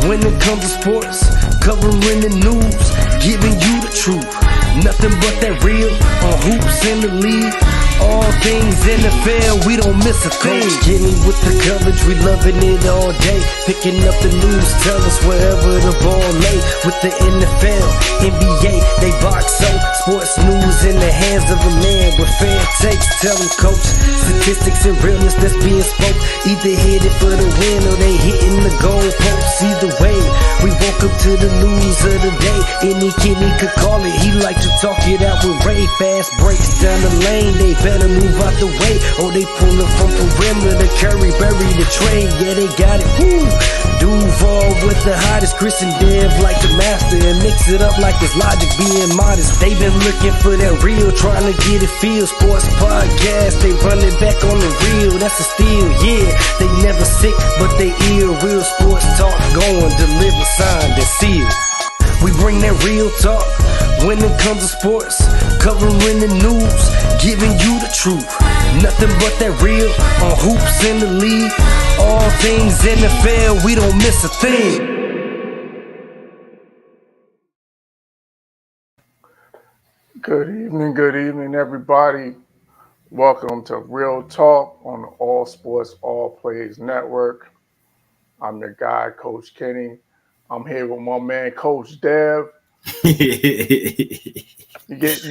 when it comes to sports, covering the news, giving you the truth. Nothing but that real on hoops in the league. All things NFL, we don't miss a thing. Getting with the coverage, we loving it all day. Picking up the news, tell us wherever the ball lay. With the NFL, NBA, they box so. Sports news in the hands of a man with fair takes. Tell them, coach, statistics and realness that's being spoke. Either hit it for the win or they hitting the goal posts. Either way, we woke up to the news of the day. Any kid he could call it, he like to talk it out with Ray. Fast breaks down the lane, they better move out the way, or they pullin' from perimeter. Curry bury the trade, yeah they got it. Woo! Duval with the hottest, Chris and Dev like the master, and mix it up like it's Logic being modest. They been looking for that real, trying to get it feel. Sports podcast, they running back on the real. That's a steal, yeah. They never sick, but they ill. Real sports talk going, deliver, signed and sealed. We bring that real talk when it comes to sports, covering the news, giving you the truth. Nothing but that real on hoops in the league. All things NFL, we don't miss a thing. Good evening, everybody. Welcome to Real Talk on the All Sports, All Plays Network. I'm your guy, Coach Kenny. I'm here with my man, Coach Dev. You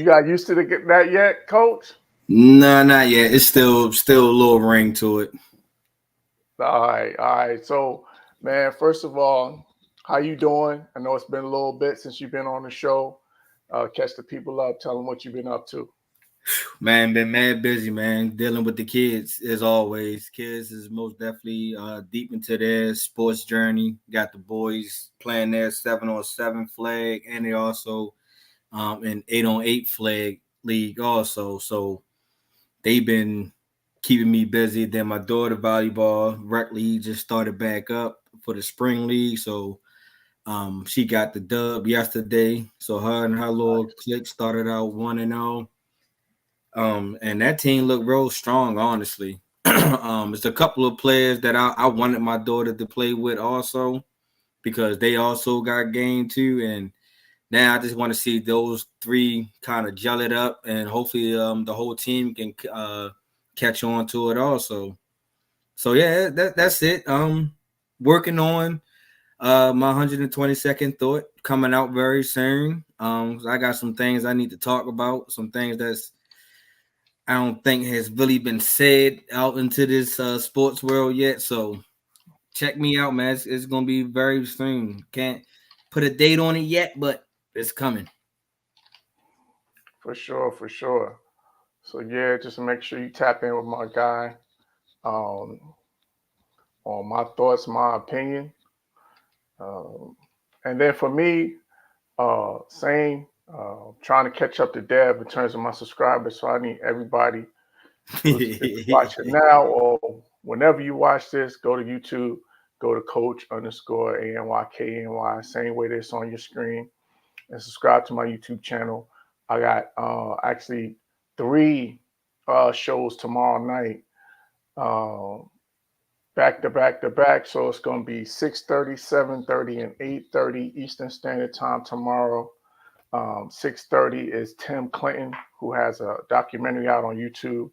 got used to that yet, Coach? No, not yet. It's still a little ring to it. All right. So, man, first of all, how you doing? I know it's been a little bit since you've been on the show. Catch the people up. Tell them what you've been up to. Man, been mad busy, man. Dealing with the kids as always. Kids is most definitely deep into their sports journey. Got the boys playing their 7-on-7 flag, and they also an 8-on-8 flag league also. So they've been keeping me busy. Then my daughter volleyball rec league just started back up for the spring league. So she got the dub yesterday. So her and her little clique started out 1-0. And that team looked real strong, honestly. It's a couple of players that I wanted my daughter to play with also, because they also got game too. And now I just want to see those three kind of gel it up, and hopefully the whole team can catch on to it also. So yeah, that's it. Working on my 122nd thought coming out very soon. I got some things I need to talk about, some things that's I don't think has really been said out into this sports world yet. So check me out, man. It's going to be very soon. Can't put a date on it yet, but it's coming. For sure. So, yeah, just make sure you tap in with my guy on my thoughts, my opinion. And then for me, same. Trying to catch up to Dev in terms of my subscribers, so I need everybody who's watching now or whenever you watch this, go to YouTube, go to Coach_ANYKNY, same way that's on your screen, and subscribe to my YouTube channel. I got actually 3 shows tomorrow night, back to back. So it's going to be 6:30, 7:30, and 8:30 Eastern Standard Time tomorrow. 6:30 is Tim Clinton, who has a documentary out on YouTube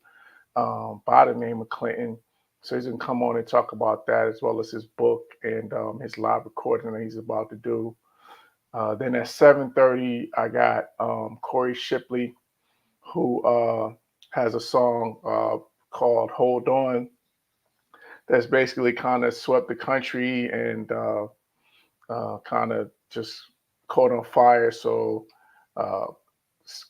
by the name of Clinton. So he's going to come on and talk about that, as well as his book and his live recording that he's about to do. Then at 7:30, I got Corey Shipley, who has a song called Hold On. That's basically kind of swept the country and kind of just caught on fire. So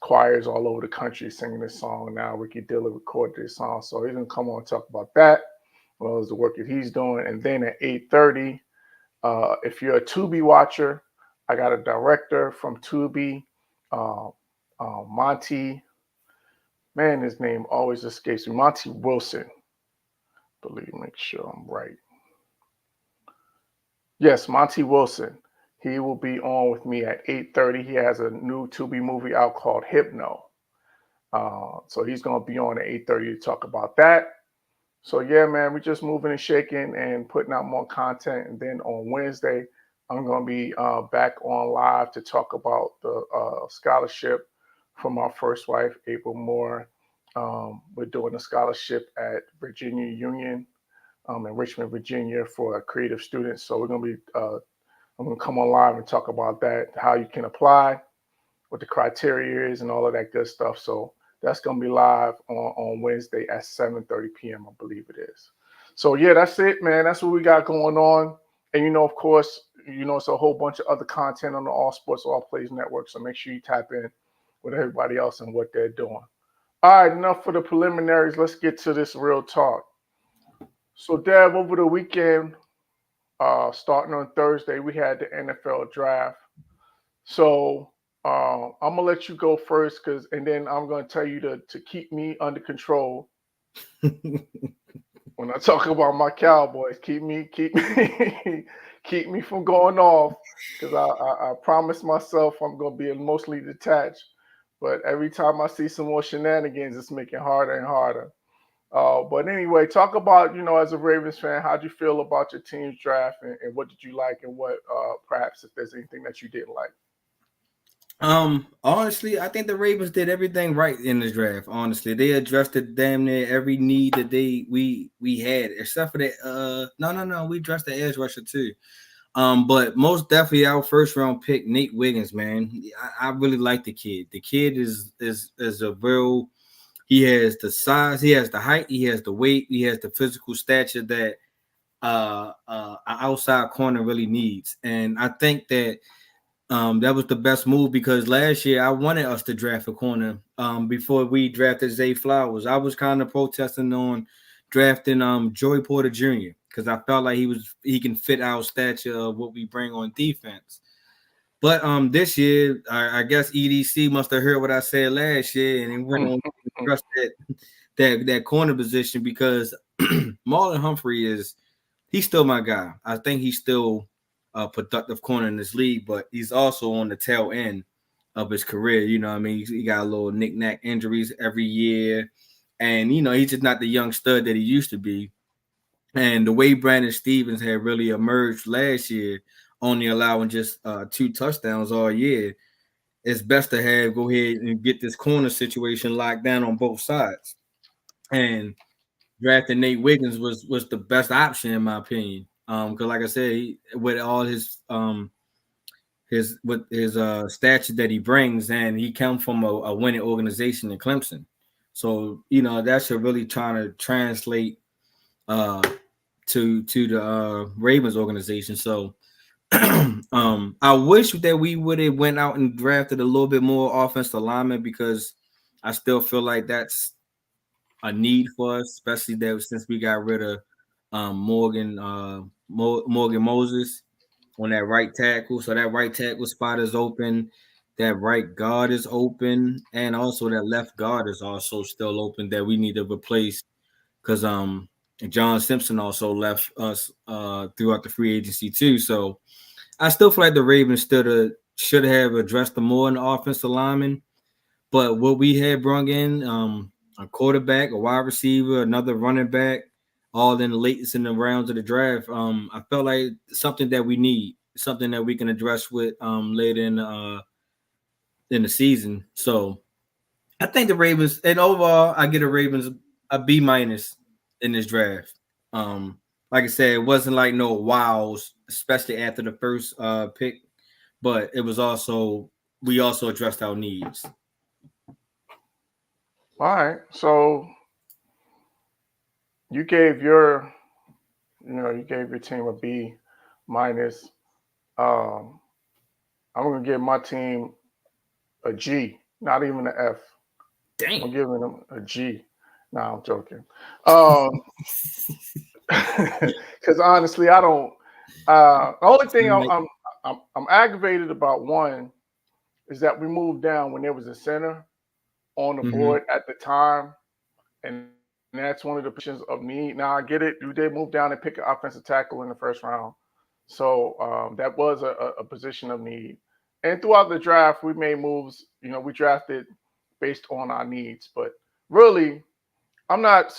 choirs all over the country singing this song now. Ricky Dillard recorded this song. So he's going to come on and talk about that, as well as the work that he's doing. And then at 8:30, if you're a Tubi watcher, I got a director from Tubi, Monty. Man, his name always escapes me. Monty Wilson. Make sure I'm right. Yes, Monty Wilson. He will be on with me at 8:30. He has a new Tubi movie out called Hypno. So he's going to be on at 8:30 to talk about that. So yeah, man, we're just moving and shaking and putting out more content. And then on Wednesday, I'm going to be back on live to talk about the scholarship for my first wife, April Moore. We're doing a scholarship at Virginia Union in Richmond, Virginia, for creative students. So we're going to be, I'm going to come on live and talk about that, how you can apply, what the criteria is, and all of that good stuff. So that's going to be live on Wednesday at 7:30 p.m. I believe it is. So yeah, that's it, man. That's what we got going on. And of course, it's a whole bunch of other content on the All Sports All Plays Network. So make sure you tap in with everybody else and what they're doing. All right, enough for the preliminaries. Let's get to this real talk. So, Dev, over the weekend, starting on Thursday, we had the NFL draft. So I'm gonna let you go first, and then I'm gonna tell you to keep me under control. When I talk about my Cowboys, keep me keep me from going off, because I promised myself I'm gonna be emotionally detached. But every time I see some more shenanigans, it's making harder and harder. But anyway, talk about, as a Ravens fan, how'd you feel about your team's draft, and what did you like, and what perhaps if there's anything that you didn't like? Honestly, I think the Ravens did everything right in this draft. Honestly, they addressed damn near every need that we had, except for that. No, we addressed the edge rusher too. But most definitely our first round pick, Nate Wiggins, man. I really like the kid. The kid is a real. He has the size, he has the height, he has the weight, he has the physical stature that an outside corner really needs. And I think that that was the best move, because last year I wanted us to draft a corner before we drafted Zay Flowers. I was kind of protesting on drafting Joey Porter Jr. because I felt like he can fit our stature of what we bring on defense. But this year, I guess EDC must have heard what I said last year, and he went on to trust that corner position, because Marlon Humphrey he's still my guy. I think he's still a productive corner in this league, but he's also on the tail end of his career. You know what I mean? He got a little knick-knack injuries every year, and he's just not the young stud that he used to be. And the way Brandon Stevens had really emerged last year, only allowing just 2 touchdowns all year, it's best to go ahead and get this corner situation locked down on both sides. And drafting Nate Wiggins was the best option in my opinion. Because like I said, with all his stature that he brings, and he comes from a winning organization in Clemson, so that should really trying to translate to the Ravens organization. So I wish that we would have went out and drafted a little bit more offensive linemen, because I still feel like that's a need for us, especially that since we got rid of Morgan Moses on that right tackle. So that right tackle spot is open, that right guard is open, and also that left guard is also still open that we need to replace, because John Simpson also left us throughout the free agency too. So I still feel like the Ravens should have addressed them more in the offensive lineman. But what we had brought in, a quarterback, a wide receiver, another running back, all in the latest in the rounds of the draft, I felt like something that we need, something that we can address with later in the season. So I think the Ravens, and overall, I get the Ravens a B- in this draft. Like I said, it wasn't like no wows, especially after the first pick, but it was we also addressed our needs. All right, so you gave your team a B-. I'm gonna give my team a G, not even an F. Dang. I'm giving them a G. No, I'm joking. Because honestly, I don't. The only thing I'm aggravated about one is that we moved down when there was a center on the board at the time, and that's one of the positions of need. Now I get it; you did move down and pick an offensive tackle in the first round, so that was a position of need. And throughout the draft, we made moves. We drafted based on our needs, but really, I'm not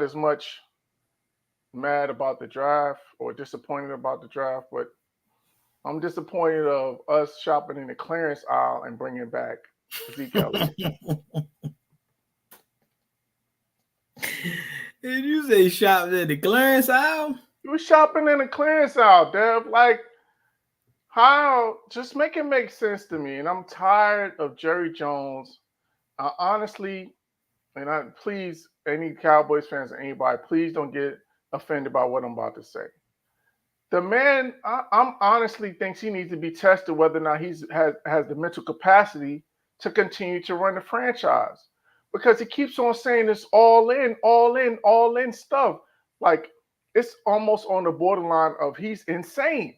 as much mad about the draft or disappointed about the draft, but I'm disappointed of us shopping in the clearance aisle and bringing back Zeke Elliott. Did you say shop at the clearance aisle? You were shopping in the clearance aisle, Dev. Like, how? Just make it make sense to me. And I'm tired of Jerry Jones. Honestly, and please, any Cowboys fans or anybody, please don't get offended by what I'm about to say. The man, I'm honestly thinks he needs to be tested whether or not has the mental capacity to continue to run the franchise, because he keeps on saying this all in, all in, all in stuff. Like, it's almost on the borderline of he's insane.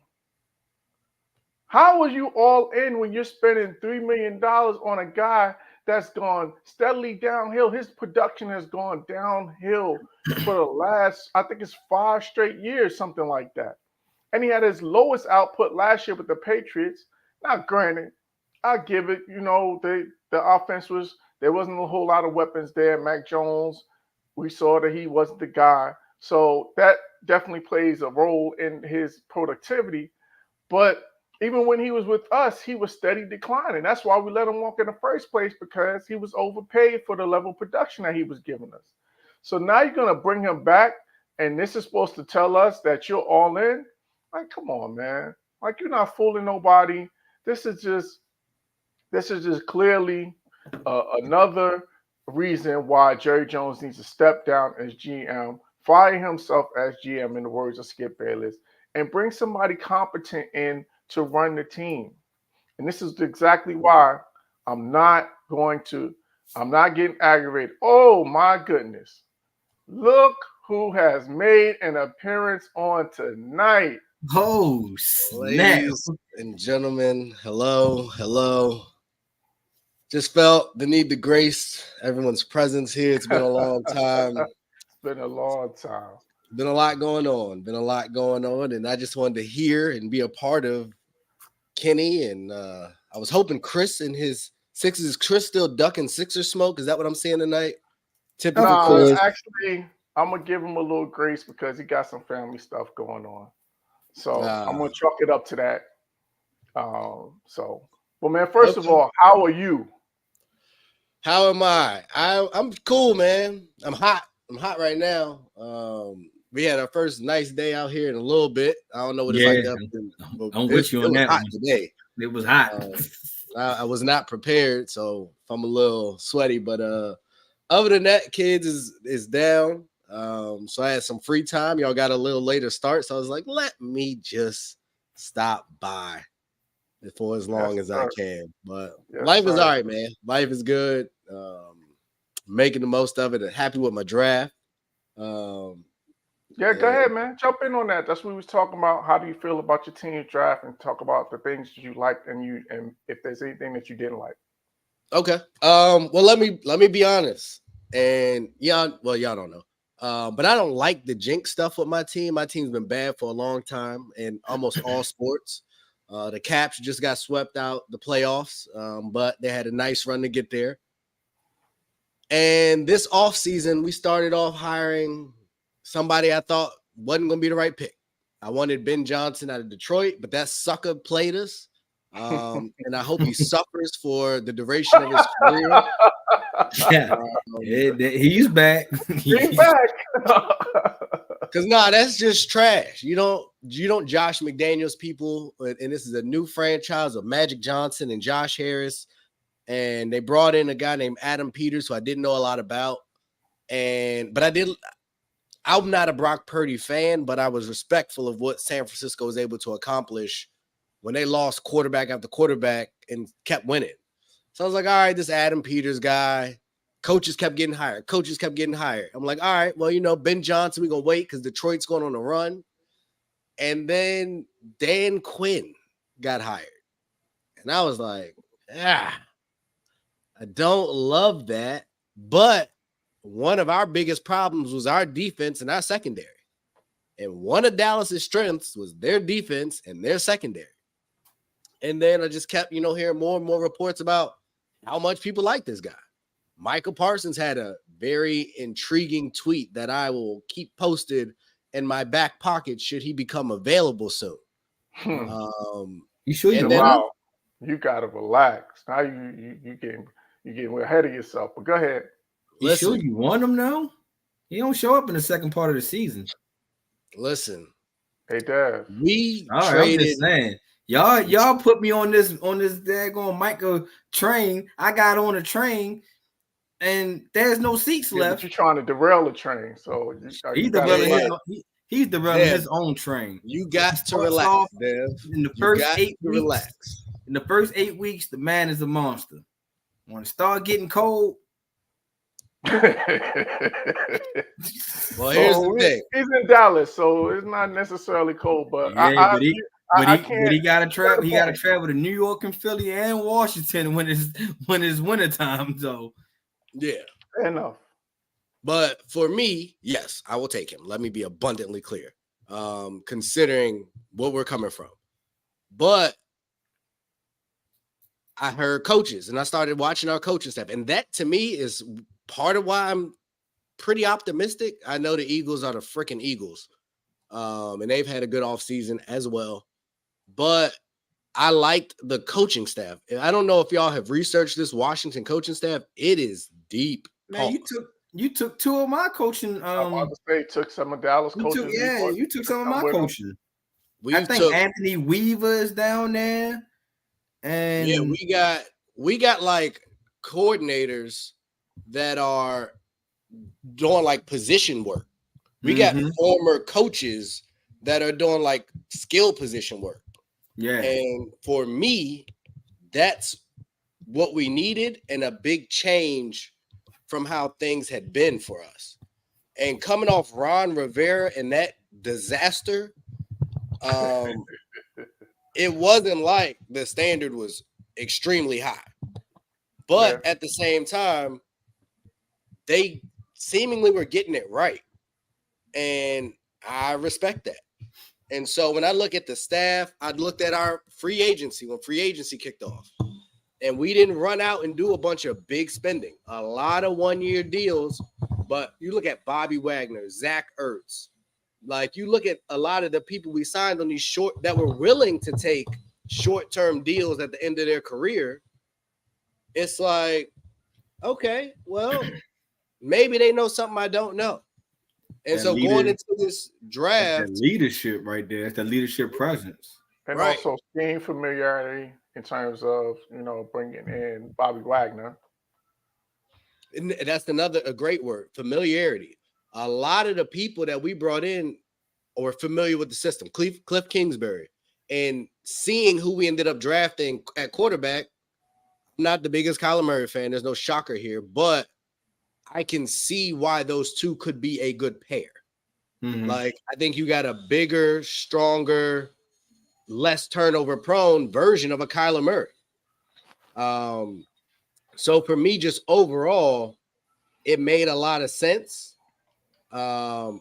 How are you all in when you're spending $3 million on a guy that's gone steadily downhill? His production has gone downhill for the last, I think it's 5 straight years, something like that. And he had his lowest output last year with the Patriots. Now, granted, I give it, the offense there wasn't a whole lot of weapons there. Mac Jones, we saw that he wasn't the guy. So that definitely plays a role in his productivity. But even when he was with us, he was steady declining. That's why we let him walk in the first place, because he was overpaid for the level of production that he was giving us. So now you're going to bring him back, and this is supposed to tell us that you're all in? Like, come on, man. Like, you're not fooling nobody. This is just clearly another reason why Jerry Jones needs to step down as GM, fire himself as GM, in the words of Skip Bayless, and bring somebody competent in to run the team. And this is exactly why I'm not getting aggravated. Oh, my goodness. Look who has made an appearance on tonight. Oh, snap. Ladies and gentlemen, hello. Just felt the need to grace everyone's presence here. It's been a long time. Been a lot going on. And I just wanted to hear and be a part of Kenny. And I was hoping Chris and his Sixers. Is Chris still ducking Sixers smoke? Is that what I'm seeing tonight? Typical Chris. Actually, I'm going to give him a little grace because he got some family stuff going on. So I'm going to chalk it up to that. Well, man, first of all, how are you? How am I? I'm cool, man. I'm hot right now. We had our first nice day out here in a little bit. I don't know what it's like up. I'm with you on that one. Today. It was hot. I was not prepared, so I'm a little sweaty. But other than that, kids is down. So I had some free time. Y'all got a little later start, so I was like, let me just stop by for as long as I can. But life is all right, man. Life is good. Making the most of it. And happy with my draft. Go ahead, man. Jump in on that. That's what we was talking about. How do you feel about your team's draft, and talk about the things that you liked and if there's anything that you didn't like. Okay. Well, let me be honest. And y'all don't know. But I don't like the jinx stuff with my team. My team's been bad for a long time in almost all sports. The Caps just got swept out the playoffs, but they had a nice run to get there. And this offseason, we started off hiring somebody I thought wasn't going to be the right pick. I wanted Ben Johnson out of Detroit, but that sucker played us. And I hope he suffers for the duration of his career. He's back. He's back. Because that's just trash. You don't Josh McDaniels people, and this is a new franchise of Magic Johnson and Josh Harris, and they brought in a guy named Adam Peters, who I didn't know a lot about, I'm not a Brock Purdy fan, but I was respectful of what San Francisco was able to accomplish when they lost quarterback after quarterback and kept winning. So I was like, all right, this Adam Peters guy, coaches kept getting hired. I'm like, all right, well, Ben Johnson, we're going to wait because Detroit's going on a run. And then Dan Quinn got hired. And I was like, I don't love that. But one of our biggest problems was our defense and our secondary. And one of Dallas's strengths was their defense and their secondary. And then I just kept, hearing more and more reports about how much people like this guy. Michael Parsons had a very intriguing tweet that I will keep posted in my back pocket should he become available soon. You sure you and then- want him? Wow, you gotta relax. Now you getting ahead of yourself. But go ahead. You Listen. sure you want him now? He don't show up in the second part of the season. Listen, Hey, Dev. we All right, I'm traded. just saying. Y'all put me on this daggone Micah train. I got on a train, and there's no seats Yeah, but left. you're trying to derail the train, so He's derailing his own train. You got to Starts relax, off Dev. In the You first got 8 to weeks, relax. in the first 8 weeks, the man is a monster. When it start getting cold, Well, here's the thing. He's in Dallas, so it's not necessarily cold. But yeah, I but he got to travel. He got to travel to New York and Philly and Washington when it's wintertime. So Yeah. fair enough. But for me, yes, I will take him. Let me be abundantly clear, considering what we're coming from. But I heard coaches, and I started watching our coaching staff, and that to me is part of why I'm pretty optimistic. I know the Eagles are the freaking Eagles, and they've had a good offseason as well. But I liked the coaching staff. I don't know if y'all have researched this Washington coaching staff. It is deep. man, you took two of my coaching. I want to say took some of Dallas coaches. You took some of my coaching. I think Anthony Weaver is down there, and yeah, we got like coordinators that are doing like position work. We got former coaches that are doing like skill position work. Yeah, and for me, that's what we needed, and a big change from how things had been for us. And coming off Ron Rivera and that disaster, it wasn't like the standard was extremely high. But at the same time, they seemingly were getting it right. And I respect that. And so when I look at the staff, I looked at our free agency when free agency kicked off. And we didn't run out and do a bunch of big spending, a lot of one-year deals. But you look at Bobby Wagner, Zach Ertz, like you look at a lot of the people we signed on these short that were willing to take short-term deals at the end of their career. It's like, okay, well, maybe they know something I don't know. And so going into this draft, leadership right there, it's the leadership presence. And also scheme familiarity in terms of, bringing in Bobby Wagner. And that's a great word, familiarity. A lot of the people that we brought in were familiar with the system. Cliff Kingsbury. And seeing who we ended up drafting at quarterback, I'm not the biggest Kyler Murray fan. There's no shocker here, but I can see why those two could be a good pair. Mm-hmm. Like, I think you got a bigger, stronger, less turnover prone version of a Kyler Murray. So for me, just overall, it made a lot of sense. I'm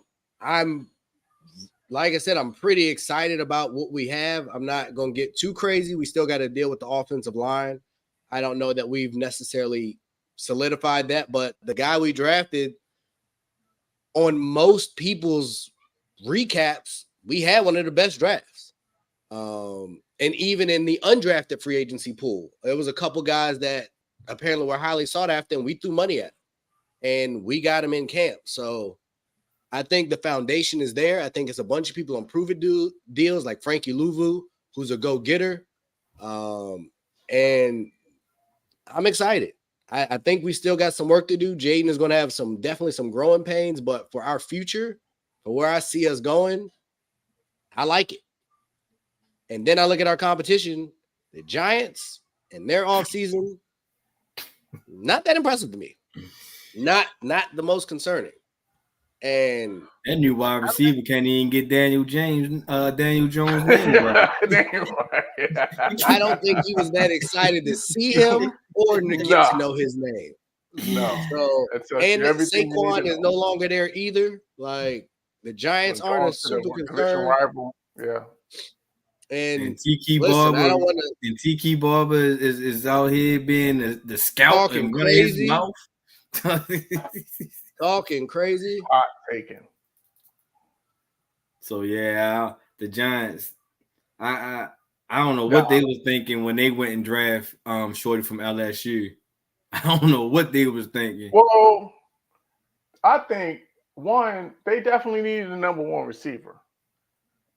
like I said, I'm pretty excited about what we have. I'm not going to get too crazy. We still got to deal with the offensive line. I don't know that we've necessarily solidified that, but the guy we drafted, on most people's recaps, we had one of the best drafts. And even in the undrafted free agency pool, there was a couple guys that apparently were highly sought after, and we threw money at them, and we got them in camp. So I think the foundation is there. I think it's a bunch of people on prove-it deals like Frankie Louvu, who's a go-getter. And I'm excited. I think we still got some work to do. Jaden is going to have definitely some growing pains, but for our future, for where I see us going, I like it. And then I look at our competition, the Giants, and their offseason, not that impressive to me. Not the most concerning. And that new wide receiver can't even get Daniel Jones' name right. I don't think he was that excited to see him or to get to know his name. No. So and Saquon is no longer there either. Like the Giants aren't a super concern. Rival. Yeah. And Tiki Barber is out here being the scout talking and crazy. His mouth. Talking crazy. Hot taken. So yeah, the Giants. I don't know what they was thinking when they went and draft Shorty from LSU. I don't know what they was thinking. Well, I think one, they definitely needed a number one receiver.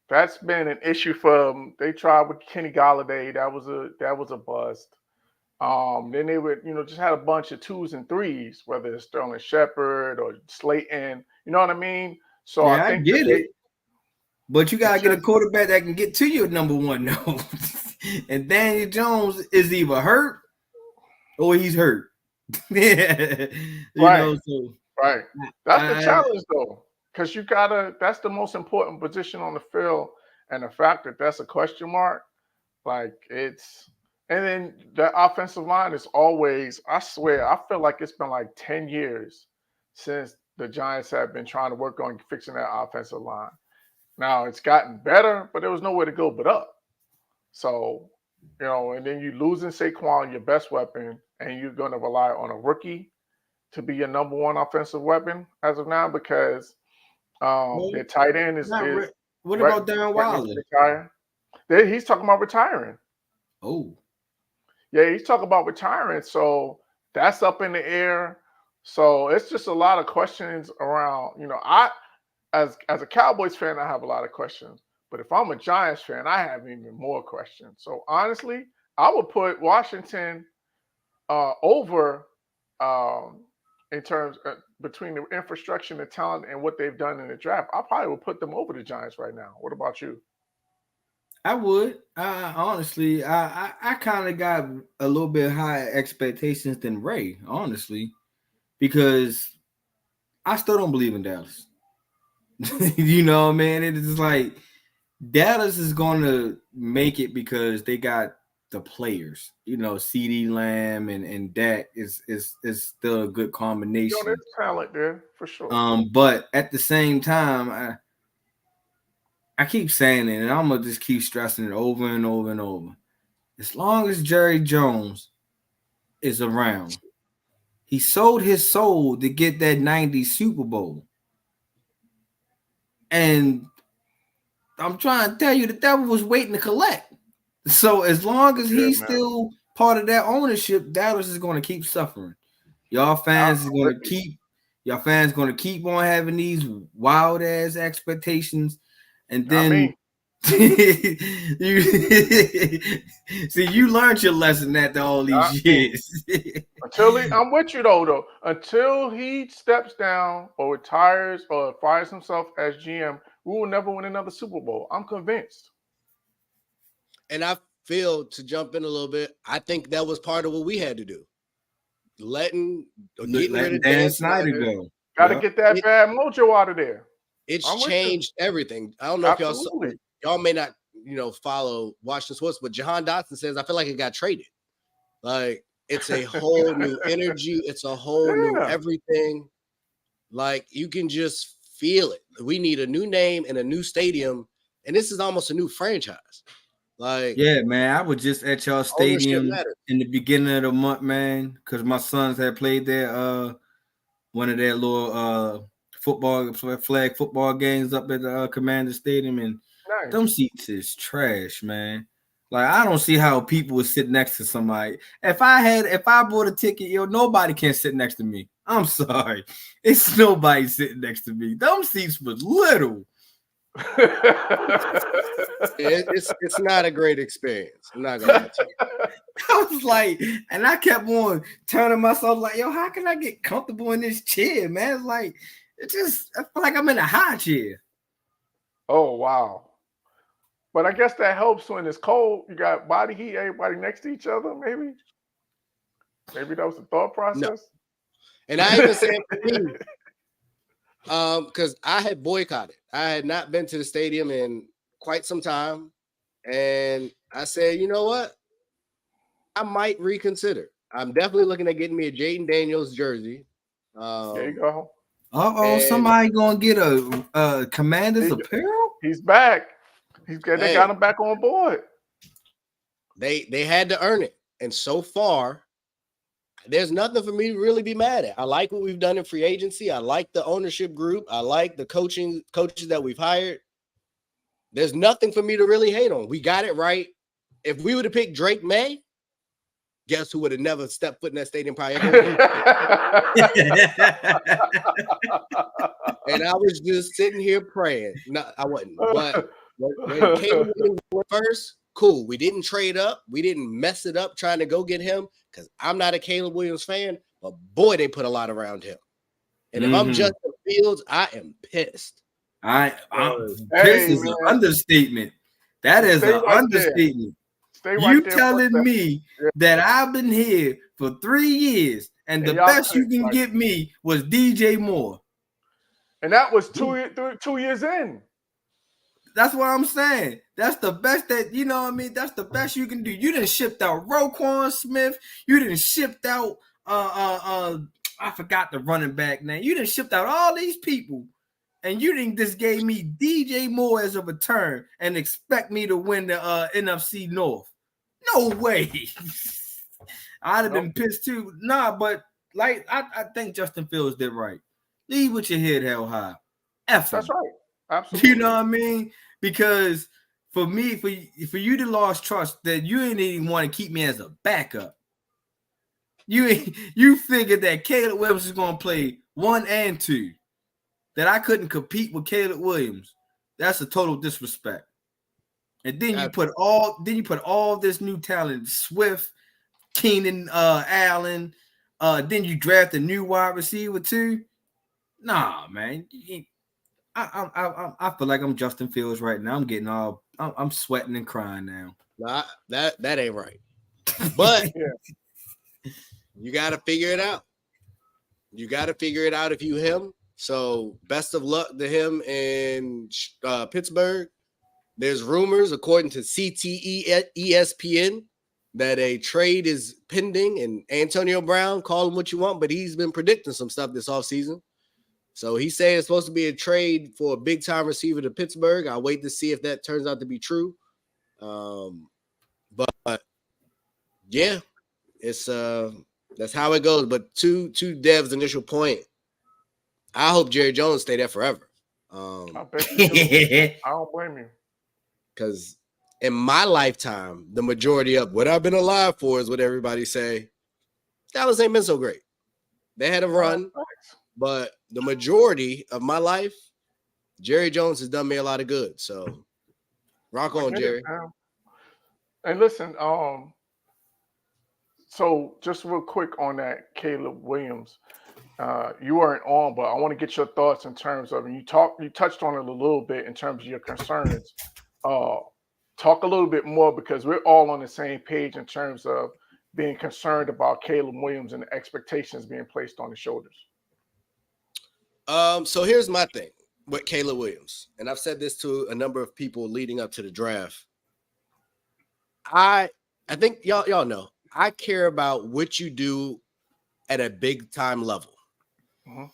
That's been an issue for them. They tried with Kenny Galladay. That was a bust. Then they would, just had a bunch of 2s and 3s, whether it's Sterling Shepard or Slayton. You know what I mean? So Yeah, I think get it. But you gotta get a quarterback that can get to your number one, no. And Daniel Jones is either hurt or he's hurt. Right. Right. That's the challenge, though, because that's the most important position on the field, and the fact that that's a question mark, and then the offensive line is always, I swear, I feel like it's been like 10 years since the Giants have been trying to work on fixing that offensive line. Now it's gotten better, but there was nowhere to go but up. So, and then you losing Saquon, your best weapon, and you're going to rely on a rookie to be your number one offensive weapon as of now, because their tight end is. What about Darren Waller? He's talking about retiring. Oh. Yeah, he's talking about retiring. So that's up in the air. So it's just a lot of questions around. As a Cowboys fan, I have a lot of questions. But if I'm a Giants fan, I have even more questions. So honestly, I would put Washington over in terms between the infrastructure, the talent, and what they've done in the draft. I probably would put them over the Giants right now. What about you? I would. Honestly, I kind of got a little bit higher expectations than Ray, honestly, because I still don't believe in Dallas. You know, man, it is like Dallas is going to make it because they got the players. CeeDee Lamb and Dak is still a good combination. There's talent there for sure. But at the same time, I keep saying it, and I'm gonna just keep stressing it over and over and over. As long as Jerry Jones is around, he sold his soul to get that 90s Super Bowl. And I'm trying to tell you, the devil was waiting to collect. So as long as he's still part of that ownership, Dallas is going to keep suffering. Y'all fans going to keep on having these wild ass expectations. And then you learned your lesson after all these years. I'm with you though. Until he steps down or retires or fires himself as GM, we will never win another Super Bowl. I'm convinced. And I feel, to jump in a little bit, I think that was part of what we had to do. Getting rid of Dan Snyder go. Got to get that bad mojo out of there. It's changed everything. I don't know if y'all may not, follow Washington sports, but Jahan Dotson says, I feel like it got traded. Like, it's a whole new energy. It's a whole new everything. Like, you can just feel it. We need a new name and a new stadium. And this is almost a new franchise. Like, yeah, man, I was just at y'all stadium in the beginning of the month, man, because my sons had played there, one of their little flag football games up at the Commander Stadium, and them seats is trash, man. Like, I don't see how people would sit next to somebody. If I bought a ticket, nobody can sit next to me. I'm sorry, it's nobody sitting next to me. Them seats was little. It's not a great experience. I'm not gonna lie to you. I was like, and I kept on turning myself like, how can I get comfortable in this chair, man? It's like, I feel like I'm in a high chair. Oh wow. But I guess that helps when it's cold. You got body heat, everybody next to each other, maybe. Maybe that was the thought process. No. And I even said for me, because I had boycotted. I had not been to the stadium in quite some time. And I said, you know what? I might reconsider. I'm definitely looking at getting me a Jaden Daniels jersey. There you go. Somebody gonna get a Commander's apparel? He's back. They got him back on board. They had to earn it. And so far, there's nothing for me to really be mad at. I like what we've done in free agency. I like the ownership group. I like the coaches that we've hired. There's nothing for me to really hate on. We got it right. If we would have picked Drake May, guess who would have never stepped foot in that stadium? Probably. And I was just sitting here praying. No, I wasn't. But when Caleb Williams went first, cool. We didn't trade up. We didn't mess it up trying to go get him because I'm not a Caleb Williams fan. But boy, they put a lot around him. And if I'm Justin Fields, I am pissed. This is an understatement. That is an understatement. You telling me that I've been here for 3 years and the best you can get me was DJ Moore. And that was 2 years in. That's what I'm saying. That's the best that, you know what I mean? That's the best you can do. You didn't shipped out Roquan Smith. You didn't shipped out I forgot the running back name. You didn't shipped out all these people. And you didn't just gave me DJ Moore as a return and expect me to win the NFC North. No way. I'd have been pissed too. Nah, but like I think Justin Fields did right. Leave with your head held high. That's right. Absolutely. You know what I mean? Because for me, for you to lost trust that you didn't even want to keep me as a backup. You figured that Caleb Williams was going to play 1 and 2. That I couldn't compete with Caleb Williams. That's a total disrespect. And then you put all this new talent, Swift, Keenan Allen. Then you draft a new wide receiver too. Nah, man. I feel like I'm Justin Fields right now. I'm sweating and crying now. Nah, that ain't right. But you got to figure it out. You got to figure it out if you him. So best of luck to him in Pittsburgh. There's rumors, according to CTE ESPN, that a trade is pending, and Antonio Brown, call him what you want, but he's been predicting some stuff this offseason. So he's saying it's supposed to be a trade for a big-time receiver to Pittsburgh. I'll wait to see if that turns out to be true. But yeah, it's that's how it goes. But to Dev's initial point, I hope Jerry Jones stay there forever. I bet you do. I don't blame you. Because in my lifetime, the majority of what I've been alive for is what everybody say. Dallas ain't been so great. They had a run, but the majority of my life, Jerry Jones has done me a lot of good. So rock on, Jerry. And listen, so just real quick on that Caleb Williams. You weren't on, but I want to get your thoughts in terms of, and you touched on it a little bit in terms of your concerns. Talk a little bit more, because we're all on the same page in terms of being concerned about Caleb Williams and the expectations being placed on his shoulders. So here's my thing with Caleb Williams, and I've said this to a number of people leading up to the draft. I think y'all know I care about what you do at a big time level. Mm-hmm.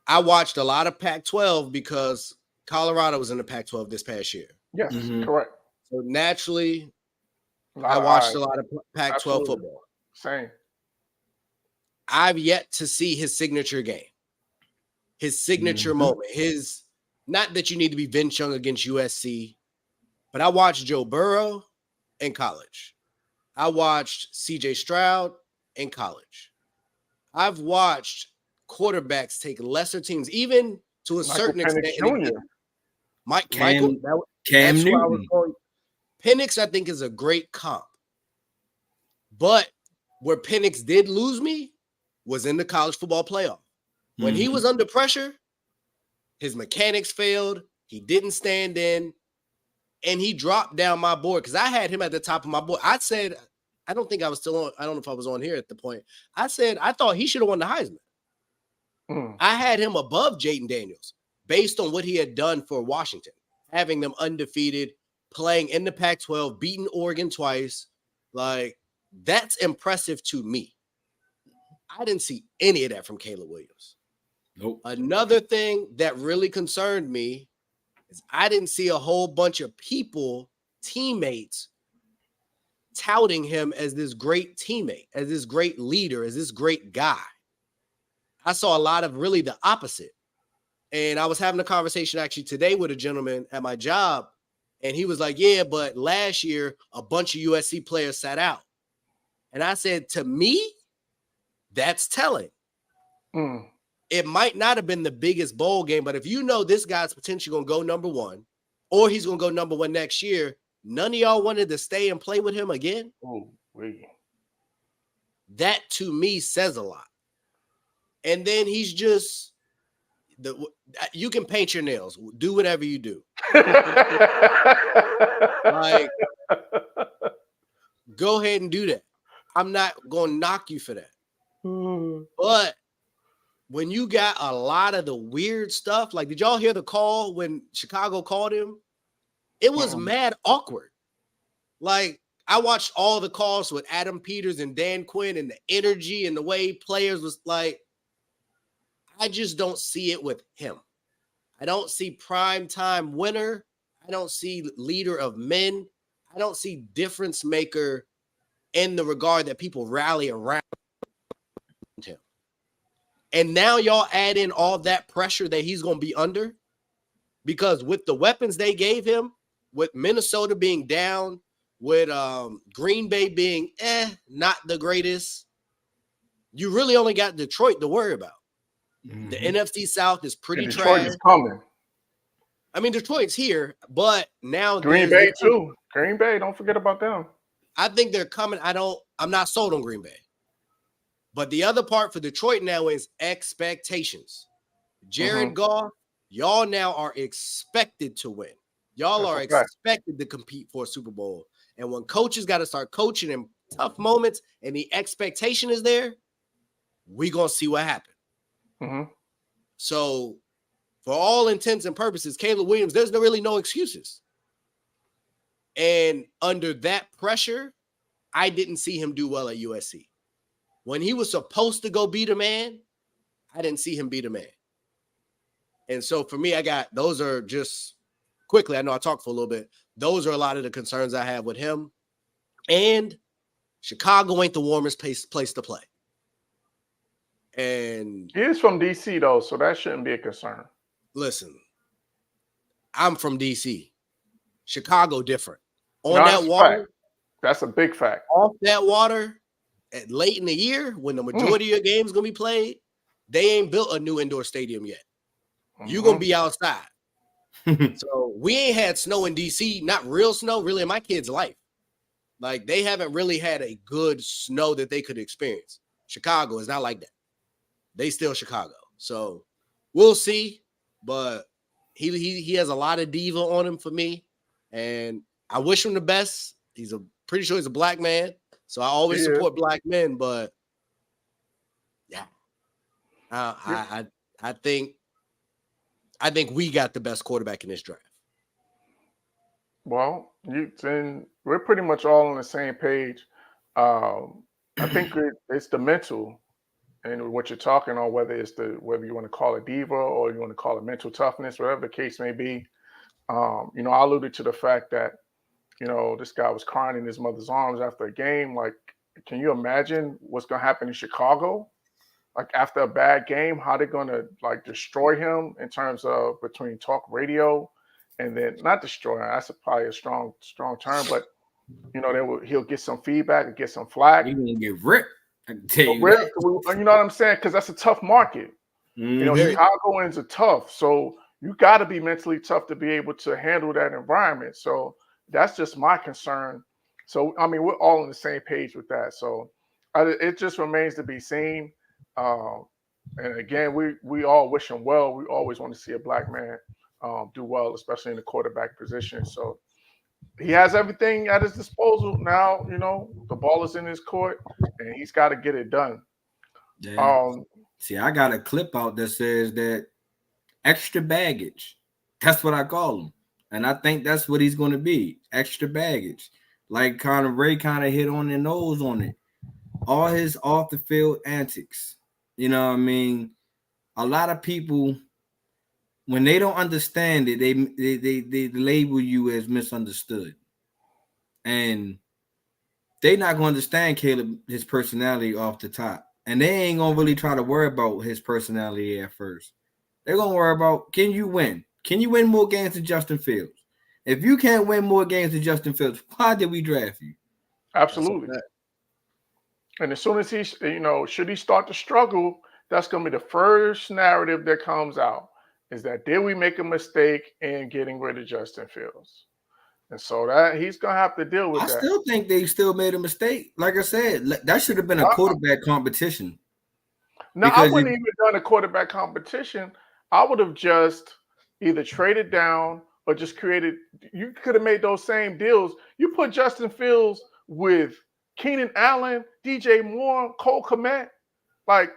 I watched a lot of Pac-12 because Colorado was in the Pac-12 this past year. Yes, correct. So naturally, I watched a lot of Pac-12 football. Same. I've yet to see his signature game, his signature moment. Not that you need to be Vince Young against USC, but I watched Joe Burrow in college. I watched CJ Stroud in college. I've watched quarterbacks take lesser teams, even to a certain extent. Cam Newton. Penix, I think, is a great comp. But where Penix did lose me was in the college football playoff. When he was under pressure, his mechanics failed. He didn't stand in, and he dropped down my board because I had him at the top of my board. I said, I don't think I was still on. I don't know if I was on here at the point. I said, I thought he should have won the Heisman. I had him above Jayden Daniels based on what he had done for Washington, having them undefeated, playing in the Pac-12, beating Oregon twice. Like, that's impressive to me. I didn't see any of that from Caleb Williams. Nope. Another thing that really concerned me is I didn't see a whole bunch of people, teammates, touting him as this great teammate, as this great leader, as this great guy. I saw a lot of really the opposite. And I was having a conversation actually today with a gentleman at my job And he was like, yeah, but last year, a bunch of USC players sat out. And I said, to me, that's telling. It might not have been the biggest bowl game, but if you know this guy's potentially going to go number one, or he's going to go number one next year, none of y'all wanted to stay and play with him again? That, to me, says a lot. And then he's just, you can paint your nails. Do whatever you do. Like, go ahead and do that. I'm not going to knock you for that. But when you got a lot of the weird stuff, like, did y'all hear the call when Chicago called him? It was mad awkward. Like, I watched all the calls with Adam Peters and Dan Quinn and the energy and the way players was like, I just don't see it with him. I don't see primetime winner. I don't see leader of men. I don't see difference maker in the regard that people rally around him. And now y'all add in all that pressure that he's going to be under, because with the weapons they gave him, with Minnesota being down, with Green Bay being not the greatest, you really only got Detroit to worry about. The NFC South is pretty trash. Detroit is coming. I mean, Detroit's here, but now Green Bay too. Green Bay, don't forget about them. I think they're coming. I'm not sold on Green Bay. But the other part for Detroit now is expectations. Jared Goff, y'all now are expected to win. Y'all are expected to compete for a Super Bowl. And when coaches got to start coaching in tough moments and the expectation is there, we're going to see what happens. So for all intents and purposes, Caleb Williams, there's really no excuses. And under that pressure, I didn't see him do well at USC. When he was supposed to go beat a man, I didn't see him beat a man. And so for me, those are just quickly, I know I talked for a little bit. Those are a lot of the concerns I have with him. And Chicago ain't the warmest place to play. And he is from DC though, so that shouldn't be a concern. Listen, I'm from DC. Chicago different. That water, that's a big fact. Off that water, late in the year, when the majority of your games gonna be played, they ain't built a new indoor stadium yet. You're gonna be outside. So we ain't had snow in DC, not real snow, really in my kids' life. Like, they haven't really had a good snow that they could experience. Chicago is not like that. They still Chicago. So we'll see. But he has a lot of diva on him for me. And I wish him the best. Pretty sure he's a black man. So I always support black men. But yeah. I think we got the best quarterback in this draft. Well, we're pretty much all on the same page. I think it's the mental and what you're talking on, whether you want to call it diva or you want to call it mental toughness, whatever the case may be. I alluded to the fact that, this guy was crying in his mother's arms after a game. Like, can you imagine what's going to happen in Chicago? Like, after a bad game, how they're going to destroy him in terms of between talk radio and then not destroy him. That's probably a strong term, but he'll get some feedback and get some flack. He's going to get ripped. I can tell you you know what I'm saying? Because that's a tough market. Chicagoans are tough. So you got to be mentally tough to be able to handle that environment. So that's just my concern. So, I mean, we're all on the same page with that. So it just remains to be seen. And again, we all wish him well. We always want to see a black man do well, especially in the quarterback position. So he has everything at his disposal now. The ball is in his court, and he's got to get it done. Yeah. See, I got a clip out that says that extra baggage. That's what I call him, and I think that's what he's going to be. Extra baggage, like Ray kind of hit on the nose on it. All his off the field antics. You know what I mean? A lot of people, when they don't understand it, they label you as misunderstood. And they not going to understand Caleb, his personality off the top. And they ain't going to really try to worry about his personality at first. They're going to worry about, can you win? Can you win more games than Justin Fields? If you can't win more games than Justin Fields, why did we draft you? Absolutely. And as soon as he, should he start to struggle, that's going to be the first narrative that comes out is that did we make a mistake in getting rid of Justin Fields? And so that he's going to have to deal with that. I still think they still made a mistake. Like I said, that should have been a quarterback competition. No, I wouldn't even done a quarterback competition. I would have just either traded down or just created. You could have made those same deals. You put Justin Fields with Keenan Allen, DJ Moore, Cole Kmet, like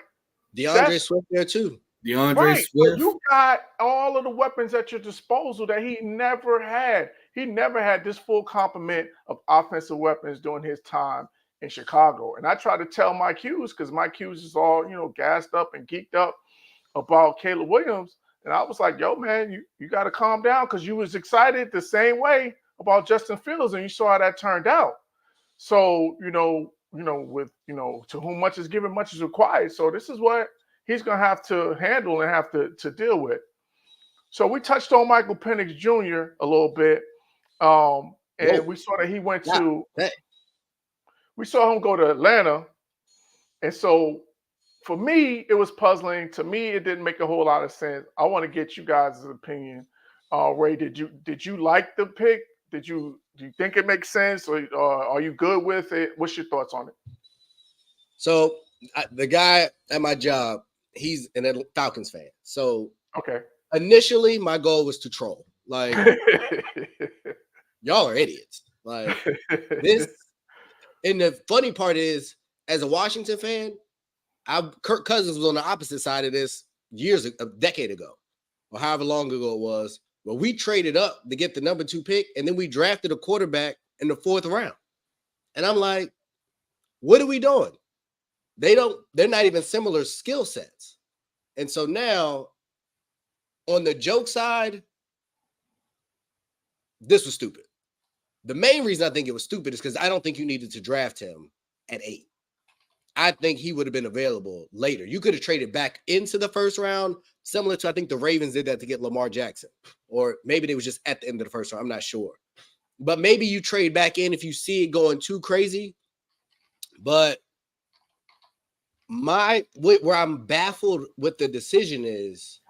DeAndre Swift there too. DeAndre Swift. You got all of the weapons at your disposal that he never had. He never had this full complement of offensive weapons during his time in Chicago. And I try to tell Mike Hughes because Mike Hughes is all, gassed up and geeked up about Caleb Williams. And I was like, yo, man, you got to calm down because you was excited the same way about Justin Fields and you saw how that turned out. So, with, to whom much is given, much is required. So this is what he's going to have to handle and have to deal with. So we touched on Michael Penix Jr. a little bit. And we saw that he went to – we saw him go to Atlanta. And so for me, it was puzzling. To me, it didn't make a whole lot of sense. I want to get you guys' opinion. Ray, did you like the pick? Do you think it makes sense, or are you good with it? What's your thoughts on it? So the guy at my job, he's an Falcons fan. So okay, initially my goal was to troll. Like, y'all are idiots. Like this. And the funny part is, as a Washington fan, Kirk Cousins was on the opposite side of this a decade ago, or however long ago it was. But we traded up to get the number 2 pick, and then we drafted a quarterback in the 4th round. And I'm like, what are we doing? They're not even similar skill sets. And so now, on the joke side, this was stupid. The main reason I think it was stupid is because I don't think you needed to draft him at 8. I think he would have been available later. You could have traded back into the 1st round, similar to I think the Ravens did that to get Lamar Jackson. Or maybe they was just at the end of the 1st round. I'm not sure. But maybe you trade back in if you see it going too crazy. But where I'm baffled with the decision is,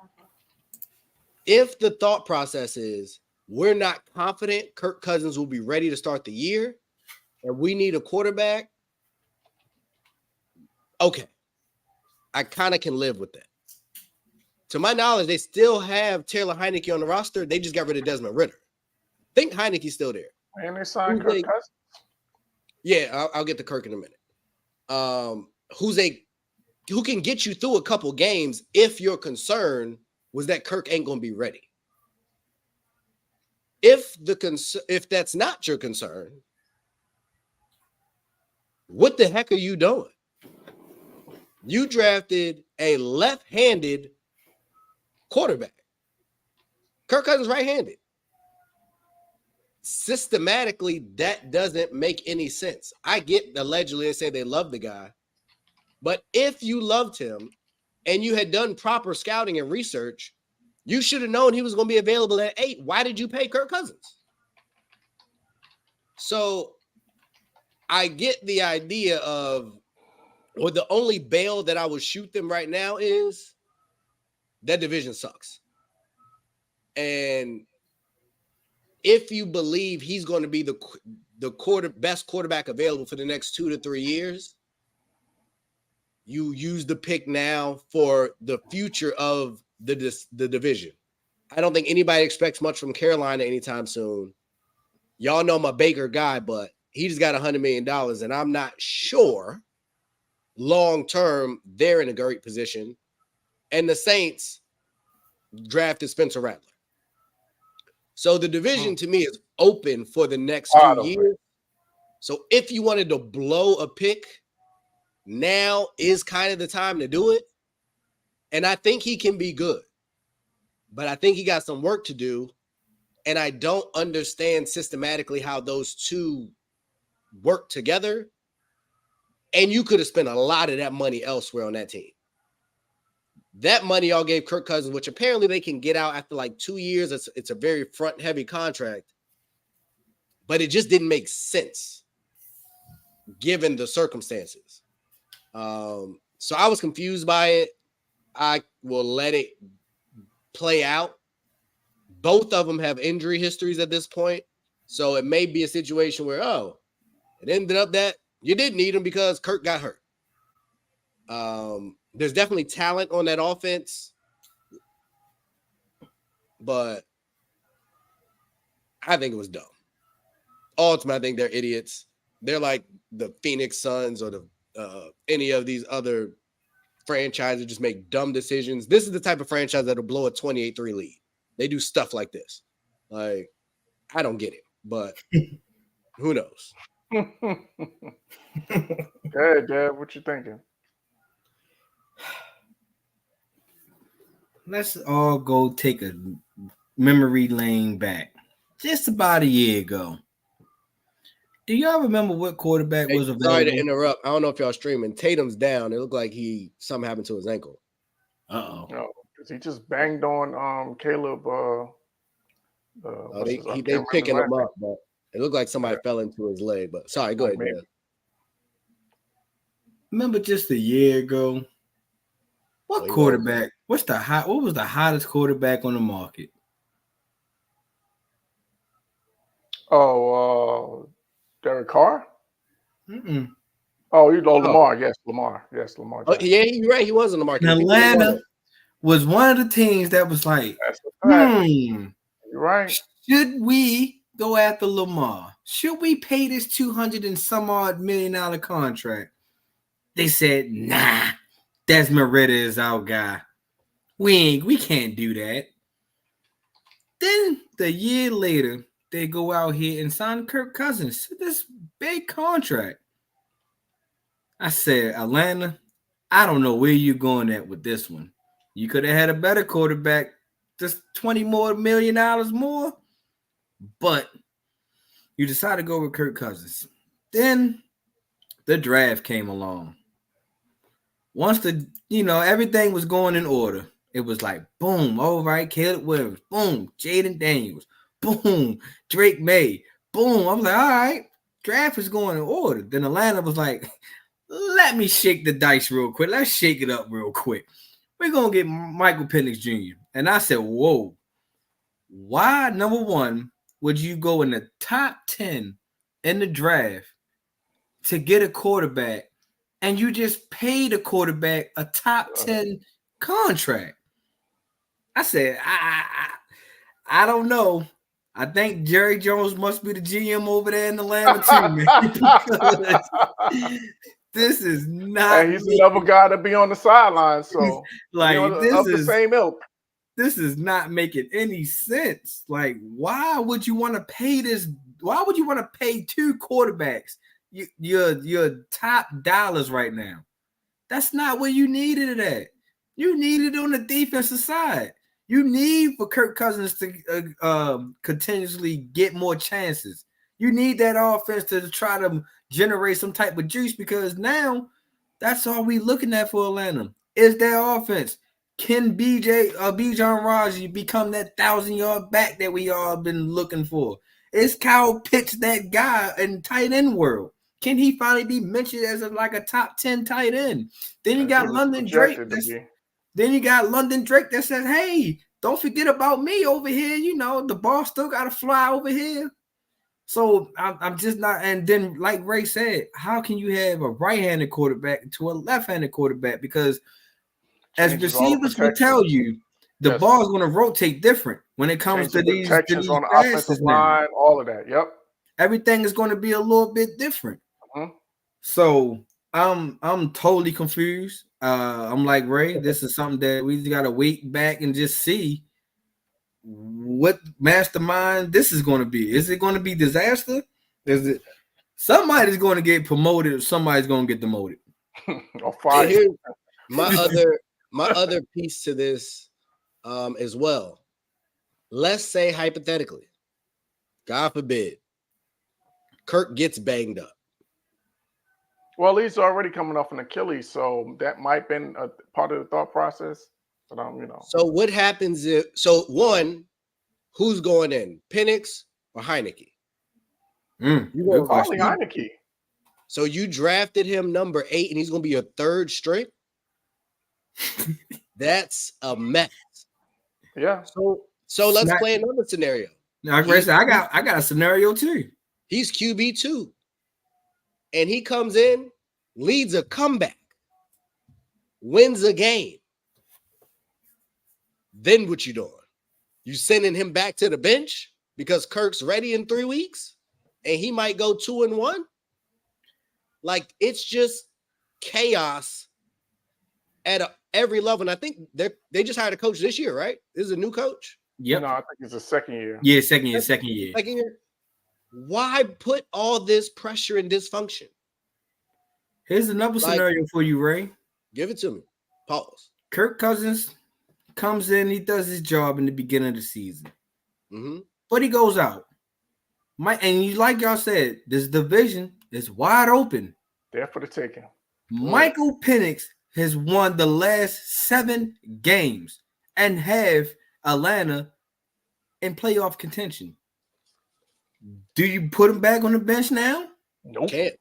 if the thought process is we're not confident Kirk Cousins will be ready to start the year and we need a quarterback, okay, I kind of can live with that. To my knowledge, they still have Taylor Heineke on the roster. They just got rid of Desmond Ridder. I think Heineke's still there. And they signed Kirk Cousins. Yeah, I'll get to Kirk in a minute. Who can get you through a couple games if your concern was that Kirk ain't going to be ready. If that's not your concern, what the heck are you doing? You drafted a left-handed quarterback. Kirk Cousins right-handed. Systematically, that doesn't make any sense. I get allegedly they say they love the guy, but if you loved him and you had done proper scouting and research, you should have known he was going to be available at 8. Why did you pay Kirk Cousins? So I get the idea of, or the only bail that I would shoot them right now is that division sucks. And if you believe he's going to be the best quarterback available for the next 2 to 3 years, you use the pick now for the future of the division. I don't think anybody expects much from Carolina anytime soon. Y'all know I'm a Baker guy, but he just got $100 million, and I'm not sure long-term they're in a great position. And the Saints drafted Spencer Rattler. So the division to me is open for the next 2 years. So if you wanted to blow a pick, now is kind of the time to do it. And I think he can be good. But I think he got some work to do. And I don't understand systematically how those two work together. And you could have spent a lot of that money elsewhere on that team. That money y'all gave Kirk Cousins, which apparently they can get out after like 2 years. It's a very front-heavy contract. but it just didn't make sense given the circumstances. So I was confused by it. I will let it play out. Both of them have injury histories at this point. So it may be a situation where, it ended up that you didn't need him because Kirk got hurt. There's definitely talent on that offense, but I think it was dumb. Ultimately, I think they're idiots. They're like the Phoenix Suns or the any of these other franchises just make dumb decisions. This is the type of franchise that'll blow a 28-3 lead. They do stuff like this. Like, I don't get it, but who knows? Hey, Dad, what you thinking? Let's all go take a memory lane back. Just about a year ago. Do y'all remember what quarterback was available? Sorry to interrupt. I don't know if y'all streaming. Tatum's down. It looked like something happened to his ankle. Uh-oh. No, because he just banged on Caleb. They picking him up, but it looked like somebody fell into his leg. But sorry, go ahead. Maybe. Remember just a year ago? What quarterback? What was the hottest quarterback on the market? Oh, Derek Carr? Mm-mm. Oh, Lamar. Yes, Lamar. Yes, Lamar. Oh, yeah, you're right. He was on the market. Atlanta was one of the teams that was like, You're right. Should we go after Lamar? Should we pay this $200 and some odd $1 million contract? They said, nah, Desmond Ridder is our guy. We can't do that. Then the year later, they go out here and sign Kirk Cousins to this big contract. I said, Atlanta, I don't know where you're going at with this one. You could have had a better quarterback, just $20 million more, but you decided to go with Kirk Cousins. Then the draft came along. Once everything was going in order, it was like, boom, all right, Caleb Williams, boom, Jaden Daniels, boom, Drake May, boom. I was like, all right, draft is going in order. Then Atlanta was like, let me shake the dice real quick. Let's shake it up real quick. We're going to get Michael Penix Jr. And I said, whoa, why, number one, would you go in the top 10 in the draft to get a quarterback and you just paid a quarterback a top 10 contract? I said, I don't know. I think Jerry Jones must be the GM over there in Atlanta too, man. This is not. And he's another guy to be on the sidelines. So, like, this is the same ilk. This is not making any sense. Like, why would you want to pay this? Why would you want to pay two quarterbacks your top dollars right now? That's not where you needed it at. You need it on the defensive side. You need for Kirk Cousins to continuously get more chances. You need that offense to try to generate some type of juice, because now that's all we looking at for Atlanta is their offense. Can Bijan Raji become that 1,000-yard back that we all been looking for? Is Kyle Pitts that guy in tight end world? Can he finally be mentioned as a top 10 tight end? Then you got London Drake. Then you got London Drake that says, hey, don't forget about me over here. The ball still got to fly over here. So I'm just not. And then, like Ray said, how can you have a right-handed quarterback to a left-handed quarterback? Because as receivers will tell you, the ball is going to rotate different when it comes to these protections on the offensive line, all of that. Yep. Everything is going to be a little bit different. So I'm totally confused. I'm like, Ray, this is something that we got to wait back and just see what mastermind this is going to be. Is it going to be disaster? Is it somebody's going to get promoted or somebody's going to get demoted? Or fired. My other piece to this as well. Let's say hypothetically, God forbid, Kirk gets banged up. Well, he's already coming off an Achilles, so that might have been a part of the thought process. But So what happens if? So one, who's going in, Penix or Heineke? You Good gonna- Probably question. Heineke. So you drafted him number 8, and he's gonna be your third string. That's a mess. Yeah. So let's Smack- play another scenario. Now, Grace, I got a scenario too. He's QB2, and he comes in, leads a comeback, wins a game. Then what you doing? You sending him back to the bench because Kirk's ready in 3 weeks, and he might go 2-1. Like, it's just chaos at every level. And I think they just hired a coach this year, right? This is a new coach. Yep. No, I think it's the second year. Yeah, second year. Second year. Why put all this pressure and dysfunction? Here's another scenario for you, Ray. Give it to me. Pause. Kirk Cousins comes in, he does his job in the beginning of the season. Mm-hmm. But he goes out. And like y'all said, this division is wide open. There for the taking. Michael Penix has won the last 7 games and have Atlanta in playoff contention. Do you put him back on the bench now? Nope. Can't.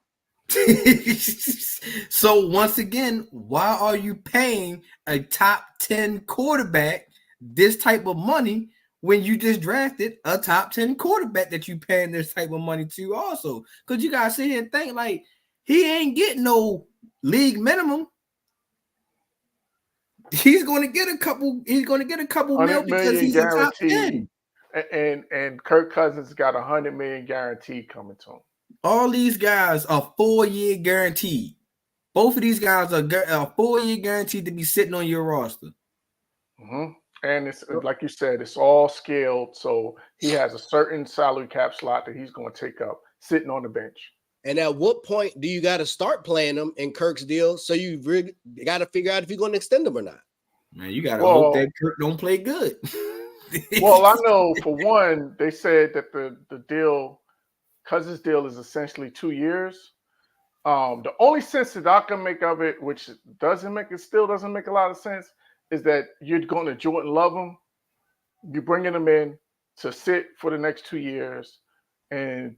So once again, why are you paying a top 10 quarterback this type of money when you just drafted a top 10 quarterback that you paying this type of money to also? Because you guys sit here and think like he ain't getting no league minimum. He's going to get a couple mil because he's a top 10. And Kirk Cousins got $100 million guaranteed coming to him. All these guys are 4-year guaranteed. Both of these guys are 4-year guaranteed to be sitting on your roster. Mm-hmm. And it's like you said, it's all scaled. So he has a certain salary cap slot that he's going to take up sitting on the bench. And at what point do you got to start playing him in Kirk's deal? So you really got to figure out if you're going to extend him or not. Man, you got to hope that Kirk don't play good. Well, I know for one, they said that the deal, Cousins deal is essentially 2 years. The only sense that I can make of it, which still doesn't make a lot of sense, is that you're going to Jordan Love him. You're bringing him in to sit for the next 2 years and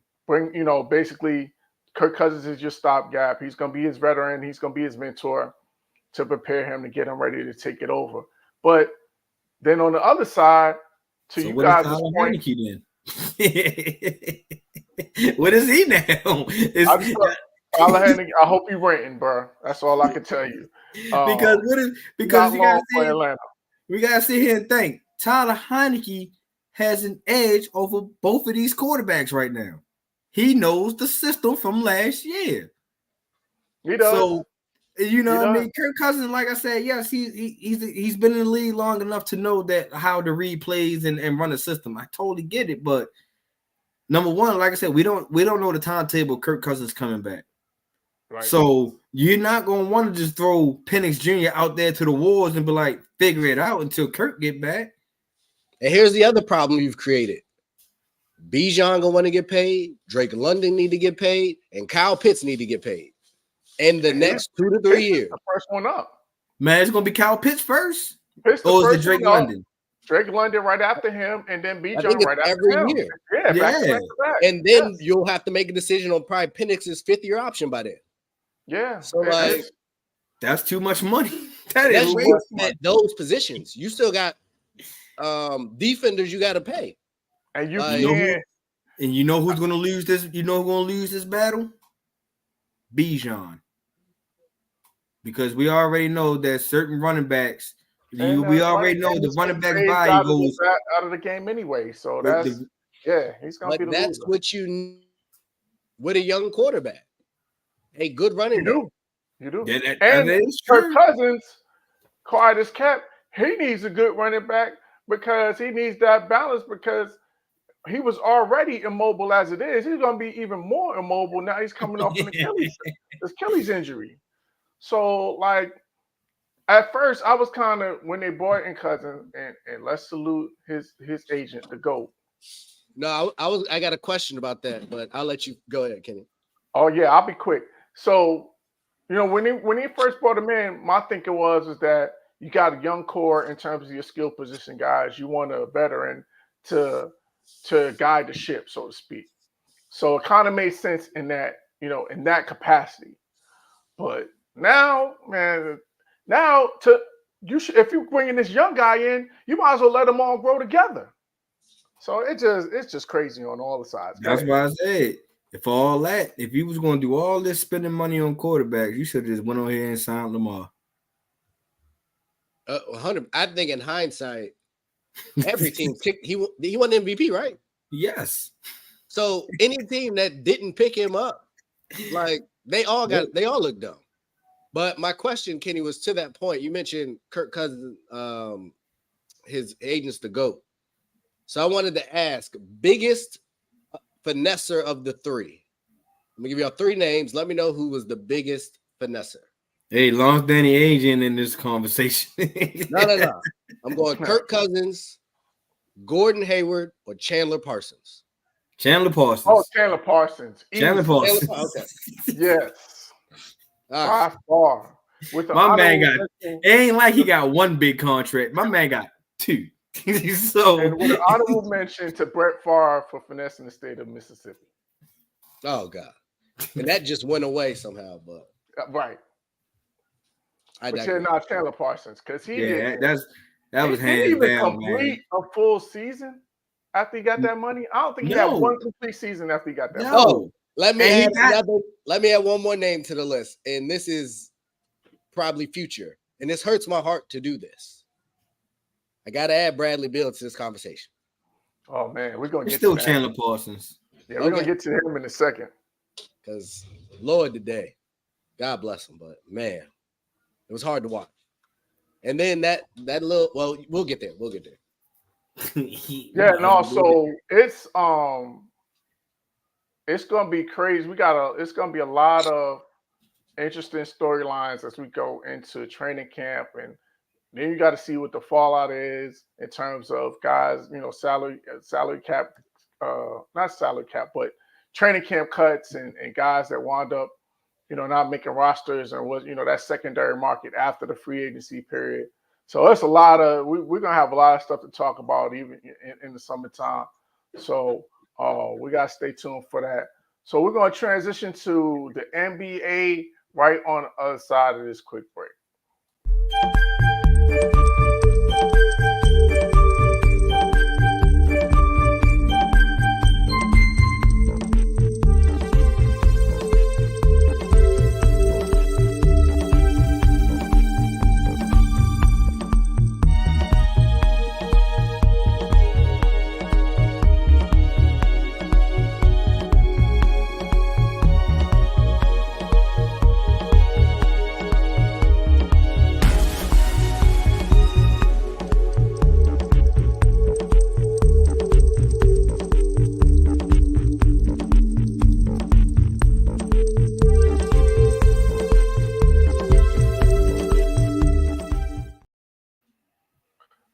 basically Kirk Cousins is your stopgap. He's going to be his veteran. He's going to be his mentor to prepare him to get him ready to take it over. But then on the other side, you guys' point, then? What is he now? I hope you're renting, bro. That's all I can tell you. Because we gotta sit here and think Tyler Heineke has an edge over both of these quarterbacks right now. He knows the system from last year. He does. So what I mean? Kirk Cousins, like I said, yes, he's been in the league long enough to know that how to read plays and run a system. I totally get it, but number one, like I said, we don't know the timetable. Kirk Cousins coming back, right? So you're not gonna want to just throw Penix Jr. out there to the wolves and be like, figure it out until Kirk get back. And here's the other problem you've created. Bijan gonna want to get paid. Drake London need to get paid, and Kyle Pitts need to get paid. In the next 2 to 3 years. The first one up. Man, it's going to be Kyle Pitts first. Pitts or is it Drake London? Drake London right after him, and then Bijan right after him. Year. Yeah. Back to back. And then you'll have to make a decision on probably Penix's 5th-year option by then. Yeah. So, that's too much money. That is way at those positions. You still got defenders you got to pay. And you know who's going to lose this? You know who's going to lose this battle? Bijan. Because we already know that certain running backs, we already know the running back value goes out of the game anyway. So he's going to be the that's loser. what you need with a young quarterback. A good running back. You do. Yeah, and Kirk Cousins, quiet as kept, he needs a good running back because he needs that balance because he was already immobile as it is. He's going to be even more immobile now. He's coming off an Achilles injury. So, like, at first, I was kind of, when they brought in Cousins, and let's salute his agent, the GOAT. No, I got a question about that, but I'll let you go ahead, Kenny. Oh, yeah, I'll be quick. So, when he first brought him in, my thinking was that you got a young core in terms of your skill position guys. You want a veteran to guide the ship, so to speak. So it kind of made sense in that, in that capacity. But now, man, now if you're bringing this young guy in, you might as well let them all grow together. So it's just crazy on all the sides. That's why I said, if you was going to do all this spending money on quarterbacks, you should have just went on here and signed Lamar. 100. I think in hindsight, every team picked he won the MVP, right? Yes. So any team that didn't pick him up, like they all look dumb. But my question, Kenny, was to that point. You mentioned Kirk Cousins, his agent's the GOAT. So I wanted to ask, biggest finesser of the three. Let me give y'all three names. Let me know who was the biggest finesser. Hey, long Danny agent in this conversation. No. I'm going Kirk Cousins, Gordon Hayward, or Chandler Parsons. Chandler Parsons. Oh, Chandler Parsons. Chandler Parsons. Okay. Yes. Right. By far. With the My man got. It ain't like he got one big contract. My man got two. So, and with an honorable mention to Brett Favre for finessing the state of Mississippi. Oh God, and that just went away somehow. But right. But you're not Chandler Parsons because he that was hands didn't even down, complete a full season after he got that money. I don't think he had one complete season after he got that money. Oh, let me add one more name to the list, and this is probably future, and this hurts my heart to do this. I got to add Bradley Beal to this conversation. Oh man, we're gonna get still to that. Chandler Parsons. Yeah, we're gonna get to him in a second. Because Lord today, God bless him, but man, it was hard to watch. And then that little, well, we'll get there. Yeah, no, so it's gonna be crazy. It's gonna be a lot of interesting storylines as we go into training camp, and then you got to see what the fallout is in terms of guys, salary cap, not salary cap, but training camp cuts and guys that wound up, not making rosters and was, that secondary market after the free agency period. So it's a lot of, we're going to have a lot of stuff to talk about even in the summertime. So we got to stay tuned for that. So we're going to transition to the NBA right on the other side of this quick break.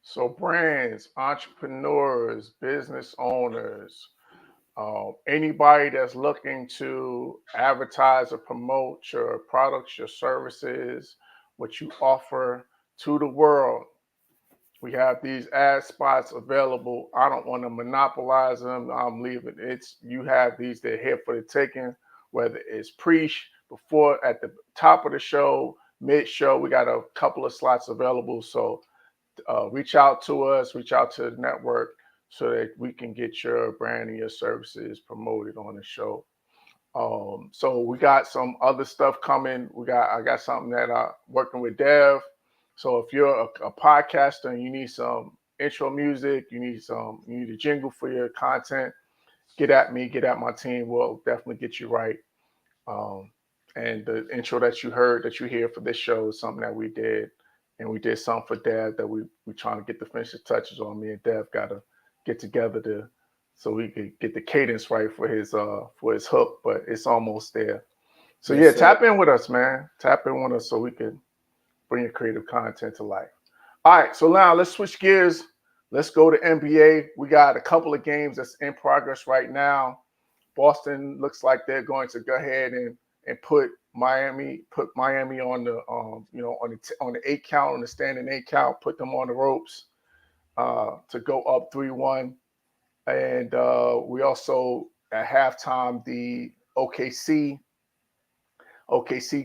So brands, entrepreneurs, business owners, anybody that's looking to advertise or promote your products, your services, what you offer to the world. We have these ad spots available. I don't want to monopolize them. I'm leaving. You have these, they're here for the taking, whether it's before, at the top of the show, mid-show, we got a couple of slots available. So reach out to us, reach out to the network so that we can get your brand and your services promoted on the show. So we got some other stuff coming. I got something that I'm working with Dev. So if you're a podcaster and you need some intro music, you need a jingle for your content, get at me, get at my team. We'll definitely get you right. And the intro that you hear for this show is something that we did. And we did something for Dev that we trying to get the finishing touches on. Me and Dev got to get together so we could get the cadence right for his hook, but it's almost there. So yes, tap in with us, man. Tap in with us so we can bring your creative content to life. All right, so now let's switch gears. Let's go to NBA. We got a couple of games that's in progress right now. Boston looks like they're going to go ahead and put Miami on the on the 8 count, on the standing 8 count, put them on the ropes to go up 3-1. And we also at halftime the OKC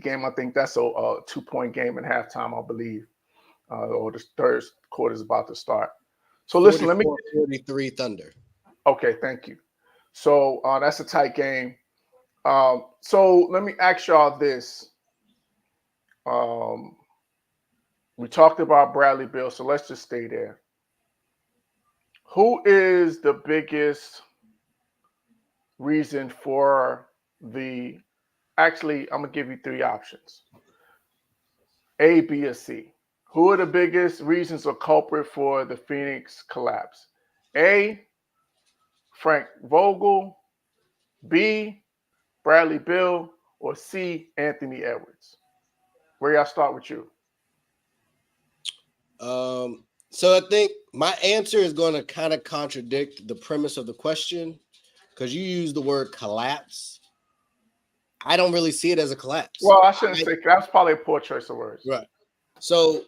game. I think that's a 2-point game at halftime, I believe, or the third quarter is about to start. So listen, let me 43 Thunder. Okay, thank you. So that's a tight game. So let me ask y'all this. We talked about Bradley Beal, so let's just stay there. Who is the biggest reason for the actually, I'm gonna give you three options. A, B, or C. Who are the biggest reasons or culprit for the Phoenix collapse? A, Frank Vogel, B, Bradley Beal, or C, Anthony Edwards? Where y'all start with you? So I think my answer is going to kind of contradict the premise of the question because you use the word collapse. I don't really see it as a collapse. Well, I shouldn't say that's probably a poor choice of words. Right. So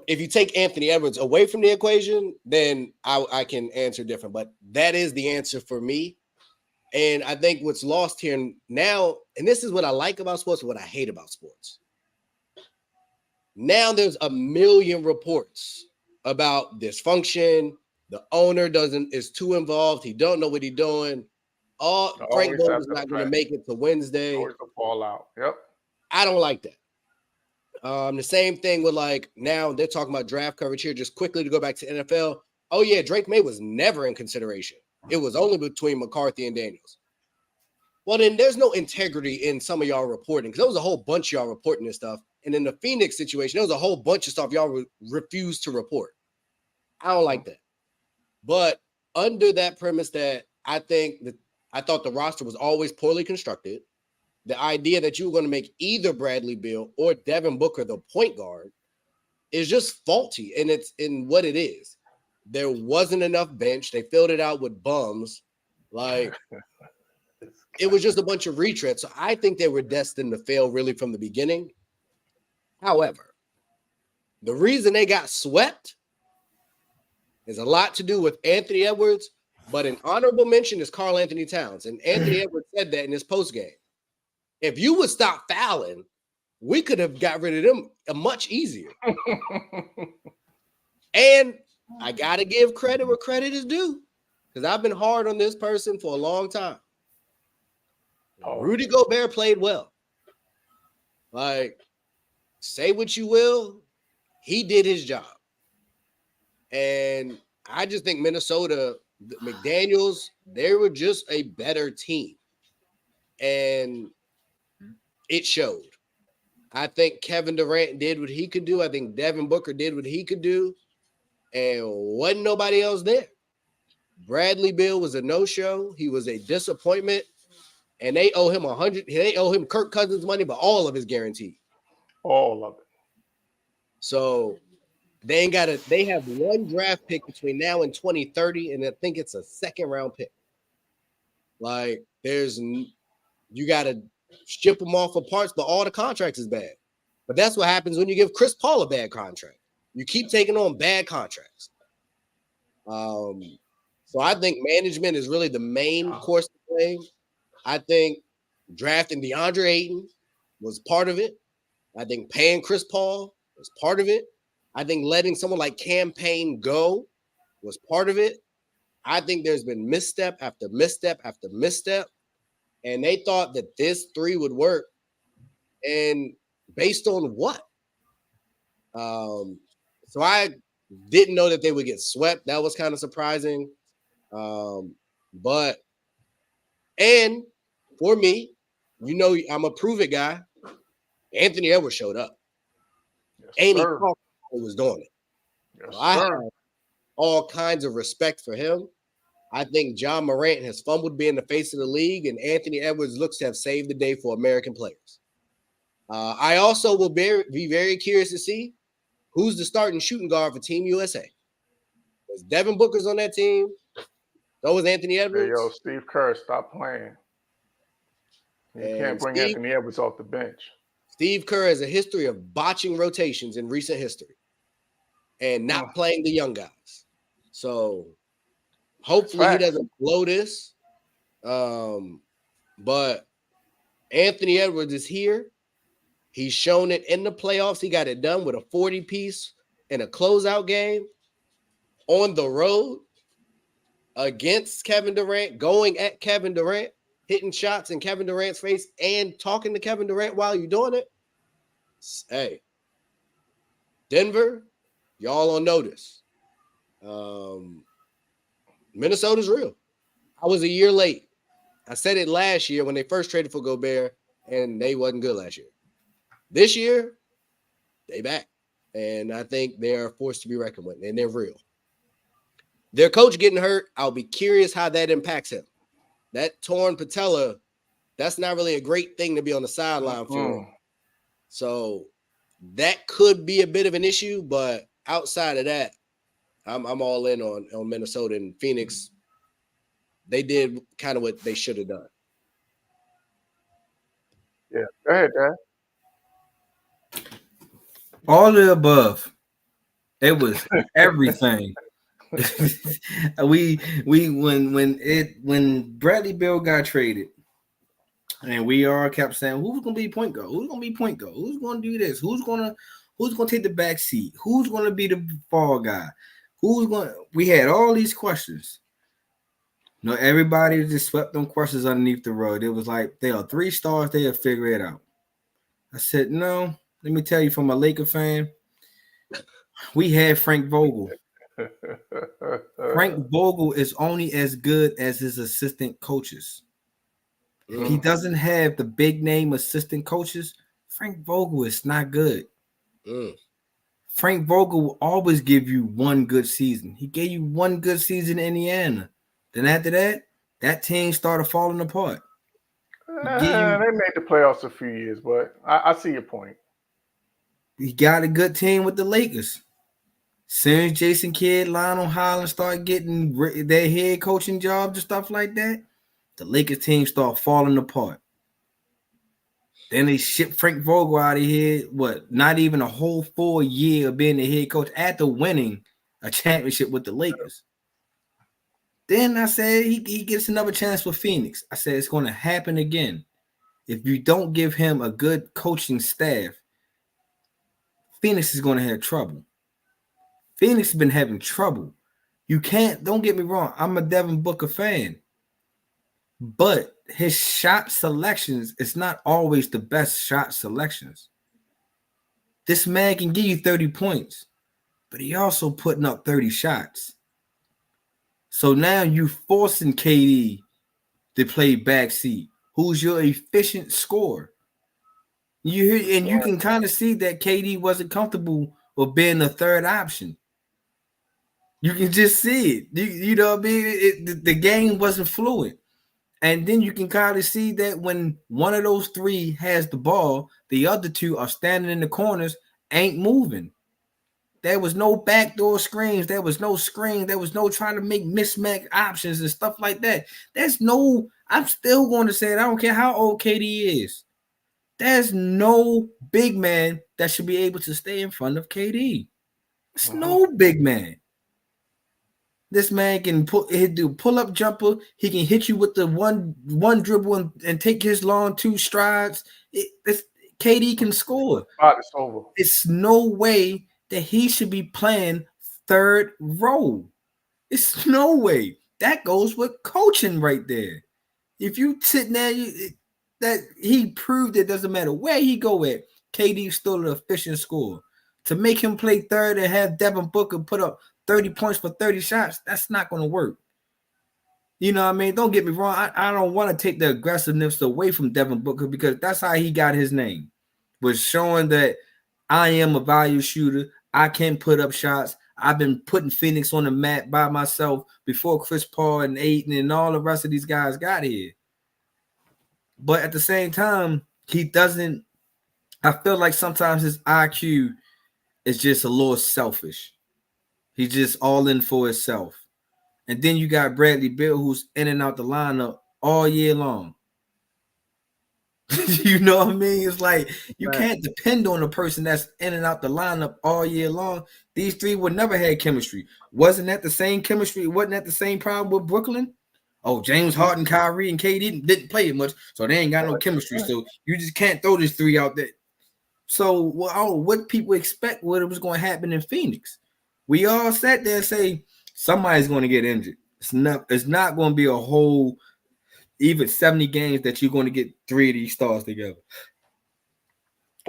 if you take Anthony Edwards away from the equation, then I can answer different. But that is the answer for me. And I think what's lost here now, and this is what I like about sports, what I hate about sports. Now there's a million reports about dysfunction. The owner is too involved. He don't know what he's doing. Frank Vogel's not going to make it to Wednesday. Always a fallout. Yep. I don't like that. The same thing with now they're talking about draft coverage here. Just quickly to go back to NFL. Oh yeah, Drake May was never in consideration. It was only between McCarthy and Daniels. Well, then there's no integrity in some of y'all reporting because there was a whole bunch of y'all reporting this stuff. And in the Phoenix situation, there was a whole bunch of stuff y'all refused to report. I don't like that. But under that premise that I thought the roster was always poorly constructed, the idea that you were going to make either Bradley Beal or Devin Booker the point guard is just faulty. And it's in what it is. There wasn't enough bench. They filled it out with bums. It was just a bunch of retreads. So I think they were destined to fail really from the beginning. However, the reason they got swept has a lot to do with Anthony Edwards, but an honorable mention is Karl Anthony Towns. And Anthony Edwards said that in his postgame. If you would stop fouling, we could have got rid of them much easier. And I got to give credit where credit is due because I've been hard on this person for a long time. Rudy Gobert played well. Say what you will, he did his job. And I just think Minnesota, McDaniels, they were just a better team. And it showed. I think Kevin Durant did what he could do. I think Devin Booker did what he could do. And wasn't nobody else there. Bradley Beal was a no-show. He was a disappointment. And they owe him they owe him Kirk Cousins money, but all of his guaranteed. All of it. So they have one draft pick between now and 2030, and I think it's a second-round pick. You got to ship them off for parts, but all the contracts is bad. But that's what happens when you give Chris Paul a bad contract. You keep taking on bad contracts. So I think management is really the main course to play. I think drafting DeAndre Ayton was part of it. I think paying Chris Paul was part of it. I think letting someone like Cam Payne go was part of it. I think there's been misstep after misstep after misstep. And they thought that this three would work. And based on what? So I didn't know that they would get swept. That was kind of surprising. And for me, I'm a prove it guy. Anthony Edwards showed up. Yes, and he was doing it. Yes, so I have all kinds of respect for him. I think John Morant has fumbled being the face of the league, and Anthony Edwards looks to have saved the day for American players. I also will be very curious to see who's the starting shooting guard for Team USA. Because Devin Booker's on that team. So was Anthony Edwards. Hey, Steve Kerr, stop playing. You can't bring Anthony Edwards off the bench. Steve Kerr has a history of botching rotations in recent history and not playing the young guys. So hopefully he doesn't blow this. But Anthony Edwards is here. He's shown it in the playoffs. He got it done with a 40-piece in a closeout game on the road against Kevin Durant, going at Kevin Durant, hitting shots in Kevin Durant's face and talking to Kevin Durant while you're doing it. Hey, Denver, y'all on notice. Minnesota's real. I was a year late. I said it last year when they first traded for Gobert, and they wasn't good last year. This year, they back. And I think they are forced to be reckoned with, and they're real. Their coach getting hurt, I'll be curious how that impacts him. That torn patella, that's not really a great thing to be on the sideline for. So that could be a bit of an issue, but outside of that, I'm all in on Minnesota and Phoenix. They did kind of what they should have done. Yeah, go ahead, Dad. All the above. It was everything. when Bradley Beal got traded, and we all kept saying, who's gonna be point guard? Who's gonna be point guard? Who's gonna do this? Who's gonna take the back seat? Who's gonna be the fall guy? We had all these questions. No, everybody just swept them questions underneath the rug. It was like they are 3 stars, they'll figure it out. I said, no, let me tell you, from a Laker fan, we had Frank Vogel. Frank Vogel is only as good as his assistant coaches. If he doesn't have the big name assistant coaches, Frank Vogel is not good. Frank Vogel will always give you one good season. He gave you one good season in Indiana. Then after that, that team started falling apart. They made the playoffs a few years, but I see your point. He got a good team with the Lakers. Soon as Jason Kidd, Lionel Hollins start getting their head coaching jobs and stuff like that, the Lakers team start falling apart. Then they shipped Frank Vogel out of here, not even a whole full year of being the head coach after winning a championship with the Lakers. Then I said he gets another chance for Phoenix. I said it's going to happen again. If you don't give him a good coaching staff, Phoenix is going to have trouble. Phoenix has been having trouble. Don't get me wrong, I'm a Devin Booker fan. But his shot selections is not always the best shot selections. This man can give you 30 points, but he also putting up 30 shots. So now you forcing KD to play backseat, who's your efficient scorer. You can kind of see that KD wasn't comfortable with being the third option. You can just see it. You know what I mean? The game wasn't fluid. And then you can kind of see that when one of those 3 has the ball, the other 2 are standing in the corners, ain't moving. There was no backdoor screens. There was no screen. There was no trying to make mismatch options and stuff like that. I'm still going to say it. I don't care how old KD is. There's no big man that should be able to stay in front of KD. There's no big man. This man can do pull-up jumper. He can hit you with the one dribble and take his long 2 strides. KD can score. It's over. It's no way that he should be playing third row. It's no way. That goes with coaching right there. If you sit there, that he proved it doesn't matter where he go at. KD still an efficient scorer. To make him play third and have Devin Booker put up 30 points for 30 shots, that's not going to work. You know what I mean? Don't get me wrong. I don't want to take the aggressiveness away from Devin Booker because that's how he got his name. Was showing that I am a value shooter. I can put up shots. I've been putting Phoenix on the map by myself before Chris Paul and Ayton and all the rest of these guys got here. But at the same time, he doesn't – I feel like sometimes his IQ is just a little selfish. He's just all in for himself. And then you got Bradley Beal, who's in and out the lineup all year long. You know what I mean? It's like you can't depend on a person that's in and out the lineup all year long. These 3 would never have chemistry. Wasn't that the same chemistry? Wasn't that the same problem with Brooklyn? Oh, James Harden, Kyrie, and KD didn't play it much, so they ain't got no chemistry. So you just can't throw this three out there. So what people expect what it was going to happen in Phoenix. We all sat there and say somebody's going to get injured. It's not going to be a whole even 70 games that you're going to get three of these stars together.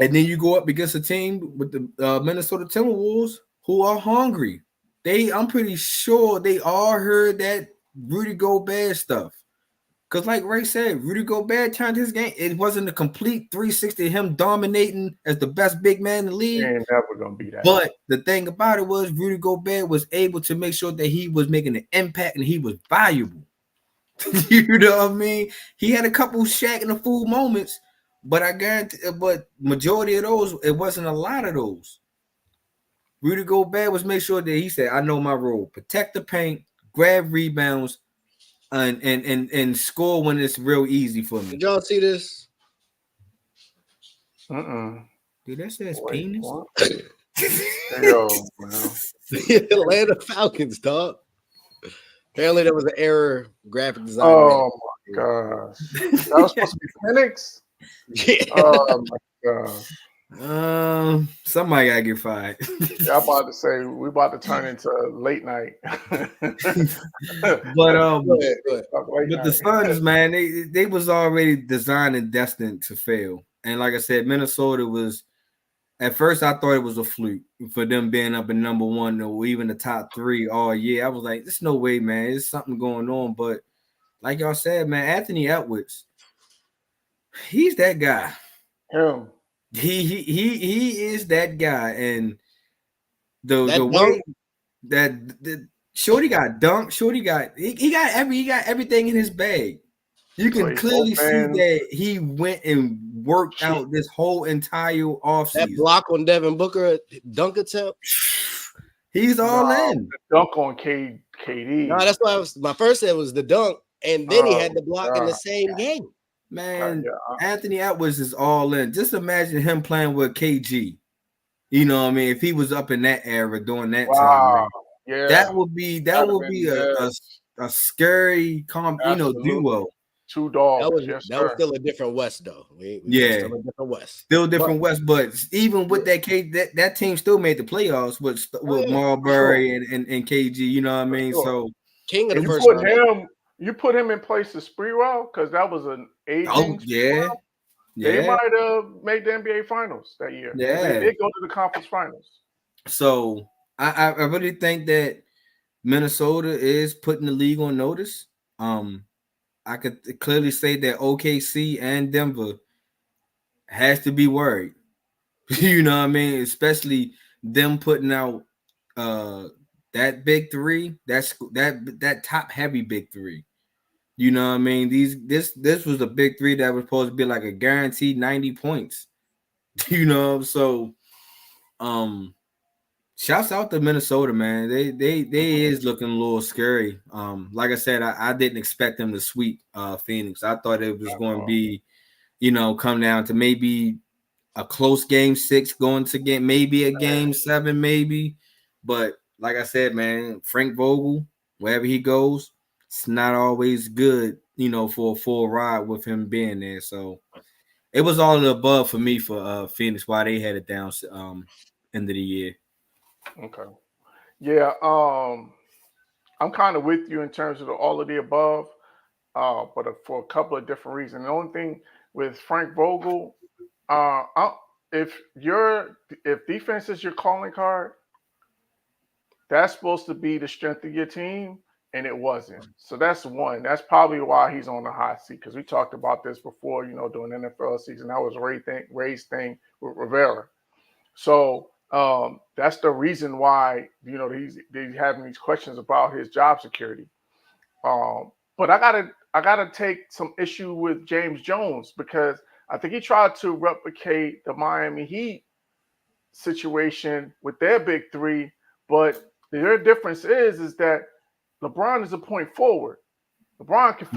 And then you go up against a team with the Minnesota Timberwolves who are hungry. I'm pretty sure they all heard that Rudy Gobert stuff. Because like Ray said, Rudy Gobert turned his game. It wasn't a complete 360, him dominating as the best big man in the league. Ain't never going to be that. But the thing about it was Rudy Gobert was able to make sure that he was making an impact and he was valuable. You know what I mean? He had a couple Shaq and a fool moments, but I guarantee, but majority of those, it wasn't a lot of those. Rudy Gobert was make sure that he said, I know my role. Protect the paint, grab rebounds, and score when it's real easy for me. Did y'all see this? Mm-mm. Dude, that says penis. Yo, man. The Atlanta Falcons, dog. Apparently there was an error graphic design. Oh my gosh. That was supposed to be Phoenix? Yeah. Oh my gosh. Somebody gotta get fired. Yeah, I'm about to say we about to turn into late night. But Go ahead. But the Suns, man, they was already designed and destined to fail. And like I said, Minnesota was at first I thought it was a fluke for them being up in number one or even the top three all year. I was like, there's no way, man. There's something going on. But like y'all said, man, Anthony Edwards, he's that guy. Him. He is that guy. And the That way that Shorty got dunked, Shorty got he got everything in his bag. You can clearly see that he went and worked out this whole entire offseason. That block on Devin Booker dunk attempt. He's all in. The dunk on KD. No, that's why my first said was the dunk, and then he had the block in the same game. Man, Anthony Edwards is all in. Just imagine him playing with KG. You know what I mean? If he was up in that era during that time, man, yeah, that would be a scary duo. Two dogs. That was still a different West, though. Still a different West. Still different West, but even with that team still made the playoffs with Marbury and KG. You know what I mean? So King of the first round. You put him in place of Sprewell because that was an aging. Oh yeah. They might have made the NBA Finals that year. Yeah, they did go to the conference finals. So I really think that Minnesota is putting the league on notice. I could clearly say that OKC and Denver has to be worried. You know what I mean? Especially them putting out that big three, that top heavy big three. You know what I mean? This was a big three that was supposed to be like a guaranteed 90 points. You know, so shouts out to Minnesota, man. They is looking a little scary. Like I said, I didn't expect them to sweep Phoenix. I thought it was going to be, come down to maybe a close game 6 going to maybe a game 7, maybe. But like I said, man, Frank Vogel, wherever he goes, it's not always good, for a full ride with him being there. So it was all of the above for me for Phoenix while they had it down end of the year. Okay. Yeah, I'm kind of with you in terms of all of the above, but for a couple of different reasons. The only thing with Frank Vogel, if defense is your calling card, that's supposed to be the strength of your team, and it wasn't. So that's one. That's probably why he's on the hot seat, because we talked about this before, during the NFL season. That was Ray's thing with Rivera. So that's the reason why, he's having these questions about his job security. But I gotta take some issue with James Jones, because I think he tried to replicate the Miami Heat situation with their big three, but their difference is that LeBron is a point forward. LeBron can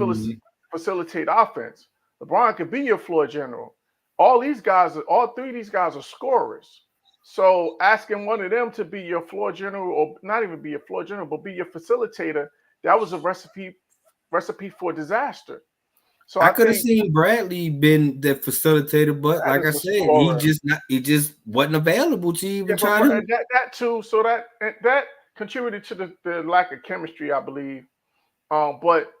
facilitate offense. LeBron can be your floor general. All three of these guys are scorers. So asking one of them to be your floor general, or not even be your floor general, but be your facilitator, that was a recipe recipe for disaster. So I I could have think seen Bradley been the facilitator, but that like I is a said, scorer. he just wasn't available to Yeah, even but try to. that too. So that contributed to the lack of chemistry, I believe. But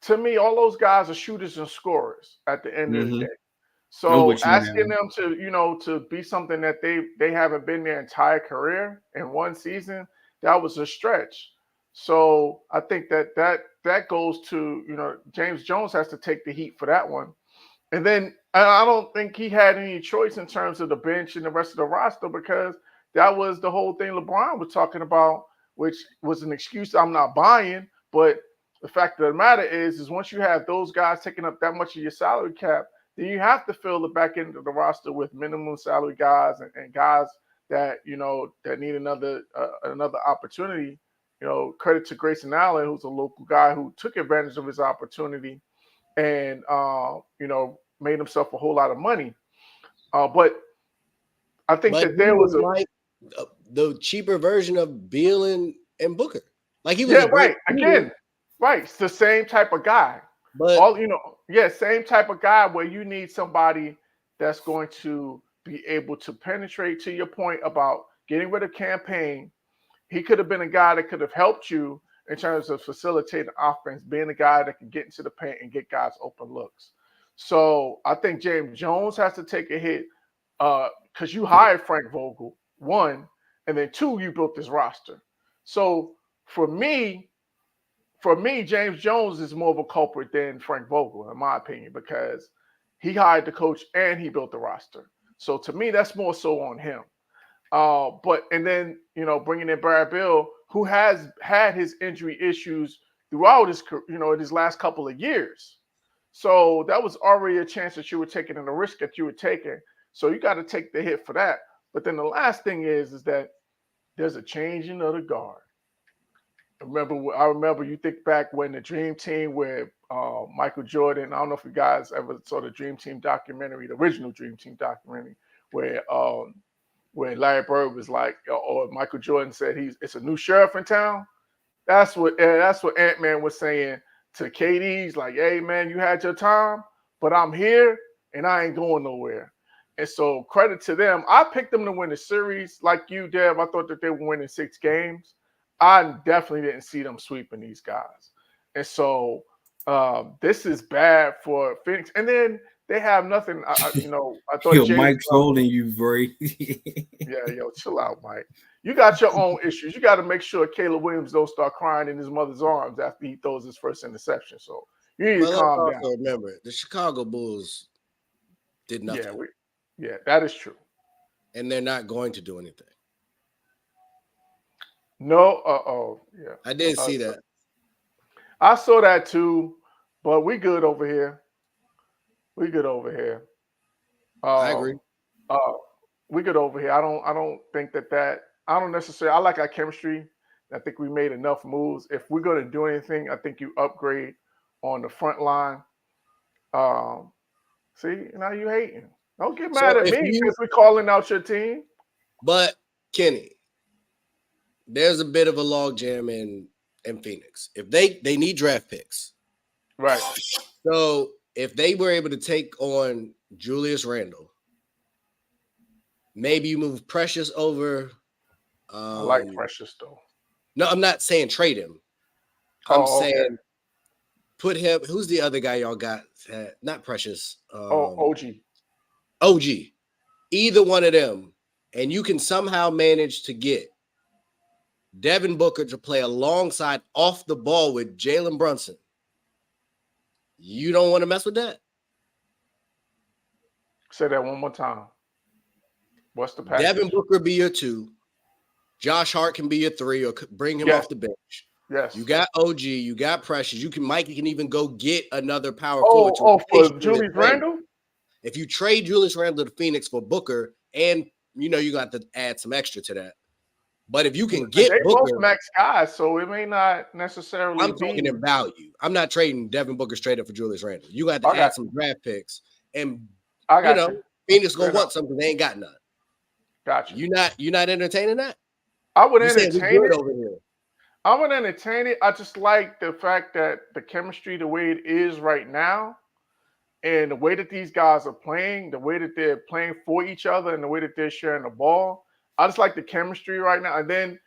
to me, all those guys are shooters and scorers at the end of the Mm-hmm. day. I'm So with you asking now. them to be something that they haven't been their entire career in one season, that was a stretch. So I think that goes to James Jones has to take the heat for that one. And then I don't think he had any choice in terms of the bench and the rest of the roster because that was the whole thing LeBron was talking about, which was an excuse I'm not buying. But the fact of the matter is once you have those guys taking up that much of your salary cap, then you have to fill the back end of the roster with minimum salary guys and guys that that need another opportunity. Credit to Grayson Allen, who's a local guy who took advantage of his opportunity and made himself a whole lot of money. But I think But that he there was was a like the cheaper version of Beal and Booker. Like he was a great right again, right. It's the same type of guy. but Same type of guy where you need somebody that's going to be able to penetrate. To your point about getting rid of campaign, he could have been a guy that could have helped you in terms of facilitating offense, being a guy that can get into the paint and get guys open looks. So I think James Jones has to take a hit because you hired Frank Vogel, one, and then two, you built this roster. So for me, James Jones is more of a culprit than Frank Vogel, in my opinion, because he hired the coach and he built the roster. So to me, that's more so on him. And then bringing in Brad Beal, who has had his injury issues throughout his in his last couple of years. So that was already a chance that you were taking and a risk that you were taking. So you got to take the hit for that. But then the last thing is that there's a changing of the guard. I remember you think back when the Dream Team where Michael Jordan, I don't know if you guys ever saw the Dream Team documentary, the original Dream Team documentary, where Larry Bird was like, or Michael Jordan said it's a new sheriff in town. That's what Ant-Man was saying to KD. He's like, hey man, you had your time, but I'm here and I ain't going nowhere. And so credit to them. I picked them to win the series like you, Dev. I thought that they were winning 6 games. I definitely didn't see them sweeping these guys. And so this is bad for Phoenix. And then they have nothing. I thought Yo, James Mike's holding you, Bray. Yeah, chill out, Mike. You got your own issues. You got to make sure Caleb Williams don't start crying in his mother's arms after he throws his first interception. So you need to calm down. Remember, the Chicago Bulls did nothing. Yeah, that is true. And they're not going to do anything. No, yeah. I did see that. I saw that too, but we good over here. I agree. We good over here. I don't think that I don't necessarily. I like our chemistry. I think we made enough moves. If we're going to do anything, I think you upgrade on the front line. See, now you hating. Don't get mad at me because we're calling out your team. But Kenny, there's a bit of a logjam in Phoenix. If they need draft picks, right? So if they were able to take on Julius Randle, maybe you move Precious over. I like Precious though. No, I'm not saying trade him. I'm saying put him. Who's the other guy y'all got? Not Precious. OG. Either one of them, and you can somehow manage to get Devin Booker to play alongside off the ball with Jalen Brunson. You don't want to mess with that? Say that one more time. What's the package? Devin Booker be your 2. Josh Hart can be your 3 or bring him off the bench. Yes. You got OG. You got Precious. Mike can even go get another power forward. For Julius Randle? If you trade Julius Randle to Phoenix for Booker, and you got to add some extra to that. But if you can get Booker, both max guys, so it may not necessarily. I'm talking in value. I'm not trading Devin Booker straight up for Julius Randle. You got to add some draft picks, and Phoenix gonna want something they ain't got none. Gotcha. You not entertaining that? I would entertain it. Over here. I'm gonna entertain it. I just like the fact that the chemistry, the way it is right now, and the way that these guys are playing, the way that they're playing for each other, and the way that they're sharing the ball. I just like the chemistry right now. And then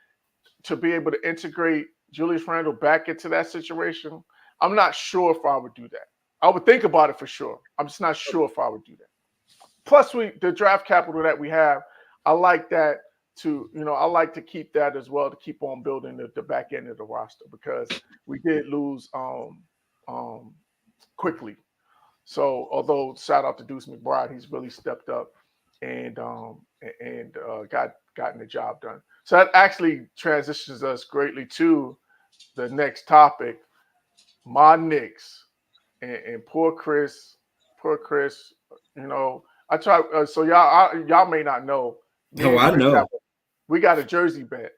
to be able to integrate Julius Randle back into that situation, I'm not sure if I would do that. I would think about it for sure. I'm just not sure if I would do that. Plus, the draft capital that we have, I like that I like to keep that as well, to keep on building the back end of the roster, because we did lose quickly. So although shout out to Deuce McBride, he's really stepped up and gotten the job done. So that actually transitions us greatly to the next topic, my Knicks and poor Chris. I try. So y'all may not know. Oh, I know. We got a jersey bet.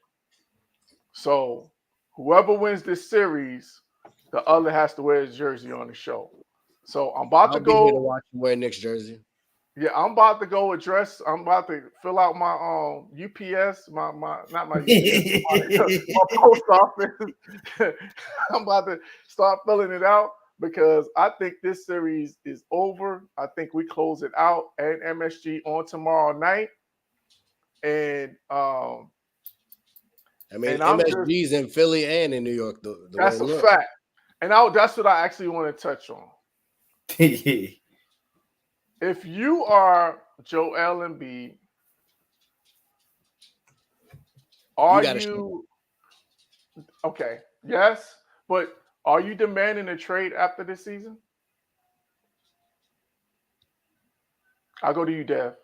So whoever wins this series, the other has to wear his jersey on the show. So I'm about to go to watch him wear Knicks jersey. Yeah, I'm about to go address. I'm about to fill out my UPS, my not my UPS, my post office. I'm about to start filling it out because I think this series is over. I think we close it out at MSG on tomorrow night, and MSG's in Philly and in New York. That's a fact, and that's what I actually want to touch on. If you are Joel Embiid, are you okay? Yes, but are you demanding a trade after this season? I'll go to you, Dev.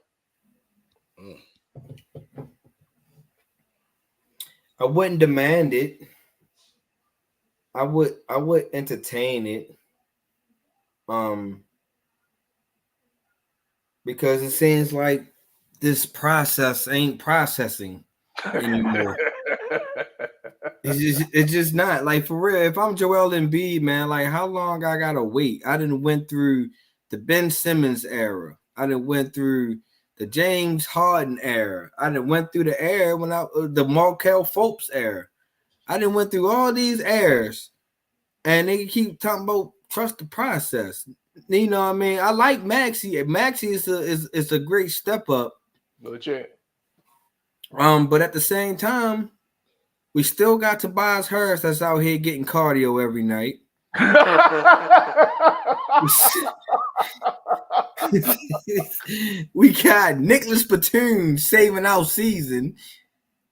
I wouldn't demand it. I would entertain it. Because it seems like this process ain't processing anymore. It's just not, like, for real. If I'm Joel Embiid, man, like, how long I gotta wait? I done went through the Ben Simmons era. I done went through the James Harden era. I done went through the era the Markelle Fultz era. I done went through all these eras, and they keep talking about trust the process. You know what I mean? I like Maxey. Maxey is a great step up. Legit. But at the same time, we still got Tobias Harris that's out here getting cardio every night. We got Nicholas Batum saving our season.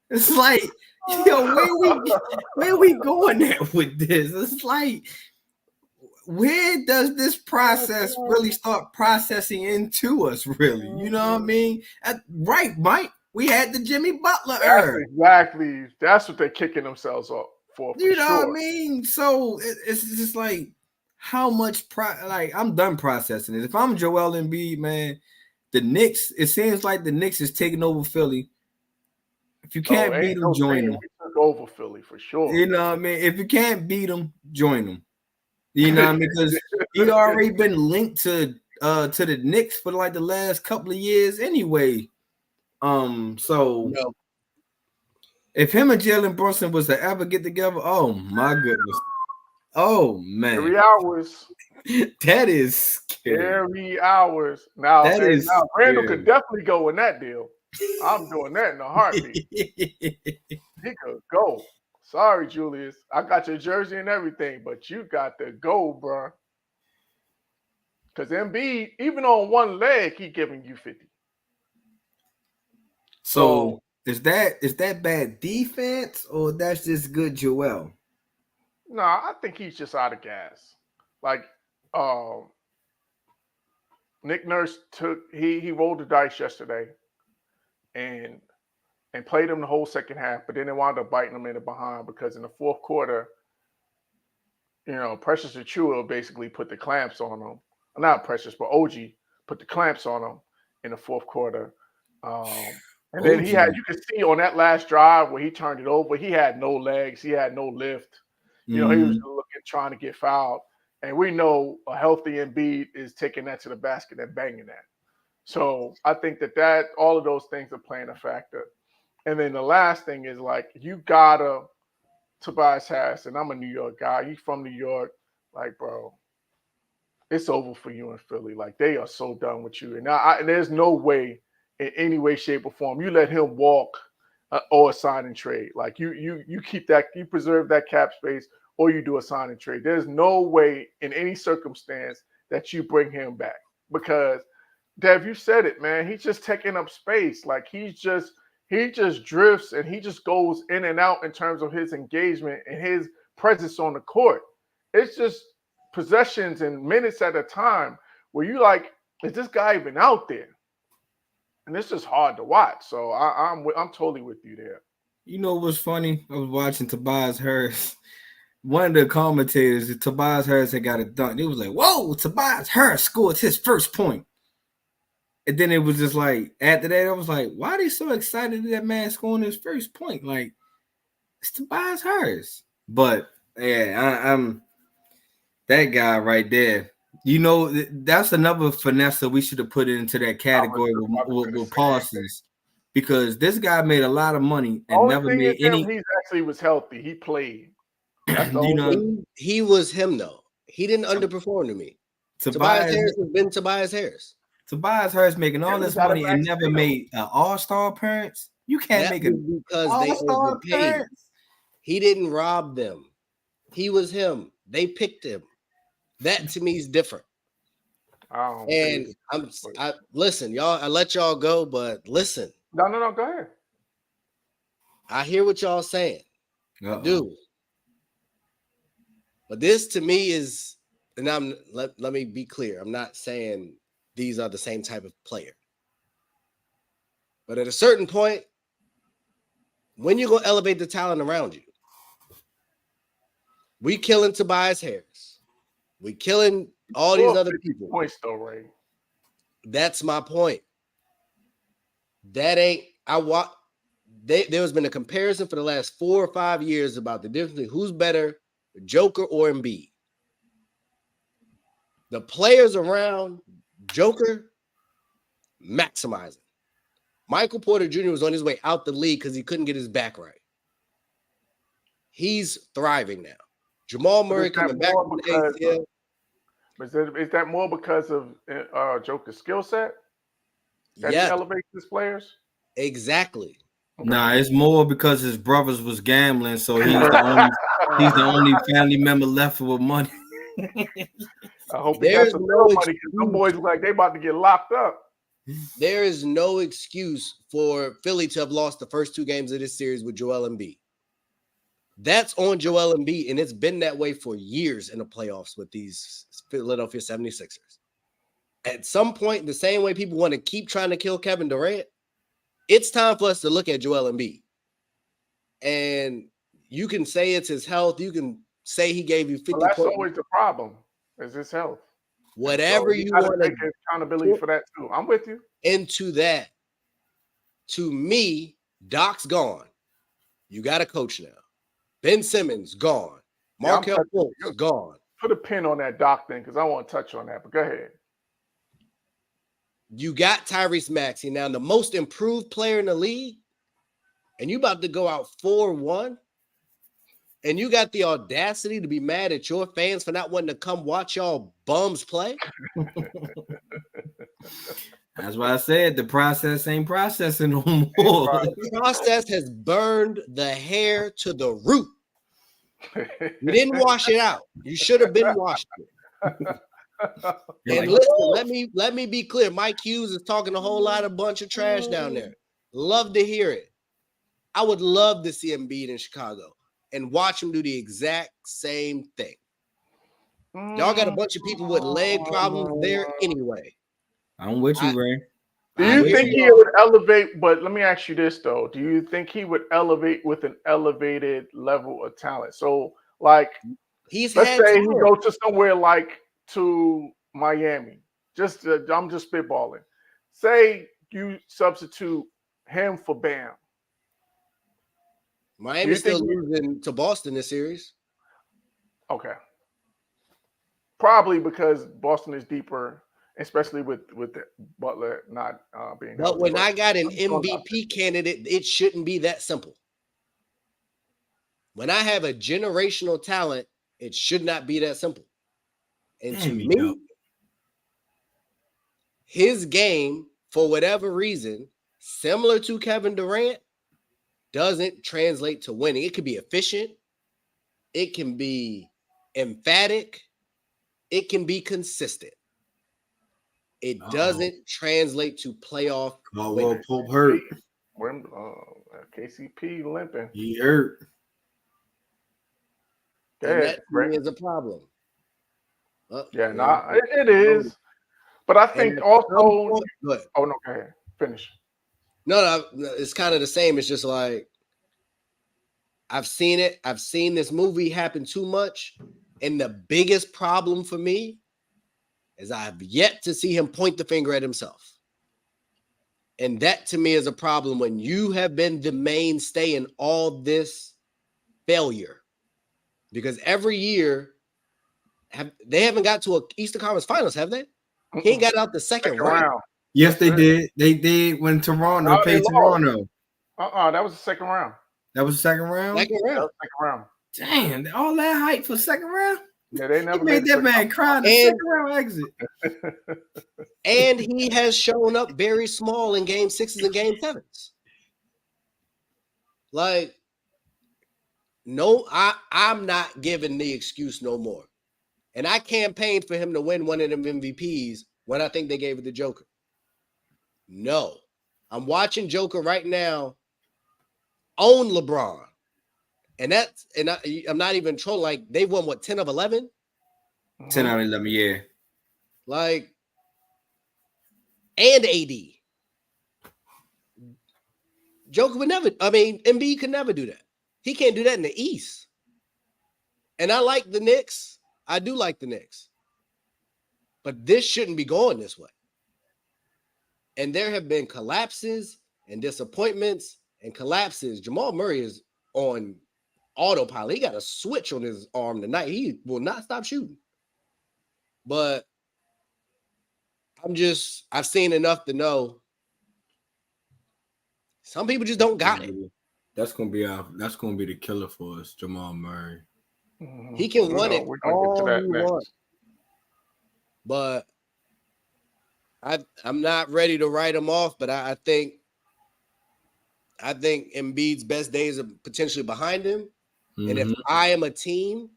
It's like, where we going at with this? It's like, where does this process really start processing into us, really? You know what I mean? Right, Mike? We had the Jimmy Butler era. That's what they're kicking themselves up for you know what I mean? So it's just like, how much I'm done processing it. If I'm Joel Embiid, man, the Knicks, it seems like the Knicks is taking over Philly. If you can't beat them, join them. We took over Philly for sure. You know what I mean? If you can't beat them, join them. You know what I mean? Because he already been linked to the Knicks for like the last couple of years anyway. So if him and Jalen Brunson was to ever get together, oh my goodness. Oh man. 3 hours. That is scary. 3 hours. Now Randall could definitely go in that deal. I'm doing that in a heartbeat. He could go. Sorry, Julius. I got your jersey and everything, but you got to go, bro. Because Embiid, even on one leg, he giving you 50. So is that bad defense, or that's just good Joel? No, I think he's just out of gas. Like, Nick Nurse he rolled the dice yesterday and played him the whole second half, but then they wound up biting him in the behind because in the fourth quarter, Precious Achiuwa basically put the clamps on him. Not Precious, but OG put the clamps on him in the fourth quarter. And then you could see on that last drive where he turned it over, he had no legs, he had no lift. He was trying to get fouled. And we know a healthy Embiid is taking that to the basket and banging that. So I think that all of those things are playing a factor. And then the last thing is, like, you gotta Tobias Harris, and I'm a New York guy. You from New York, like, bro, it's over for you in Philly. Like, they are so done with you. And now there's no way, in any way, shape, or form, you let him walk or a sign and trade. Like, you keep that, you preserve that cap space, or you do a sign and trade. There's no way in any circumstance that you bring him back, because Dev, you said it, man. He's just taking up space. Like, he just drifts and he just goes in and out in terms of his engagement and his presence on the court. It's just possessions and minutes at a time where you like, is this guy even out there? And it's just hard to watch. So I'm totally with you there. You know what's funny? I was watching Tobias Harris. One of the commentators, Tobias Harris, had got it done. It was like, whoa, Tobias Harris scored his first point. And then it was just like, after that, I was like, why are they so excited that man scoring his first point? Like, it's Tobias Harris. But, yeah, I'm that guy right there. You know, that's another finesse that we should have put into that category with Parsons. Because this guy made a lot of money and never made any. He actually was healthy. He played. You know, he was him, though. He didn't underperform to me. Tobias Harris has been Tobias Harris. Tobias Harris making all this money and never made an all-star appearance. You can't make it because all-star appearance. He didn't rob them. He was him. They picked him. That to me is different. And I listen, y'all. I let y'all go, but listen. No, go ahead. I hear what y'all saying. I do. But this to me is, and let me be clear. I'm not saying these are the same type of player. But at a certain point, when you're going to elevate the talent around you, we killing Tobias Harris. We killing all these other people. Points though, Ray. That's my point. That ain't, there's been a comparison for the last 4 or 5 years about the difference between who's better, Joker or Embiid. The players around Joker maximizing. Michael Porter Jr. was on his way out the league because he couldn't get his back right. He's thriving now. Jamal Murray coming back from the ACL. Is that more because of Joker's skill set that he elevates his players? Exactly. Nah, it's more because his brothers was gambling, so he's the only family member left with money. I hope he got some money because some boys look like they about to get locked up. There is no excuse for Philly to have lost the first 2 games of this series with Joel Embiid. That's on Joel Embiid, and it's been that way for years in the playoffs with these Philadelphia 76ers. At some point, the same way people want to keep trying to kill Kevin Durant, it's time for us to look at Joel Embiid. And you can say it's his health. You can say he gave you 50 points. That's always the problem, is his health. Whatever you want to take accountability for that too. I'm with you. Into that, to me, Doc's gone. You got a coach now. Ben Simmons gone. Markelle Fultz gone. Put a pin on that Doc thing because I want to touch on that. But go ahead. You got Tyrese Maxey now, the most improved player in the league, and you about to go out 4-1. And you got the audacity to be mad at your fans for not wanting to come watch y'all bums play? That's why I said the process ain't processing no more. The process has burned the hair to the root. You didn't wash it out. You should have been washed it. And listen, let me be clear. Mike Hughes is talking a whole lot of bunch of trash down there. Love to hear it. I would love to see Embiid in Chicago and watch him do the exact same thing. Y'all got a bunch of people with leg problems there anyway. I'm with you, Ray. Do you think he would elevate? But let me ask you this, though. Do you think he would elevate with an elevated level of talent? So, like, let's say he goes to somewhere like to Miami. I'm just spitballing. Say you substitute him for Bam. Miami's still losing to Boston this series. Okay. Probably because Boston is deeper, especially with Butler not being. But when I got an MVP candidate, it shouldn't be that simple. When I have a generational talent, it should not be that simple. And to Damn, me, his game, for whatever reason, similar to Kevin Durant, doesn't translate to winning. It can be efficient. It can be emphatic. It can be consistent. It doesn't translate to playoff. Well, Pope hurt. KCP limping. He hurt. And that to me is a problem. It is. But I think also. Oh no, go ahead. Finish. No, it's kind of the same. It's just like I've seen it. I've seen this movie happen too much. And the biggest problem for me is I've yet to see him point the finger at himself. And that to me is a problem when you have been the mainstay in all this failure. Because every year, they haven't got to a Eastern Conference Finals, have they? He ain't got out the second round. Yes, they did. They did when Toronto played Toronto. That was the second round. That was the second round? Second round. Damn, all that hype for second round? Yeah, they never made that man cry in the second round exit. And he has shown up very small in game 6s and game 7s. Like, no, I'm not giving the excuse no more. And I campaigned for him to win one of them MVPs when I think they gave it to Joker. No. I'm watching Joker right now own LeBron. And I'm not even trolling. Like, they won, what, 10 of 11? 10 out of 11, yeah. Like, and AD. Joker would never, Embiid could never do that. He can't do that in the East. And I like the Knicks. I do like the Knicks. But this shouldn't be going this way. And there have been collapses and disappointments and collapses. Jamal Murray is on autopilot. He got a switch on his arm tonight. He will not stop shooting. But I've seen enough to know some people just don't got it. That's gonna be the killer for us, Jamal Murray. He can win it. We're gonna get to that next. But I'm not ready to write him off, but I think Embiid's best days are potentially behind him. Mm-hmm. And if I am a team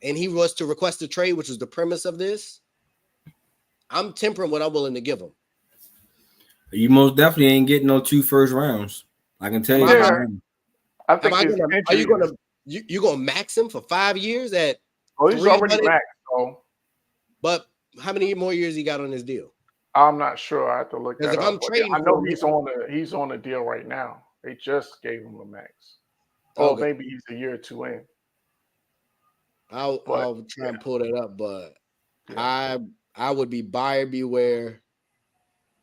and he was to request a trade, which was the premise of this, I'm tempering what I'm willing to give him. You most definitely ain't getting no 2 first rounds. I can tell you. Yeah. I think are you gonna max him for 5 years at? Oh, he's already maxed. So. But how many more years he got on his deal? I'm not sure. I have to look that up. I know he's on a deal right now. They just gave him a max. Oh, maybe he's a year or 2 in. I'll try and pull that up, but I would be buyer beware.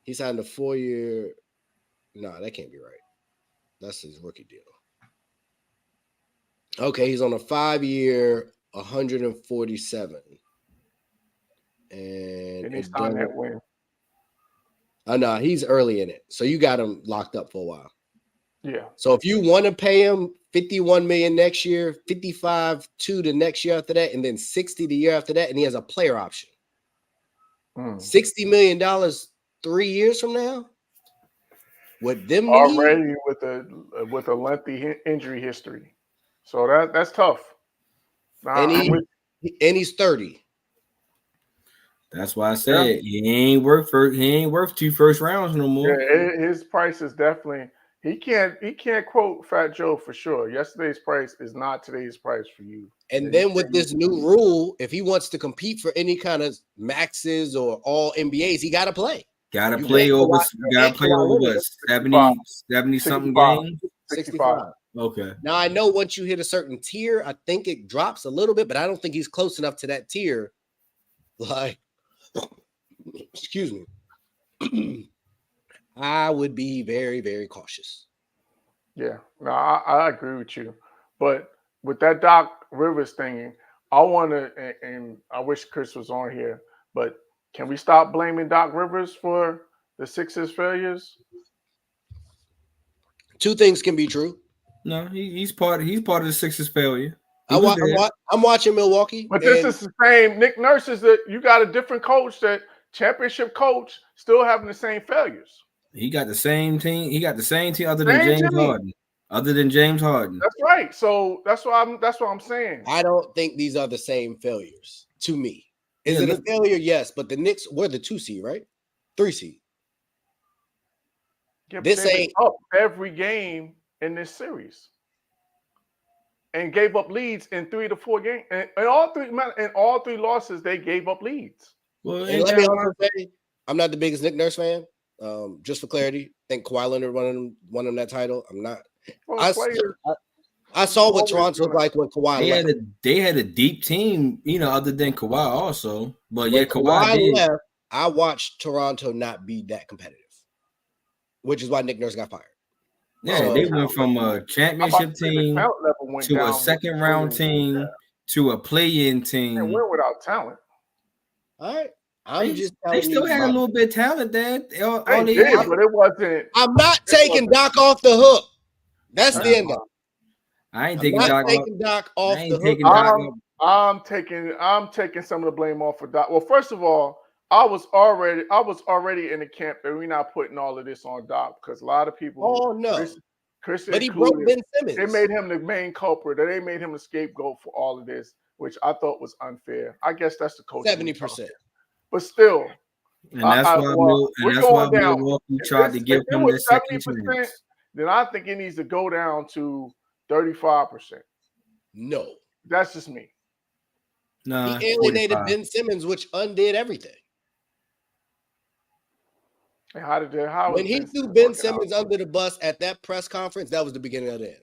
He signed a 4-year. No, that can't be right. That's his rookie deal. Okay, he's on a 5-year, 147. And he's on that win. No, he's early in it. So you got him locked up for a while. Yeah. So if you want to pay him $51 million next year, $55 to the next year after that, and then $60 the year after that, and he has a player option. $60 million 3 years from now? With them already with a lengthy injury history. So that's tough. And he's 30. That's why I said he ain't worth 2 first rounds no more. Yeah, his price is definitely he can't quote Fat Joe for sure. Yesterday's price is not today's price for you. And then with this new rule, if he wants to compete for any kind of maxes or all NBAs, he got to play. Gotta play over what, 70 something games? 65. Okay. Now I know once you hit a certain tier, I think it drops a little bit, but I don't think he's close enough to that tier. Like, excuse me. I would be very, very cautious. Yeah, no, I agree with you. But with that Doc Rivers thing, I want to, and I wish Chris was on here, but can we stop blaming Doc Rivers for the Sixers' failures? 2 things can be true. No, he's part of the Sixers failure. I'm watching Milwaukee. But this is the same. Nick Nurse is that you got a different coach, that championship coach, still having the same failures. He got the same team. He got the same team other than Same James team. Harden. Other than James Harden. That's right. So that's what I'm saying. I don't think these are the same failures to me. Is Yeah, it a failure? Yes, but the Knicks were the 2 seed, right? 3 seed. Yeah, This ain't up every game in this series, and gave up leads in 3 to 4 games. And all three losses, they gave up leads. Well, and let me also say, I'm not the biggest Nick Nurse fan. Just for clarity, I think Kawhi Leonard won him that title. I'm not. Well, I saw what Toronto looked like when Kawhi left. They had a deep team, other than Kawhi also. But when Kawhi left, I watched Toronto not be that competitive, which is why Nick Nurse got fired. Yeah, they went from a championship team to a second round team to a play-in team. And we're without talent. All right. They still had a little bit of talent there. They did, but it wasn't. I'm not taking Doc off the hook. That's the end of it. I ain't taking Doc off the hook. I'm taking some of the blame off for Doc. Well, first of all, I was already in the camp that we're not putting all of this on Doc, because a lot of people. Oh no, Chris but he broke Ben Simmons. They made him the main culprit. They made him the scapegoat for all of this, which I thought was unfair. I guess that's the coach. 70%. But still, and that's why Milwaukee tried to give him the second chance. Then I think it needs to go down to 35%. No, that's just me. No, he alienated 45. Ben Simmons, which undid everything. When he threw Ben Simmons under the bus at that press conference, that was the beginning of the end.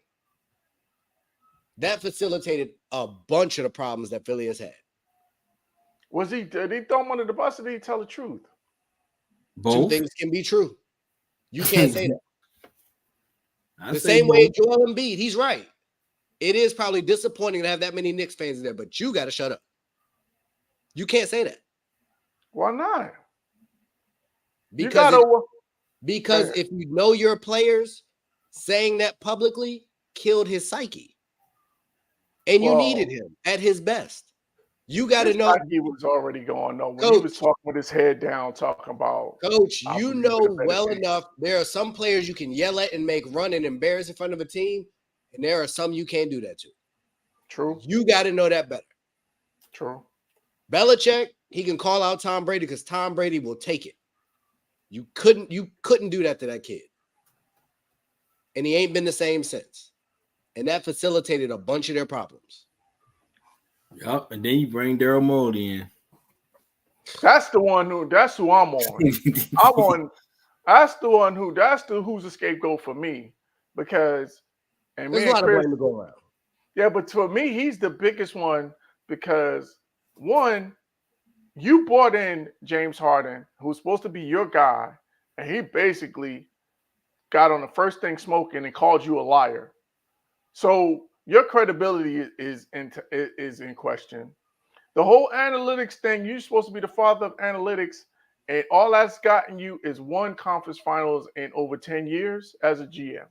That facilitated a bunch of the problems that Philly has had. Did he throw him under the bus, or did he tell the truth? Both. 2 things can be true. You can't say that. The same way Joel Embiid, he's right. It is probably disappointing to have that many Knicks fans there, but you got to shut up. You can't say that. Why not? Because if you know your players, saying that publicly killed his psyche. And you needed him at his best. You got to know. He was already going on. When he was talking with his head down, talking about. Coach, you know well enough, there are some players you can yell at and make run and embarrass in front of a team, and there are some you can't do that to. True. You got to know that better. True. Belichick, he can call out Tom Brady because Tom Brady will take it. You couldn't do that to that kid. And he ain't been the same since. And that facilitated a bunch of their problems. Yep, and then you bring Daryl Morey in. That's who I'm on. That's who's the scapegoat for me, because there's a lot of blame to go around. Yeah, but for me, he's the biggest one because one, you brought in James Harden, who's supposed to be your guy, and he basically got on the first thing smoking and called you a liar. So your credibility is in question. The whole analytics thing, you're supposed to be the father of analytics, and all that's gotten you is 1 conference finals in over 10 years as a GM.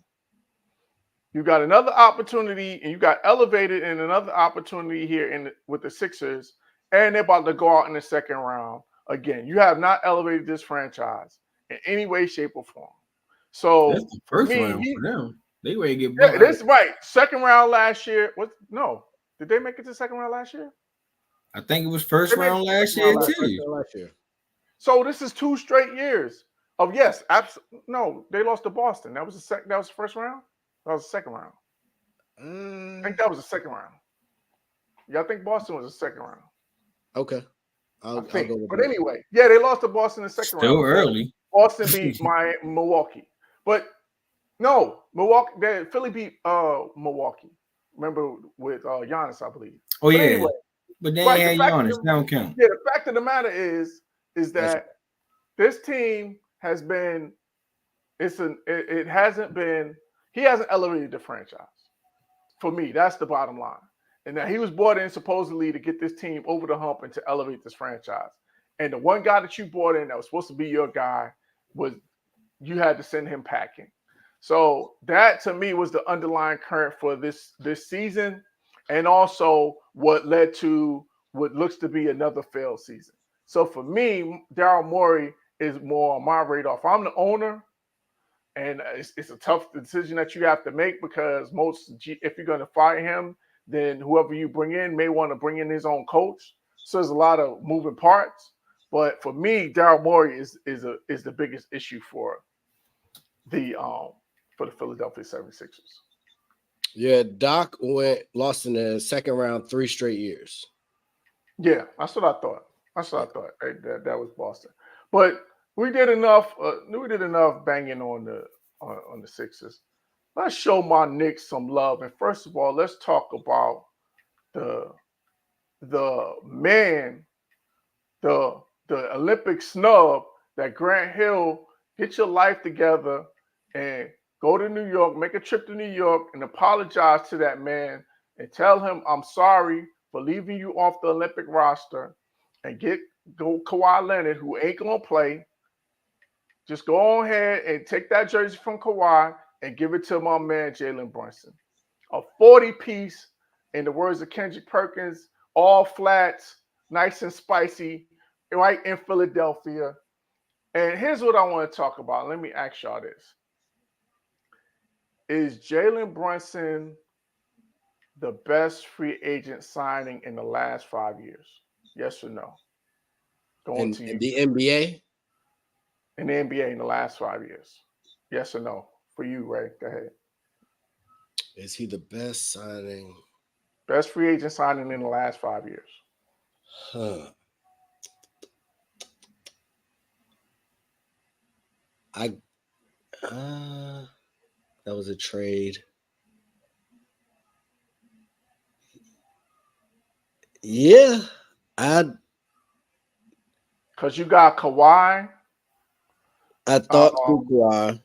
You got another opportunity, and you got elevated in another opportunity here with the Sixers, and they're about to go out in the second round again. You have not elevated this franchise in any way, shape, or form. So that's the first round for them. They ready to get bumped. Yeah, that's right. Second round last year. Did they make it to second round last year? I think it was first round last year too. So this is 2 straight years of yes. No, they lost to Boston. That was the first round. That was the second round. I think that was the second round. Yeah, I think Boston was the second round. Okay. I'll go with but anyway, yeah, they lost to Boston in the second round. Still early. Boston beat Milwaukee. But no, Philly beat Milwaukee. Remember with Giannis, I believe. Oh, yeah. Anyway, but they had Giannis. That don't count. Yeah, the fact of the matter is that this team has been he hasn't elevated the franchise. For me, that's the bottom line. And that he was brought in supposedly to get this team over the hump and to elevate this franchise. And the one guy that you brought in that was supposed to be your guy you had to send him packing. So that to me was the underlying current for this season, and also what led to what looks to be another failed season. So for me, Daryl Morey is more on my radar. If I'm the owner, and it's a tough decision that you have to make because if you're going to fire him, then whoever you bring in may want to bring in his own coach. So there's a lot of moving parts. But for me, Daryl Morey is the biggest issue for the Philadelphia 76ers. Yeah, Doc lost in the second round 3 straight years. Yeah, that's what I thought. Hey, that was Boston. But we did enough. We did enough banging on the Sixers. Let's show my Knicks some love. And first of all, let's talk about the man, the Olympic snub that Grant Hill. Get your life together and go to New York, make a trip to New York, and apologize to that man and tell him I'm sorry for leaving you off the Olympic roster, and go Kawhi Leonard, who ain't gonna play. Just go on ahead and take that jersey from Kawhi and give it to my man Jalen Brunson. A 40-piece, in the words of Kendrick Perkins, all flats, nice and spicy, right in Philadelphia. And here's what I want to talk about. Let me ask y'all this. Is Jalen Brunson the best free agent signing in the last 5 years? Yes or no? In the NBA? In the NBA in the last 5 years. Yes or no? For you, Ray. Go ahead. Is he the best signing? Best free agent signing in the last 5 years. That was a trade. Yeah, because you got Kawhi. I thought Kawhi.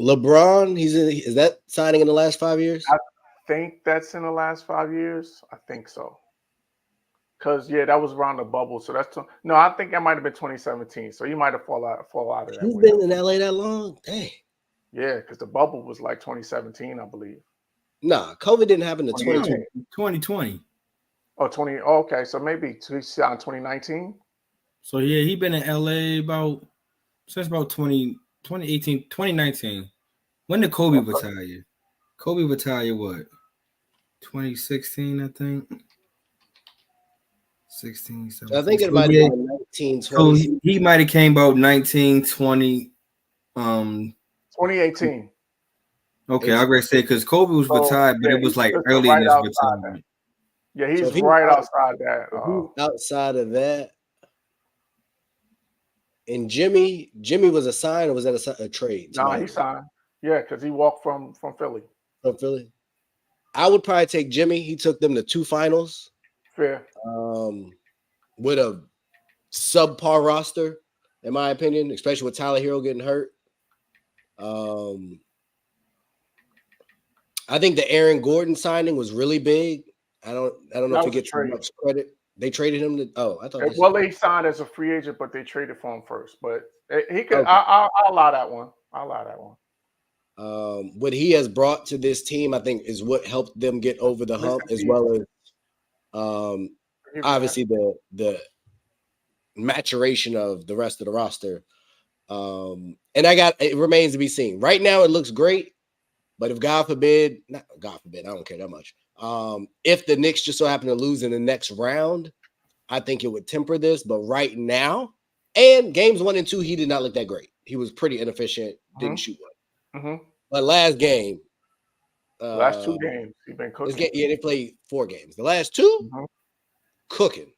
LeBron, is that signing in the last 5 years? I think that's in the last 5 years. I think so. Because that was around the bubble. So no, I think that might have been 2017. So you might have fall out of that. He's been in LA that long? Dang. Yeah, because the bubble was like 2017, I believe. Nah, COVID didn't happen to 2020. 2020. Oh, 20. Oh, okay, so maybe he's on 2019. So yeah, he been in LA since about 2018, 2019. When did Kobe retire? Kobe retired what? 2016, I think. 16, 17. I think it might have been 1920. So he might have came about 1920. 2018. Okay, I was gonna say because Kobe was retired, but it was like early in his retirement. Yeah, he's right outside that. Outside of that. And Jimmy was a sign, or was that a trade? No, he signed. Yeah, because he walked from Philly. From Philly. I would probably take Jimmy. He took them to 2 finals. Fair. With a subpar roster, in my opinion, especially with Tyler Hero getting hurt. I think the Aaron Gordon signing was really big. I don't know if he gets too much credit. They traded him to they signed as a free agent, but they traded for him first. But he could. Okay. I'll allow that one. What he has brought to this team, I think, is what helped them get over the hump, as well as obviously the maturation of the rest of the roster. And it remains to be seen. Right now, it looks great, but if God forbid, I don't care that much. If the Knicks just so happen to lose in the next round, I think it would temper this. But right now, and games 1 and 2, he did not look that great. He was pretty inefficient, didn't shoot one. Mm-hmm. But last game, last 2 games, he's been cooking. They played 4 games. The last 2, cooking.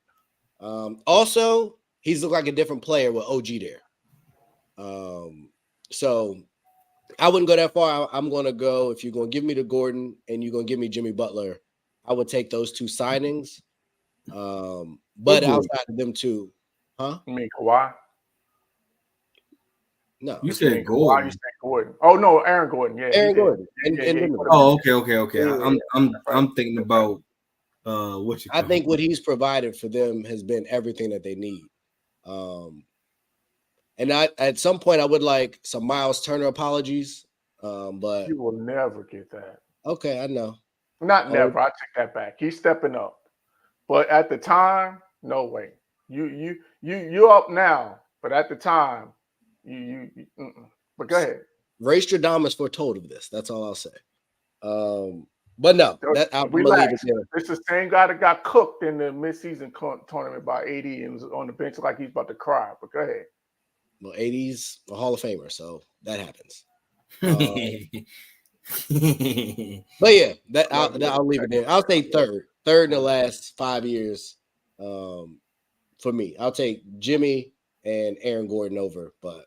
Also, he's looked like a different player with OG there. So I wouldn't go that far. I'm going to go, if you're going to give me the Gordon and you're going to give me Jimmy Butler, I would take those 2 signings. But outside of them 2, huh? You mean Kawhi? No. You said Gordon. You said Gordon. Oh, no, Aaron Gordon. Yeah, Aaron Gordon. Okay. I'm thinking about what you. I think what he's provided for them has been everything that they need. And at some point I would like some Miles Turner apologies. But You will never get that. okay, I know. Not never. I take that back. He's stepping up. But at the time, no way. You're up now, but at the time, But go ahead. Ray Stradamus foretold of this. That's all I'll say. But no, I'm gonna leave it there. It's the same guy that got cooked in the midseason tournament by 80 and was on the bench like he's about to cry. But go ahead. Well, 80's a Hall of Famer, so that happens. But yeah, I'll leave it there. I'll say third in the last 5 years. For me, I'll take Jimmy and Aaron Gordon over, but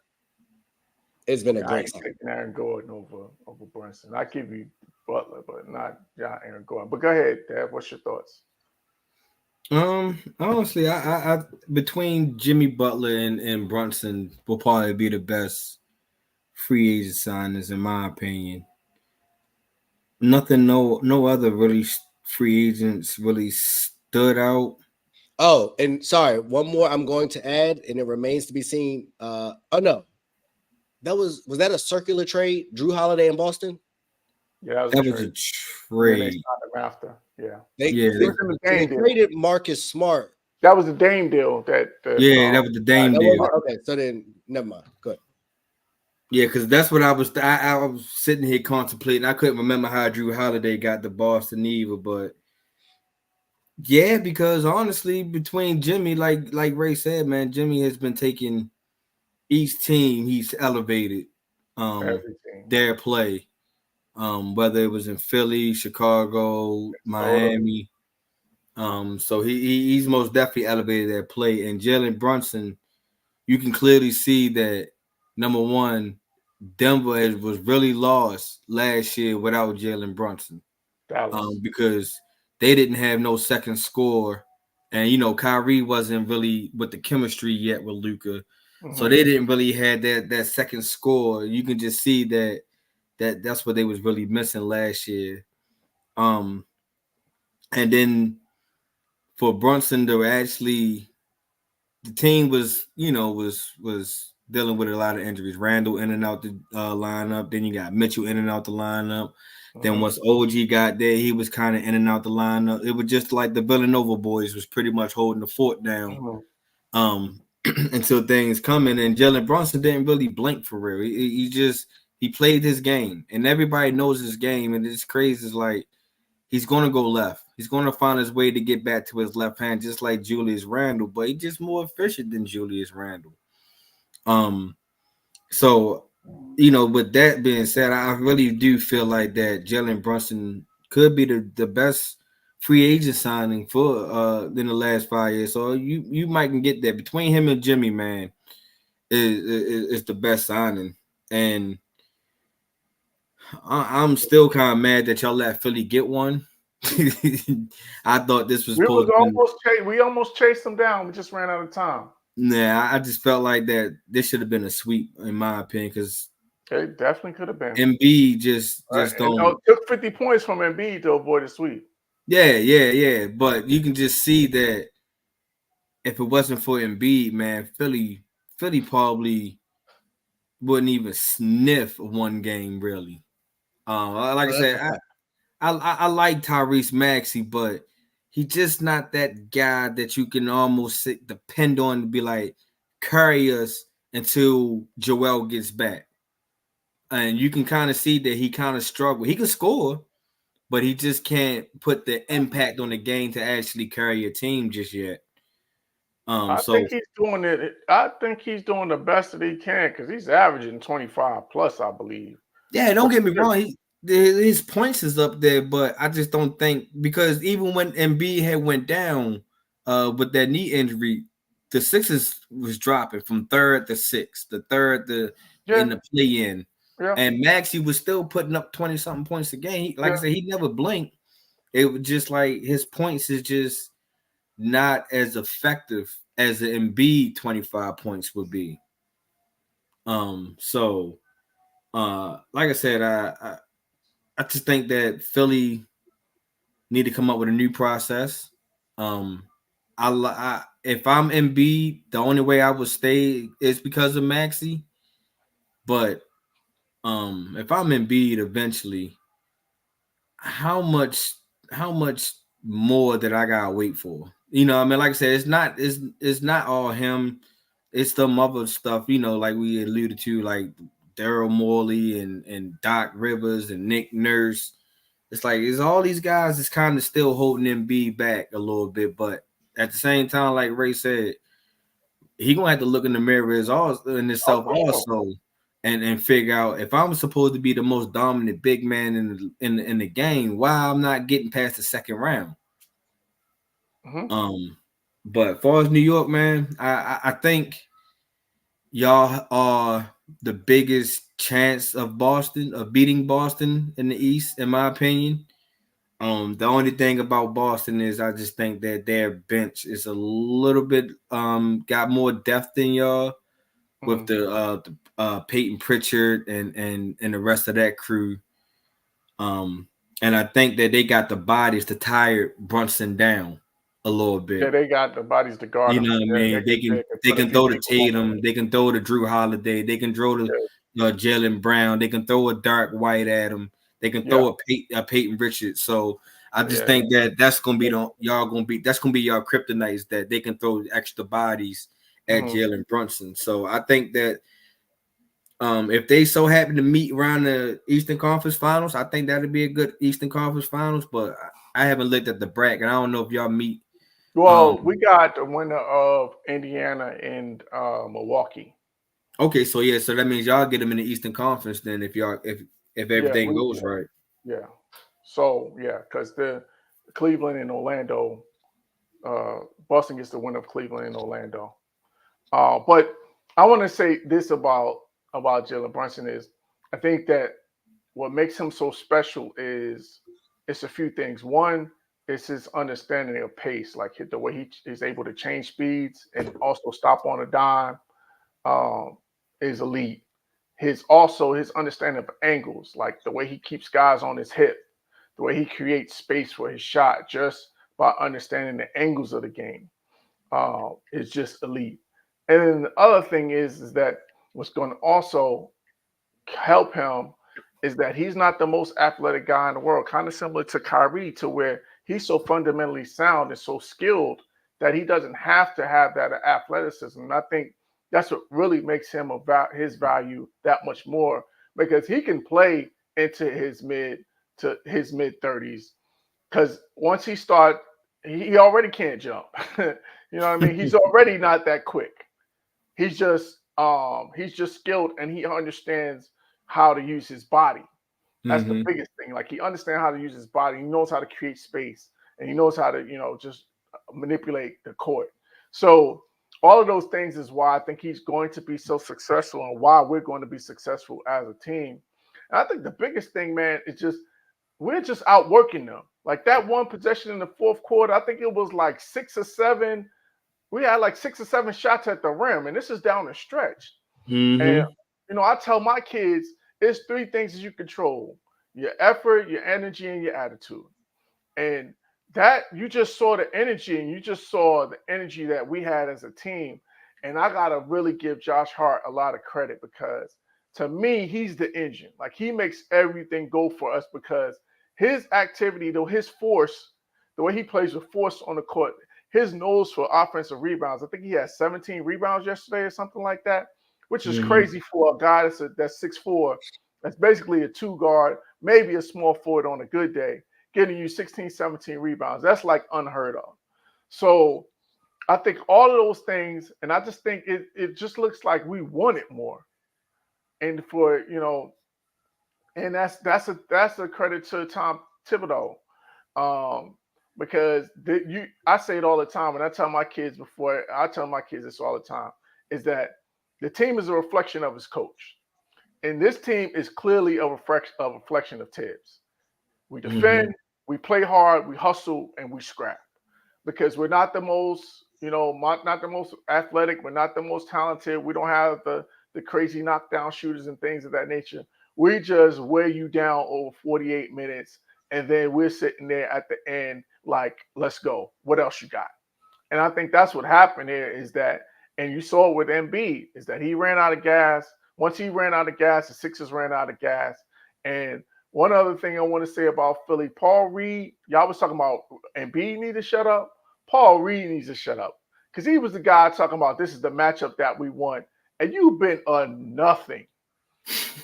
it's been a great taking Aaron Gordon over Brunson. I give you Butler, but not Aaron Gordon. But go ahead, Dad. What's your thoughts? Honestly, I between Jimmy Butler and Brunson will probably be the best free agent signings in my opinion. No other really free agents really stood out. Oh, and sorry, one more I'm going to add, and it remains to be seen. Oh no, was that a circular trade? Drew Holiday in Boston? Yeah, that was a trade. After, yeah, they traded Marcus Smart. That was the Dame deal. That was the Dame deal. Okay, so then never mind. Good. Yeah, because that's what I was sitting here contemplating. I couldn't remember how Drew Holiday got to Boston either, but yeah, because honestly, between Jimmy, like Ray said, man, Jimmy has been taking each team, he's elevated their play. Whether it was in Philly, Chicago, Miami. So he's most definitely elevated their play. And Jalen Brunson, you can clearly see that, number one, Denver was really lost last year without Jalen Brunson. Because they didn't have no second score. And, Kyrie wasn't really with the chemistry yet with Luka. Mm-hmm. So they didn't really have that second score. You can just see that's what they was really missing last year. And then for Brunson to actually, the team was dealing with a lot of injuries. Randall in and out the lineup. Then you got Mitchell in and out the lineup. Mm-hmm. Then once OG got there, he was kind of in and out the lineup. It was just like the Villanova boys was pretty much holding the fort down until things coming. And Jalen Brunson didn't really blink for real. He played his game, and everybody knows his game. And it's crazy. It's like he's going to go left. He's going to find his way to get back to his left hand, just like Julius Randle, but he's just more efficient than Julius Randle. So, with that being said, I really do feel like that Jalen Brunson could be the best free agent signing for in the last 5 years. So you might can get that between him and Jimmy, man, is the best signing. And I'm still kind of mad that y'all let Philly get one. I thought this was we almost chased them down. We just ran out of time. Nah, I just felt like that this should have been a sweep, in my opinion, because it definitely could have been. Embiid just don't. It took 50 points from Embiid to avoid a sweep. Yeah. But you can just see that if it wasn't for Embiid, man, Philly probably wouldn't even sniff one game, really. Like I said, I like Tyrese Maxey, but he's just not that guy that you can almost depend on to be like, carry us until Joel gets back. And you can kind of see that he kind of struggled. He can score, but he just can't put the impact on the game to actually carry a team just yet. I think he's doing it. I think he's doing the best that he can because he's averaging 25 plus, I believe. Yeah, don't get me wrong. His points is up there, but I just don't think, because even when Embiid had went down with that knee injury, the Sixers was dropping from third to sixth, in the play-in. Yeah. And Maxey was still putting up 20-something points a game. I said, he never blinked. It was just like his points is just not as effective as the Embiid 25 points would be. So like I said, I just think that Philly need to come up with a new process. I if I'm Embiid, the only way I would stay is because of Maxey. But if I'm Embiid eventually, how much more that I gotta wait for? You know, I mean, like I said, it's not all him. It's some other stuff, you know, like we alluded to, like Daryl Morley and Doc Rivers and Nick Nurse. It's like it's all these guys is kind of still holding Embiid back a little bit, but at the same time, like Ray said, he gonna have to look in the mirror in himself also, and figure out if I'm supposed to be the most dominant big man in the game, why I'm not getting past the second round. Mm-hmm. But as far as New York, man, I think y'all are the biggest chance of beating Boston in the East, in my opinion. The only thing about Boston is I just think that their bench is a little bit got more depth than y'all with the Peyton Pritchard and the rest of that crew. And I think that they got the bodies to tire Brunson down a little bit. Yeah, they got the bodies to guard him. You know what I mean? They can throw to Tatum, they can throw to Drew Holiday, they can throw to Jaylen Brown, they can throw a Dark White at him, they can throw a Peyton Richards. So I just think that's gonna be that's gonna be y'all kryptonites, that they can throw extra bodies at Jalen Brunson. So I think that if they so happen to meet around the Eastern Conference Finals, I think that'd be a good Eastern Conference Finals. But I haven't looked at the bracket. I don't know if y'all meet. Well, we got the winner of Indiana and Milwaukee. Okay, so that means y'all get them in the Eastern Conference then if everything goes right. Yeah. So because the Cleveland and Orlando, Boston gets the winner of Cleveland and Orlando. But I want to say this about Jalen Brunson is I think that what makes him so special is it's a few things. One, it's his understanding of pace, like the way he is able to change speeds and also stop on a dime is elite. His understanding of angles, like the way he keeps guys on his hip, the way he creates space for his shot just by understanding the angles of the game is just elite. And then the other thing is that what's going to also help him is that he's not the most athletic guy in the world, kind of similar to Kyrie, to where he's so fundamentally sound and so skilled that he doesn't have to have that athleticism. And I think that's what really makes him about his value that much more, because he can play into his mid 30s. Because once he starts, he already can't jump. You know what I mean? He's already not that quick. He's just skilled, and he understands how to use his body. That's the biggest thing. Like, he understands how to use his body. He knows how to create space, and he knows how to, just manipulate the court. So all of those things is why I think he's going to be so successful and why we're going to be successful as a team. And I think the biggest thing, man, is we're just outworking them. Like that one possession in the fourth quarter, I think it was like 6 or 7. We had like 6 or 7 shots at the rim, and this is down the stretch. And, I tell my kids, it's 3 things that you control: your effort, your energy, and your attitude. And that, you just saw the energy, and you just saw the energy that we had as a team. And I got to really give Josh Hart a lot of credit, because to me, he's the engine. Like, he makes everything go for us, because his activity, though, his force, the way he plays with force on the court, his nose for offensive rebounds. I think he had 17 rebounds yesterday or something like that, which is crazy for a guy that's 6'4", that's basically a 2 guard, maybe a small forward on a good day, getting you 16, 17 rebounds. That's like unheard of. So I think all of those things, and I just think it just looks like we want it more. And and that's a credit to Tom Thibodeau. Because I say it all the time, and I tell my kids this all the time, is that the team is a reflection of his coach. And this team is clearly a reflection of Tibbs. We defend, we play hard, we hustle, and we scrap. Because we're not the most, not the most athletic, we're not the most talented, we don't have the crazy knockdown shooters and things of that nature. We just wear you down over 48 minutes, and then we're sitting there at the end like, let's go. What else you got? And I think that's what happened here is that, and you saw it with Embiid, is that he ran out of gas. Once he ran out of gas, the Sixers ran out of gas. And one other thing I want to say about Philly, Paul Reed, y'all was talking about Embiid need to shut up. Paul Reed needs to shut up because he was the guy talking about this is the matchup that we want. And you've been a nothing.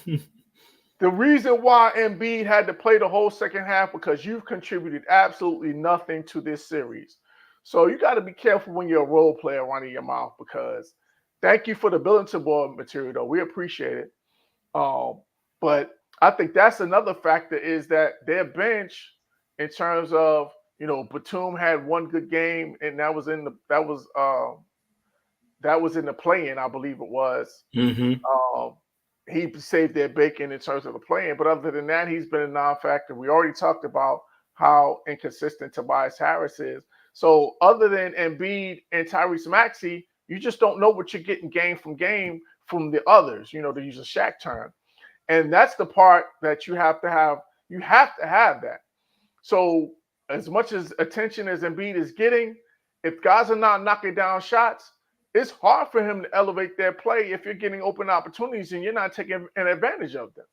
The reason why Embiid had to play the whole second half because you've contributed absolutely nothing to this series. So you got to be careful when you're a role player running your mouth because thank you for the bulletin board material, though. We appreciate it. But I think that's another factor is that their bench in terms of, Batum had one good game and that was in the play-in, I believe it was. Mm-hmm. He saved their bacon in terms of the play-in, but other than that, he's been a non-factor. We already talked about how inconsistent Tobias Harris is. So other than Embiid and Tyrese Maxey, you just don't know what you're getting game from the others, to use a Shaq term. And that's the part that you have to have. You have to have that. So as much as attention as Embiid is getting, if guys are not knocking down shots, it's hard for him to elevate their play if you're getting open opportunities and you're not taking an advantage of them.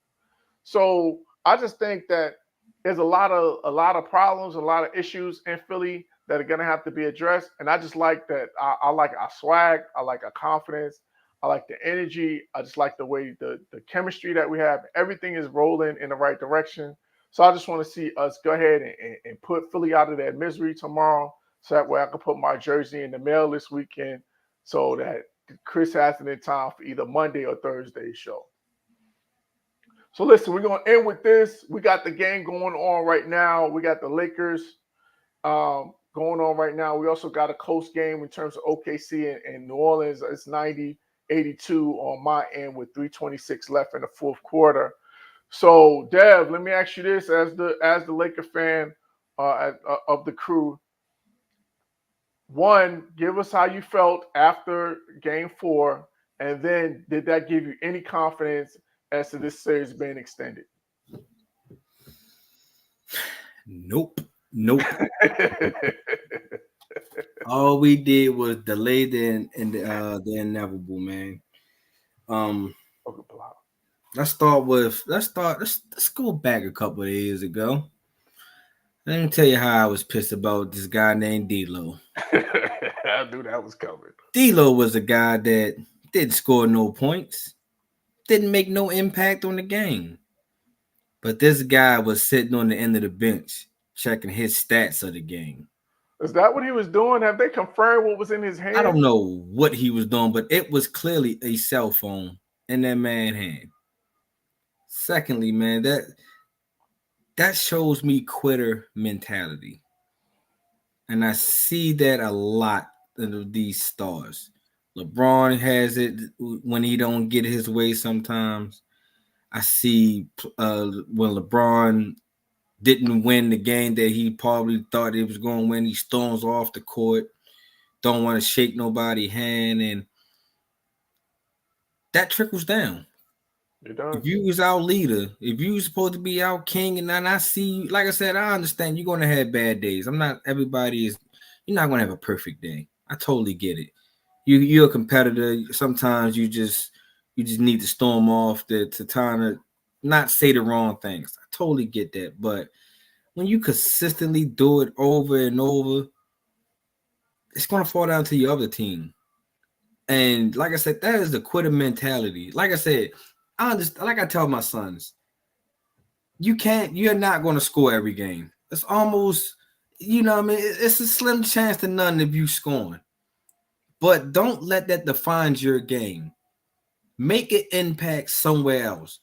So I just think that there's a lot of problems, a lot of issues in Philly that are going to have to be addressed. And I just like that. I like our swag. I like our confidence. I like the energy. I just like the way the chemistry that we have. Everything is rolling in the right direction. So I just want to see us go ahead and put Philly out of that misery tomorrow. So that way I can put my jersey in the mail this weekend so that Chris has it in time for either Monday or Thursday's show. So listen, we're going to end with this. We got the game going on right now. We got the Lakers going on right now. We also got a close game in terms of OKC and New Orleans. It's 90-82 on my end with 3:26 left in the fourth quarter. So, Dev, let me ask you this as the Laker fan of the crew. One, give us how you felt after Game 4, and then did that give you any confidence as to this series being extended? Nope. All we did was delay the inevitable, man. Let's go back a couple of years ago. Let me tell you how I was pissed about this guy named D'Lo. I knew that was coming. D'Lo was a guy that didn't score no points, didn't make no impact on the game. But this guy was sitting on the end of the bench checking his stats of the game. Is that what he was doing? Have they confirmed what was in his hand? I don't know what he was doing, but it was clearly a cell phone in that man's hand. Secondly, man, that shows me quitter mentality. And I see that a lot of these stars. LeBron has it when he don't get his way sometimes. I see when LeBron didn't win the game that he probably thought he was going to win, he storms off the court, don't want to shake nobody's hand, and that trickles down. If you was our leader, if you was supposed to be our king, and then I see, like I said, I understand you're going to have bad days. You're not going to have a perfect day. I totally get it. You're a competitor. Sometimes you just need to storm off to time to not say the wrong things. I totally get that. But when you consistently do it over and over, it's going to fall down to your other team. And like I said, that is the quitter mentality. Like I said, I understand. Like I tell my sons, you're not going to score every game. It's almost, it's a slim chance to none of you scoring. But don't let that define your game. Make it impact somewhere else.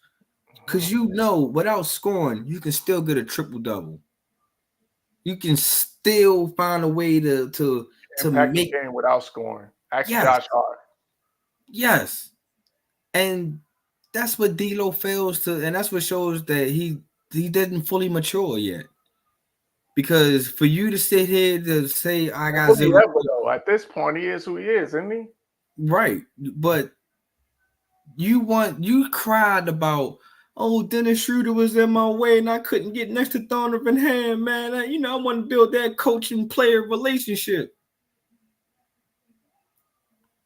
Because without scoring, you can still get a triple-double. You can still find a way to impact make the game without scoring. Yes. Josh Hart. Yes. And that's what D'Lo fails to, and that's what shows that he didn't fully mature yet. Because for you to sit here to say I got zero, at this point he is who he is, isn't he? Right, but you cried about, Dennis Schroeder was in my way and I couldn't get next to Donovan Ham, man. I want to build that coach and player relationship.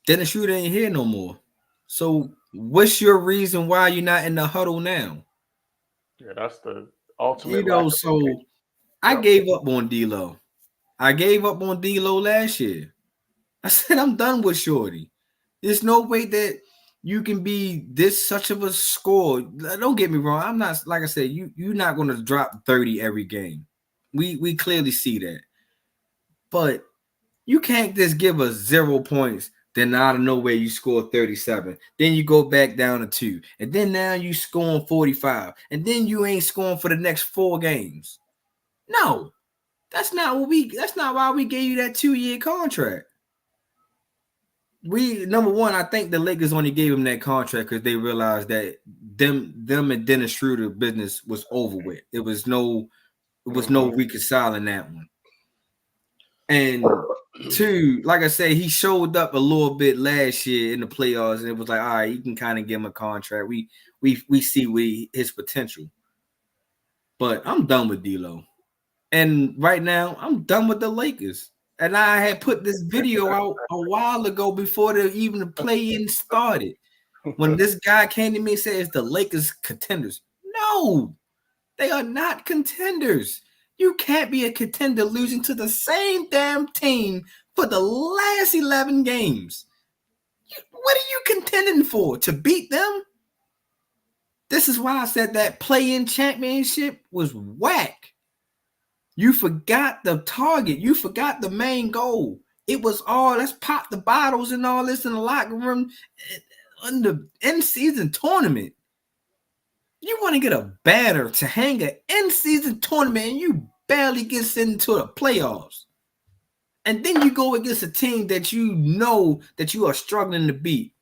Dennis Schroeder ain't here no more. So what's your reason why you're not in the huddle now? Yeah, that's the ultimate. You know, so I gave up on D'Lo. I gave up on D'Lo last year. I said I'm done with Shorty. There's no way that you can be this such of a score. Don't get me wrong. I'm not, like I said, you're not going to drop 30 every game. We clearly see that. But you can't just give us 0 points, then out of nowhere you score 37. Then you go back down to 2. And then now you scoring 45. And then you ain't scoring for the next 4 games. No. That's not why we gave you that 2-year contract. Number one, I think the Lakers only gave him that contract because they realized that them and Dennis Schroeder business was over with. It was no reconciling that one. And 2, like I said, he showed up a little bit last year in the playoffs, and it was like, all right, you can kind of give him a contract. We see his potential. But I'm done with D'Lo. And right now, I'm done with the Lakers. And I had put this video out a while ago before the play-in started. When this guy came to me and said, it's the Lakers contenders. No, they are not contenders. You can't be a contender losing to the same damn team for the last 11 games. What are you contending for? To beat them? This is why I said that play-in championship was whack. You forgot the target. You forgot the main goal. It was all, let's pop the bottles and all this in the locker room in the in-season tournament. You want to get a banner to hang an in-season tournament and you barely get into the playoffs. And then you go against a team that you know that you are struggling to beat.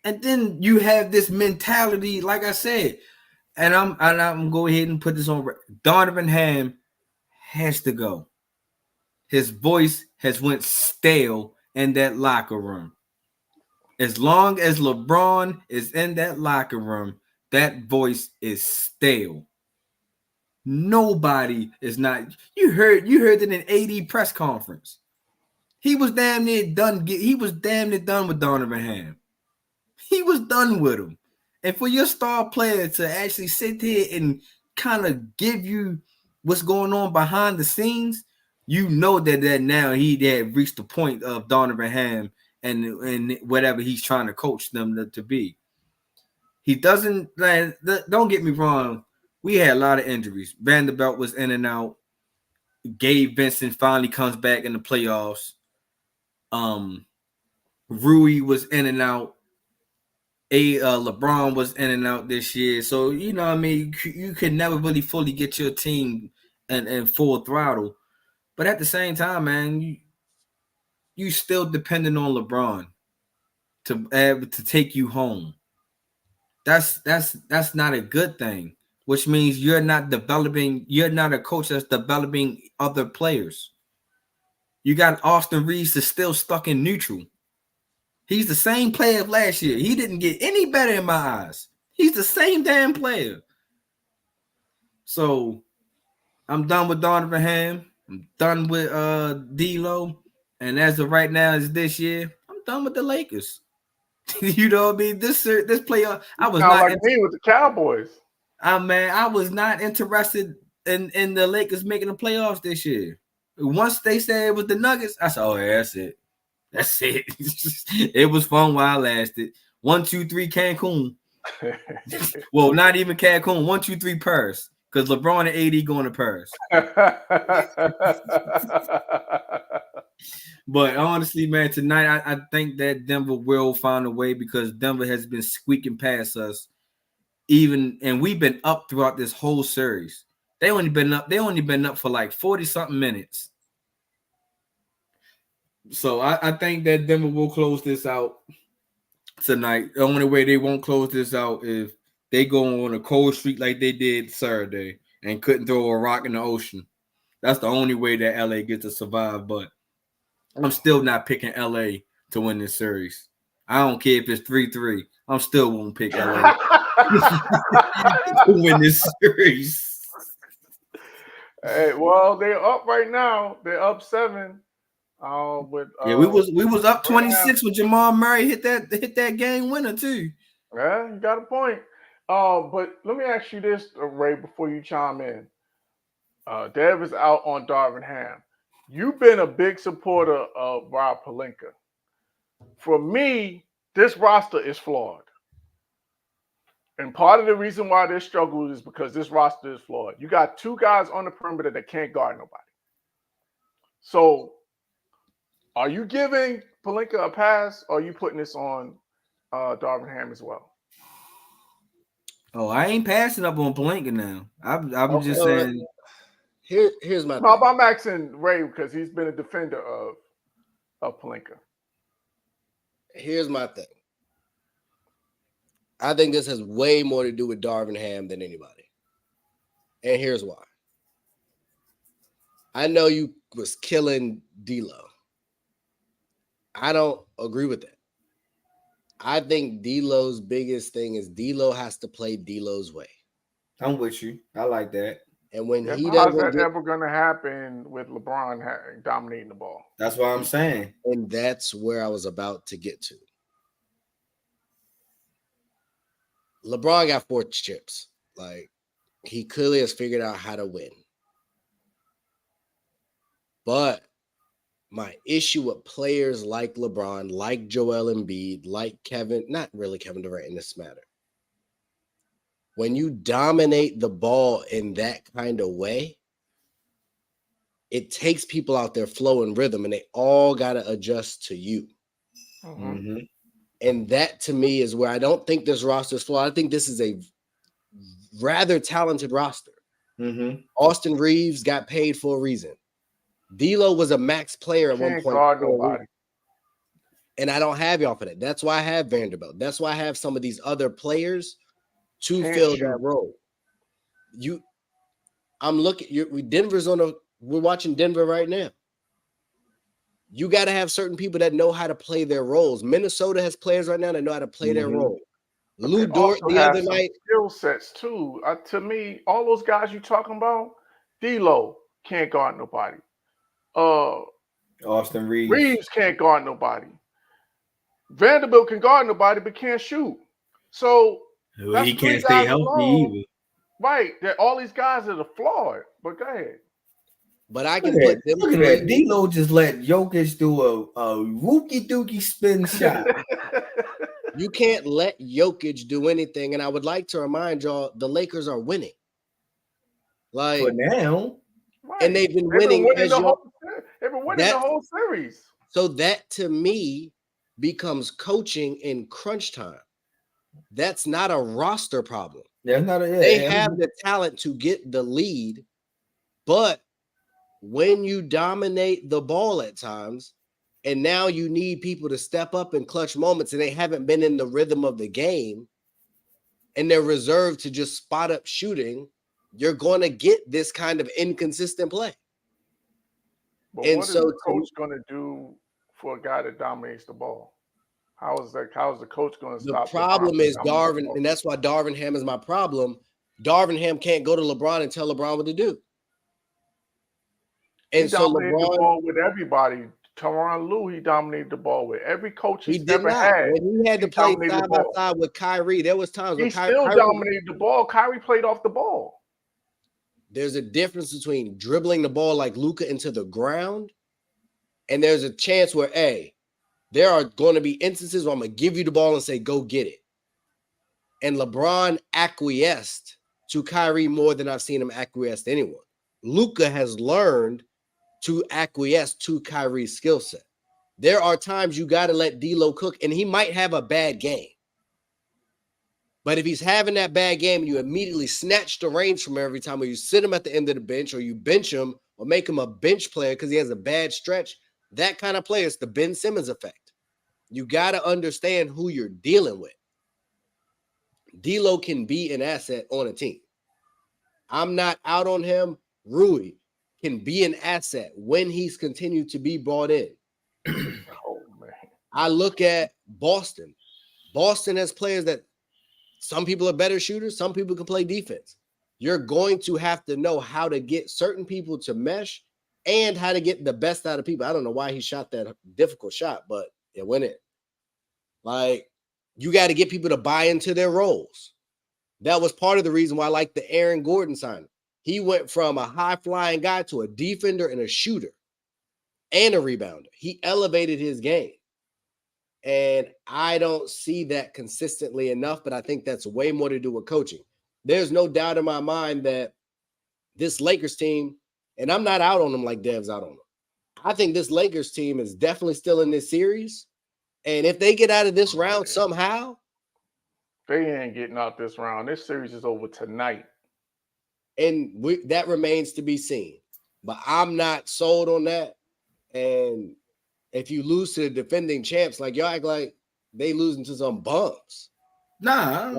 And then you have this mentality, like I said, and I'm gonna go ahead and put this on. Donovan Ham has to go. His voice has went stale in that locker room. As long as LeBron is in that locker room, that voice is stale. Nobody is not. You heard it in AD press conference. He was damn near done. He was damn near done with Donovan Ham. He was done with him. And for your star player to actually sit here and kind of give you what's going on behind the scenes, you know that now he had reached the point of Donovan Ham and whatever he's trying to coach them to be. He doesn't, don't get me wrong, we had a lot of injuries. Vanderbilt was in and out. Gabe Vincent finally comes back in the playoffs. Rui was in and out. LeBron was in and out this year. So, you know what I mean? You can never really fully get your team in full throttle. But at the same time, man, you still dependent on LeBron to take you home. That's not a good thing, which means you're not a coach that's developing other players. You got Austin Reeves that's still stuck in neutral. He's the same player of last year. He didn't get any better in my eyes. He's the same damn player. So I'm done with Donovan Ham. I'm done with D'Lo. And as of right now, is this year, I'm done with the Lakers. You know what I mean? This playoff, I was not like me with the Cowboys. Man, I was not interested in the Lakers making the playoffs this year. Once they said it was the Nuggets, I said, oh, yeah, that's it. That's it. It was fun while it lasted. 1, 2, 3 Cancun. Well, not even Cancun. 1, 2, 3 Paris. Because LeBron and AD going to Paris. But honestly, man, tonight I think that Denver will find a way because Denver has been squeaking past us. And we've been up throughout this whole series. They only been up for like 40-something minutes. So I think that Denver will close this out tonight. The only way they won't close this out is they go on a cold streak like they did Saturday and couldn't throw a rock in the ocean. That's the only way that LA gets to survive. But I'm still not picking LA to win this series. I don't care if it's 3-3. I'm still won't pick LA to win this series. Hey, well, they're up right now. They're up 7. With Yeah, we was up Brown. 26 when Jamal Murray hit that game winner too. Yeah, you got a point. But let me ask you this, Ray, before you chime in. Dev is out on Darvin Ham. You've been a big supporter of Rob Pelinka. For me, this roster is flawed. And part of the reason why they're struggling is because this roster is flawed. You got two guys on the perimeter that can't guard nobody. So are you giving Pelinka a pass, or are you putting this on Darvin Ham as well? Oh, I ain't passing up on Pelinka now. I'm just saying. Here's my No, I'm asking Ray because he's been a defender of Pelinka. Here's my thing. I think this has way more to do with Darvin Ham than anybody. And here's why. I know you was killing D'Lo. I don't agree with that. I think D'Lo's biggest thing is D'Lo has to play D'Lo's way. I'm with you. I like that. And when he how's doesn't that ever going to happen with LeBron dominating the ball? That's what I'm saying. And that's where I was about to get to. LeBron got 4 chips. Like, he clearly has figured out how to win. But my issue with players like LeBron, like Joel Embiid, like not really Kevin Durant in this matter. When you dominate the ball in that kind of way, it takes people out their flow and rhythm, and they all got to adjust to you. Mm-hmm. And that, to me, is where I don't think this roster is flawed. I think this is a rather talented roster. Mm-hmm. Austin Reeves got paid for a reason. D'Lo was a max player at one point. Guard nobody. And I don't have y'all for that. That's why I have Vanderbilt. That's why I have some of these other players to fill that role. We're watching Denver right now. You got to have certain people that know how to play their roles. Minnesota has players right now that know how to play their role. Lou Dort the other night. Skill sets too. To me, all those guys you talking about, D'Lo can't guard nobody. Austin Reeves can't guard nobody. Vanderbilt can guard nobody but can't shoot. So he can't stay healthy either. Right. That all these guys are flawed. But go ahead. But I can put them. Look at that. D'Lo just let Jokic do a wookie dookie spin shot. You can't let Jokic do anything. And I would like to remind y'all, the Lakers are winning. Like for now. Right. And they've been winning the whole series. So that to me becomes coaching in crunch time. That's not a roster problem. They have the talent to get the lead, but when you dominate the ball at times, and now you need people to step up in clutch moments, and they haven't been in the rhythm of the game, and they're reserved to just spot up shooting, you're going to get this kind of inconsistent play. But what is the coach going to do for a guy that dominates the ball? How is the coach going to stop? The problem is Darvin, and that's why Darvin Ham is my problem. Darvin Ham can't go to LeBron and tell LeBron what to do. And so LeBron, the ball with everybody. Tyronn Lue, he dominated the ball with every coach he's ever had. When he had to play side by side with Kyrie, there was times he still dominated the ball. Kyrie played off the ball. There's a difference between dribbling the ball like Luka into the ground, and there's a chance where, there are going to be instances where I'm going to give you the ball and say, go get it. And LeBron acquiesced to Kyrie more than I've seen him acquiesce to anyone. Luka has learned to acquiesce to Kyrie's skill set. There are times you got to let D'Lo cook, and he might have a bad game. But if he's having that bad game and you immediately snatch the reins from him every time, or you sit him at the end of the bench, or you bench him or make him a bench player because he has a bad stretch, that kind of player is the Ben Simmons effect. You got to understand who you're dealing with. D'Lo can be an asset on a team. I'm not out on him. Rui can be an asset when he's continued to be brought in. Oh, man. I look at Boston. Boston has players that some people are better shooters. Some people can play defense. You're going to have to know how to get certain people to mesh and how to get the best out of people. I don't know why he shot that difficult shot, but it went in. Like, you got to get people to buy into their roles. That was part of the reason why I like the Aaron Gordon signing. He went from a high-flying guy to a defender and a shooter and a rebounder. He elevated his game. And I don't see that consistently enough, but I think that's way more to do with coaching. There's no doubt in my mind that this Lakers team, and I'm not out on them like Dev's out on them. I think this Lakers team is definitely still in this series. And if they get out of this round somehow, they ain't getting out this round. This series is over tonight. And that remains to be seen. But I'm not sold on that. And if you lose to the defending champs, like y'all act like they losing to some bums. Nah,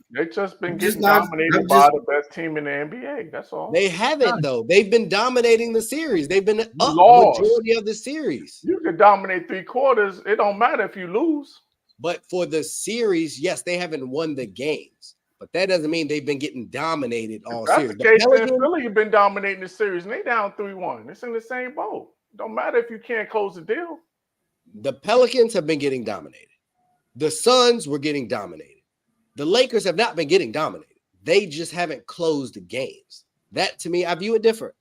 they just been getting dominated by the best team in the NBA. That's all. They haven't though. They've been dominating the series. They've been up majority of the series. You can dominate 3 quarters. It don't matter if you lose. But for the series, yes, they haven't won the games. But that doesn't mean they've been getting dominated all series. That's the case. Philly have been dominating the series, and they down 3-1. It's in the same boat. Don't matter if you can't close the deal. The Pelicans have been getting dominated. The Suns were getting dominated. The Lakers have not been getting dominated. They just haven't closed the games. That, to me, I view it different.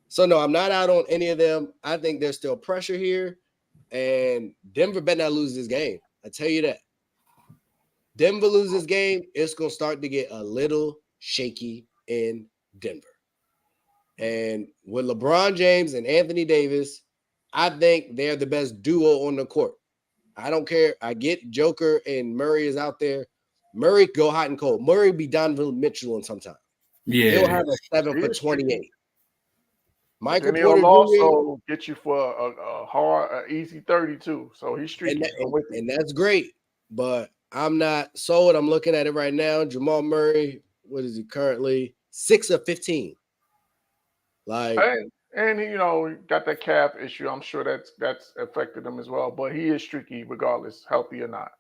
So, no, I'm not out on any of them. I think there's still pressure here. And Denver better not lose this game. I tell you that. Denver loses this game, it's going to start to get a little shaky in Denver. And with LeBron James and Anthony Davis, I think they're the best duo on the court. I don't care. I get Joker and Murray is out there. Murray go hot and cold. Murray be Donovan Mitchell in some time. Yeah. He'll have a 7 for 28. Michael Porter Jr. also get you for a hard, easy 32. So he's streaking. And that's great. But I'm not sold. I'm looking at it right now. Jamal Murray, what is he currently? 6 of 15. Like, and you know, got that calf issue. I'm sure that's affected him as well. But he is streaky regardless, healthy or not.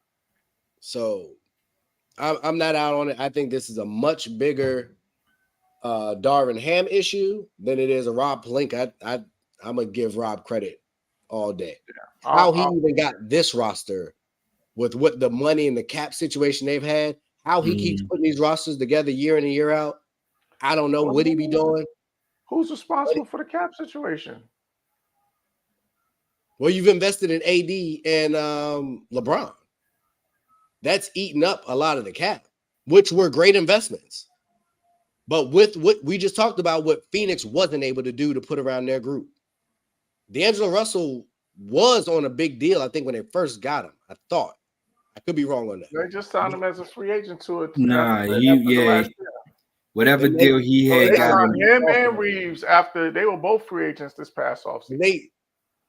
So I'm not out on it. I think this is a much bigger Darvin Ham issue than it is a Rob Pelinka. I'm gonna give Rob credit all day. Yeah. How he even got this roster with what the money and the cap situation they've had, how he keeps putting these rosters together year in and year out. I don't know what he be doing. Who's responsible for the cap situation? Well, you've invested in AD and LeBron. That's eaten up a lot of the cap, which were great investments. But with what we just talked about, what Phoenix wasn't able to do to put around their group. D'Angelo Russell was on a big deal, I think, when they first got him. I thought. I could be wrong on that. They just signed him as a free agent to it. Whatever deal he had. They signed him and Reeves after they were both free agents this past offseason.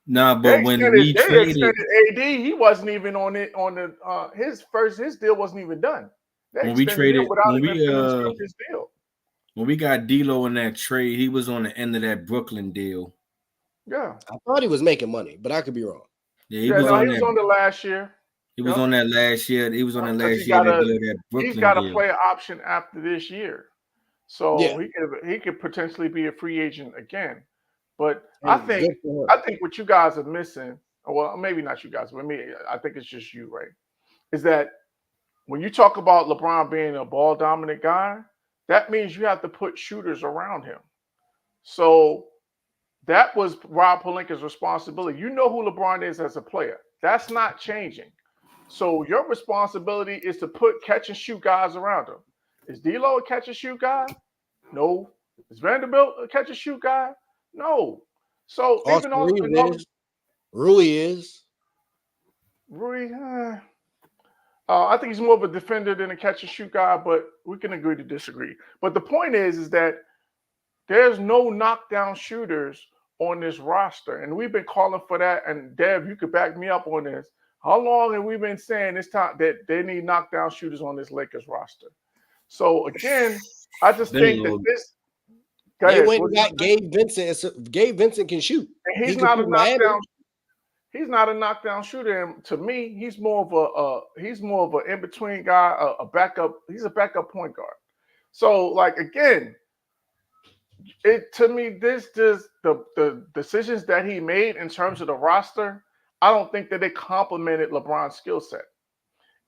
But when we extended AD, he wasn't even on it on the his deal wasn't even done. When we got D'Lo in that trade, he was on the end of that Brooklyn deal. Yeah, I thought he was making money, but I could be wrong. Yeah, he was on the last year. He was on that last year. He was on the last year. He's got a player option after this year, so he could potentially be a free agent again. But I think what you guys are missing, well, maybe not you guys, but I think it's just you, right? Is that when you talk about LeBron being a ball dominant guy, that means you have to put shooters around him. So that was Rob Pelinka's responsibility. You know who LeBron is as a player. That's not changing. So your responsibility is to put catch and shoot guys around him. Is D'Lo a catch and shoot guy? No. Is Vanderbilt a catch and shoot guy? No. So Rui is. I think he's more of a defender than a catch and shoot guy, but we can agree to disagree. But the point is that there's no knockdown shooters on this roster, and we've been calling for that. And Dev, you could back me up on this. How long have we been saying this time that they need knockdown shooters on this Lakers roster? So again, I just think that this. They went and got Gabe Vincent. Gabe Vincent can shoot. And he's not a knockdown. He's not a knockdown shooter. And to me, he's more of an in between guy, a backup. He's a backup point guard. So, like again, To me, this just the decisions that he made in terms of the roster, I don't think that they complemented LeBron's skill set.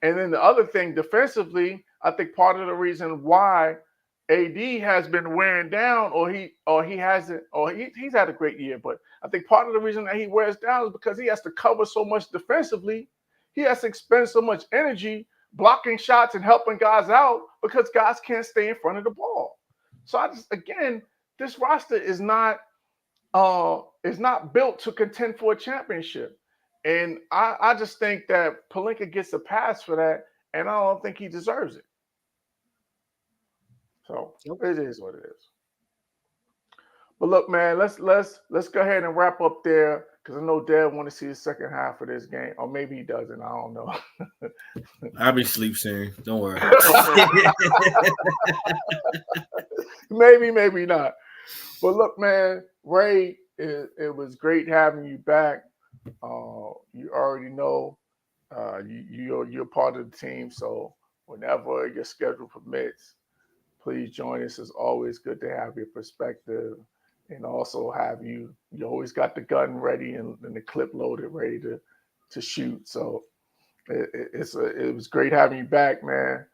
And then the other thing, defensively, I think part of the reason why AD has been wearing down, he's had a great year, but I think part of the reason that he wears down is because he has to cover so much defensively. He has to expend so much energy blocking shots and helping guys out because guys can't stay in front of the ball. So this roster is not built to contend for a championship. And I just think that Pelinka gets a pass for that, and I don't think he deserves it. So It is what it is. But look, man, let's go ahead and wrap up there because I know Dad want to see the second half of this game, or maybe he doesn't. I don't know. I'll be sleep soon. Don't worry. maybe not. But look, man, Ray, it was great having you back. You already know you're part of the team, so whenever your schedule permits, please join us. It's always good to have your perspective and also have you always got the gun ready and the clip loaded, ready to shoot. So it was great having you back, man.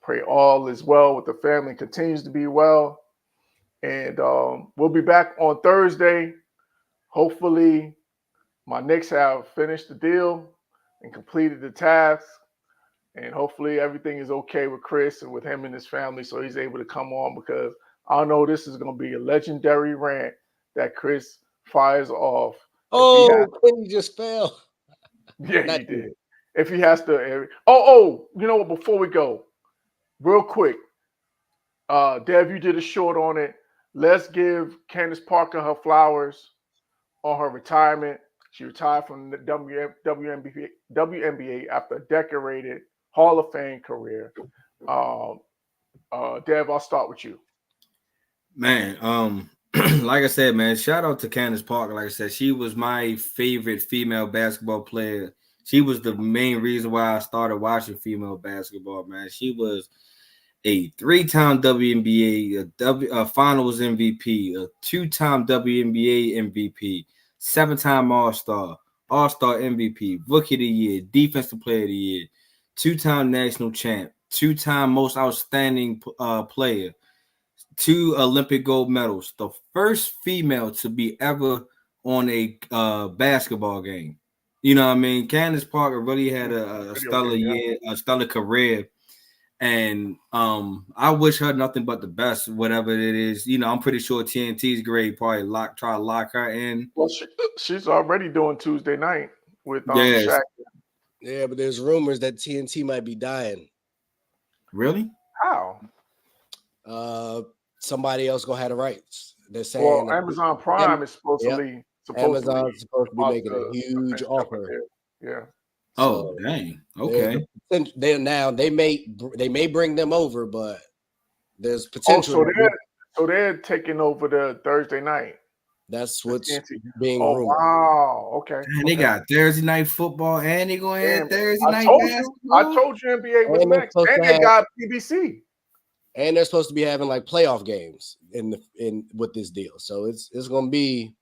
Pray all is well with the family, continues to be well. And we'll be back on Thursday. Hopefully, my Knicks have finished the deal and completed the task. And hopefully everything is okay with Chris and with him and his family so he's able to come on because I know this is going to be a legendary rant that Chris fires off. He just fell. Yeah, he did. If he has to. You know what? Before we go, real quick, Dev, you did a short on it. Let's give Candace Parker her flowers on her retirement. She retired from the WNBA after a decorated Hall of Fame career. Dev, I'll start with you. Man, like I said, man, shout out to Candace Parker. Like I said, she was my favorite female basketball player. She was the main reason why I started watching female basketball, man. She was a 3-time WNBA, a Finals MVP, a 2-time WNBA MVP, 7-time All-Star MVP, Rookie of the Year, Defensive Player of the Year, 2-time national champ, 2-time most outstanding player, 2 Olympic gold medals, the first female to be ever on a basketball game. You know what I mean? Candace Parker really had a stellar year, a stellar career. And I wish her nothing but the best, whatever it is. You know, I'm pretty sure TNT's great. Probably try to lock her in. Well, she's already doing Tuesday night with yes. Shaq. Yeah, but there's rumors that TNT might be dying. Really? How? Somebody else gonna have the rights. They're saying Amazon Prime is supposedly Amazon's supposed to be making a huge offer. Yeah. Oh, dang. Okay. They may bring them over, but there's potential. So they're taking over the Thursday night. That's what's being rumored. Wow. Okay. And they got Thursday night football, and they going to have Thursday night basketball. I told you NBA was next, and they got PBC. And they're supposed to be having like playoff games in with this deal, so it's going to be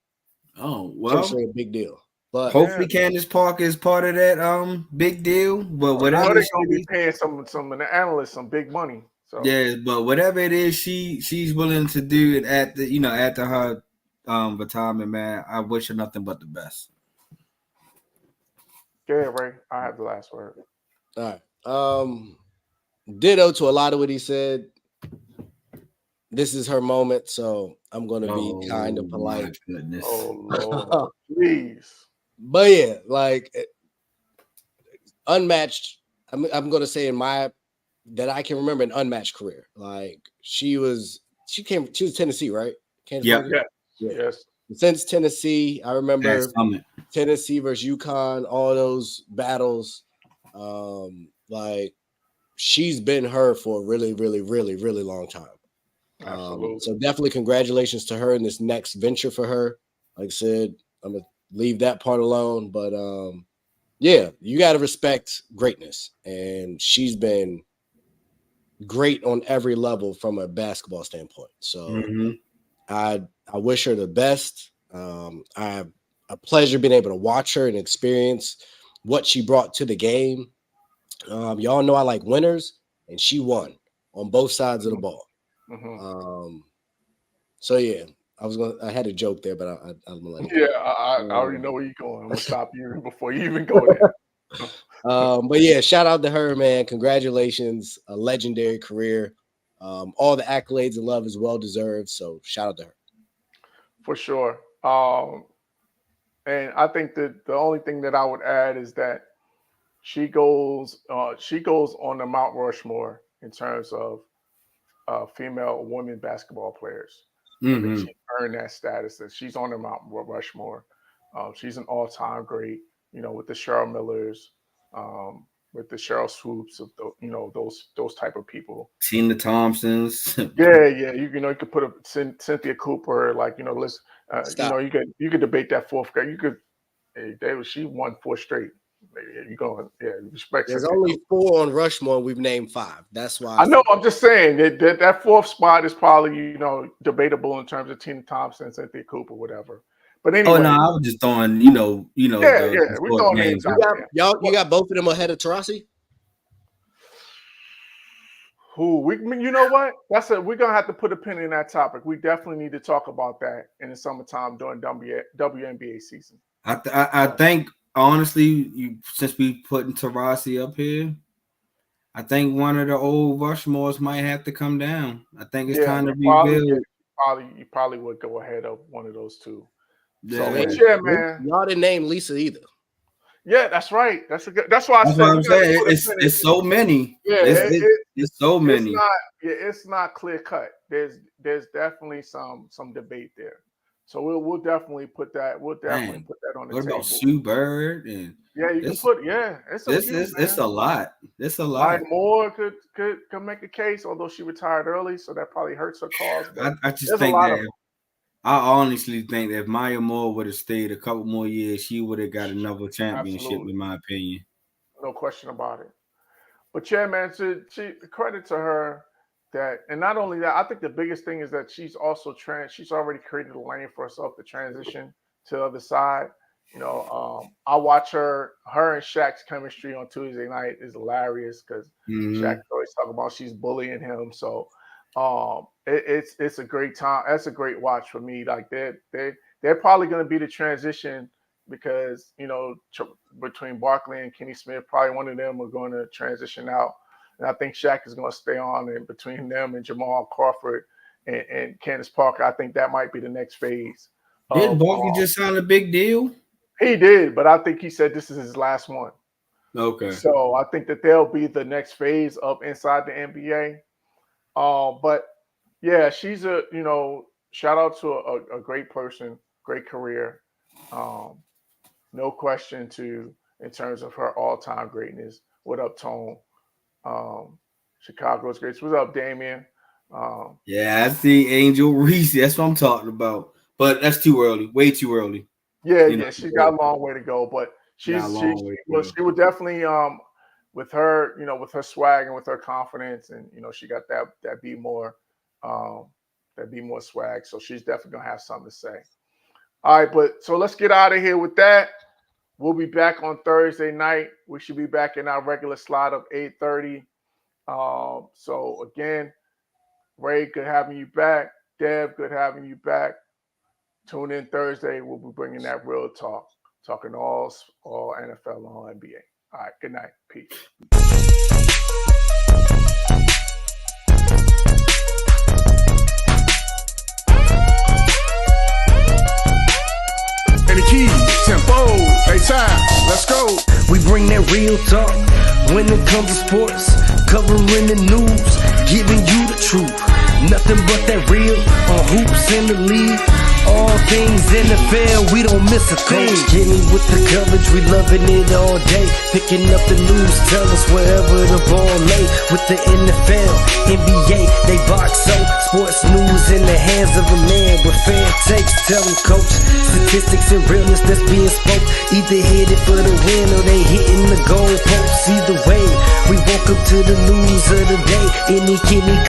potentially a big deal. But hopefully Candace Parker is part of that big deal. But whatever they're going to be paying some of the analysts some big money. So yeah, but whatever it is, she's willing to do it after her retirement, man. I wish her nothing but the best. Yeah, Ray. I have the last word. All right. Ditto to a lot of what he said. This is her moment, so I'm going to be kind of polite. Oh, Lord. Please. But yeah, like unmatched. I'm going to say that I can remember an unmatched career. Like she was Tennessee, right? Yes. Since Tennessee, I remember Tennessee versus UConn, all those battles. Like she's been her for a really, really, really, really long time. So definitely congratulations to her in this next venture for her. Like I said, I'm gonna leave that part alone, but yeah, you got to respect greatness, and she's been great on every level from a basketball standpoint. So I wish her the best. I have a pleasure being able to watch her and experience what she brought to the game. Y'all know I like winners, and she won on both sides of the ball. So yeah, I had a joke there, but I'm gonna let it go. Yeah, I already know where you're going. I'm gonna stop you before you even go there. But yeah, shout out to her, man. Congratulations, a legendary career. All the accolades and love is well deserved. So shout out to her. For sure. And I think that the only thing that I would add is that she goes on the Mount Rushmore in terms of female women basketball players. She earned that status that she's on the Mount Rushmore. She's an all-time great, with the Cheryl Millers, with the Cheryl Swoops, of those type of people. Tina Thompsons. Yeah. You could put a Cynthia Cooper, you could debate that fourth guy. You could, she won 4 straight. You going, respect. There's only 4 on Rushmore. We've named 5. That's why I know. I'm just saying that 4th spot is probably debatable in terms of Tina Thompson, Cynthia Cooper, whatever. But anyway, I was just throwing, we're throwing names out there. You got both of them ahead of Taurasi? You know what? We're gonna have to put a pin in that topic. We definitely need to talk about that in the summertime during WNBA season. I think honestly, since we putting Taurasi up here, I think one of the old Rushmores might have to come down. I think it's time to rebuild. You probably would go ahead of one of those two. Yeah, man. Y'all didn't name Lisa either. Yeah, that's right. That's why I'm saying it's so many. Yeah, it's so many. It's not clear cut. There's definitely some debate there. So we'll definitely put that. We'll definitely put that on the table. What about Sue Bird? And you can put. Yeah, it's a lot. It's a lot. Maya Moore could make a case, although she retired early, so that probably hurts her cause. I just think that. I honestly think that if Maya Moore would have stayed a couple more years, she would have got another championship, in my opinion. No question about it. But yeah, man, she credit to her that, and not only that, I think the biggest thing is that she's also she's already created a lane for herself to transition to the other side. I watch her and Shaq's chemistry on Tuesday night is hilarious because Shaq always talking about she's bullying him. So it's a great time. That's a great watch for me. Like they're probably going to be the transition because between Barkley and Kenny Smith, probably one of them are going to transition out, and I think Shaq is going to stay on. And between them and Jamal Crawford and Candace Parker, I think that might be the next phase. Didn't Barkley just sign a big deal? He did, but I think he said this is his last one. Okay. So I think that they'll be the next phase of inside the NBA. But yeah, she's shout out to a great person, great career. No question in terms of her all-time greatness. What up, Tone? Chicago's greats. What's up, Damian? I see Angel Reese. That's what I'm talking about. But that's too early, way too early. Yeah, she's got a long way to go, but she would definitely with her, with her swag and with her confidence, and she got that be more swag. So she's definitely gonna have something to say. All right, so let's get out of here with that. We'll be back on Thursday night. We should be back in our regular slot of 8:30. So again, Ray, good having you back. Dev, good having you back. Tune in Thursday. We'll be bringing that real talk, talking all NFL, all NBA. All right, good night. Peace. And the keys, tempo, time, let's go. We bring that real talk when it comes to sports, covering the news, giving you the truth. Nothing but that real on hoops in the league. All things NFL, we don't miss a thing. Getting with the coverage, we loving it all day. Picking up the news, tell us wherever the ball lay. With the NFL, NBA, they box so. Sports news in the hands of a man with fair takes. Tell them, coach, statistics and realness that's being spoke. Either hit it for the win or they hitting the goal posts. Either way, we woke up to the news of the day. Any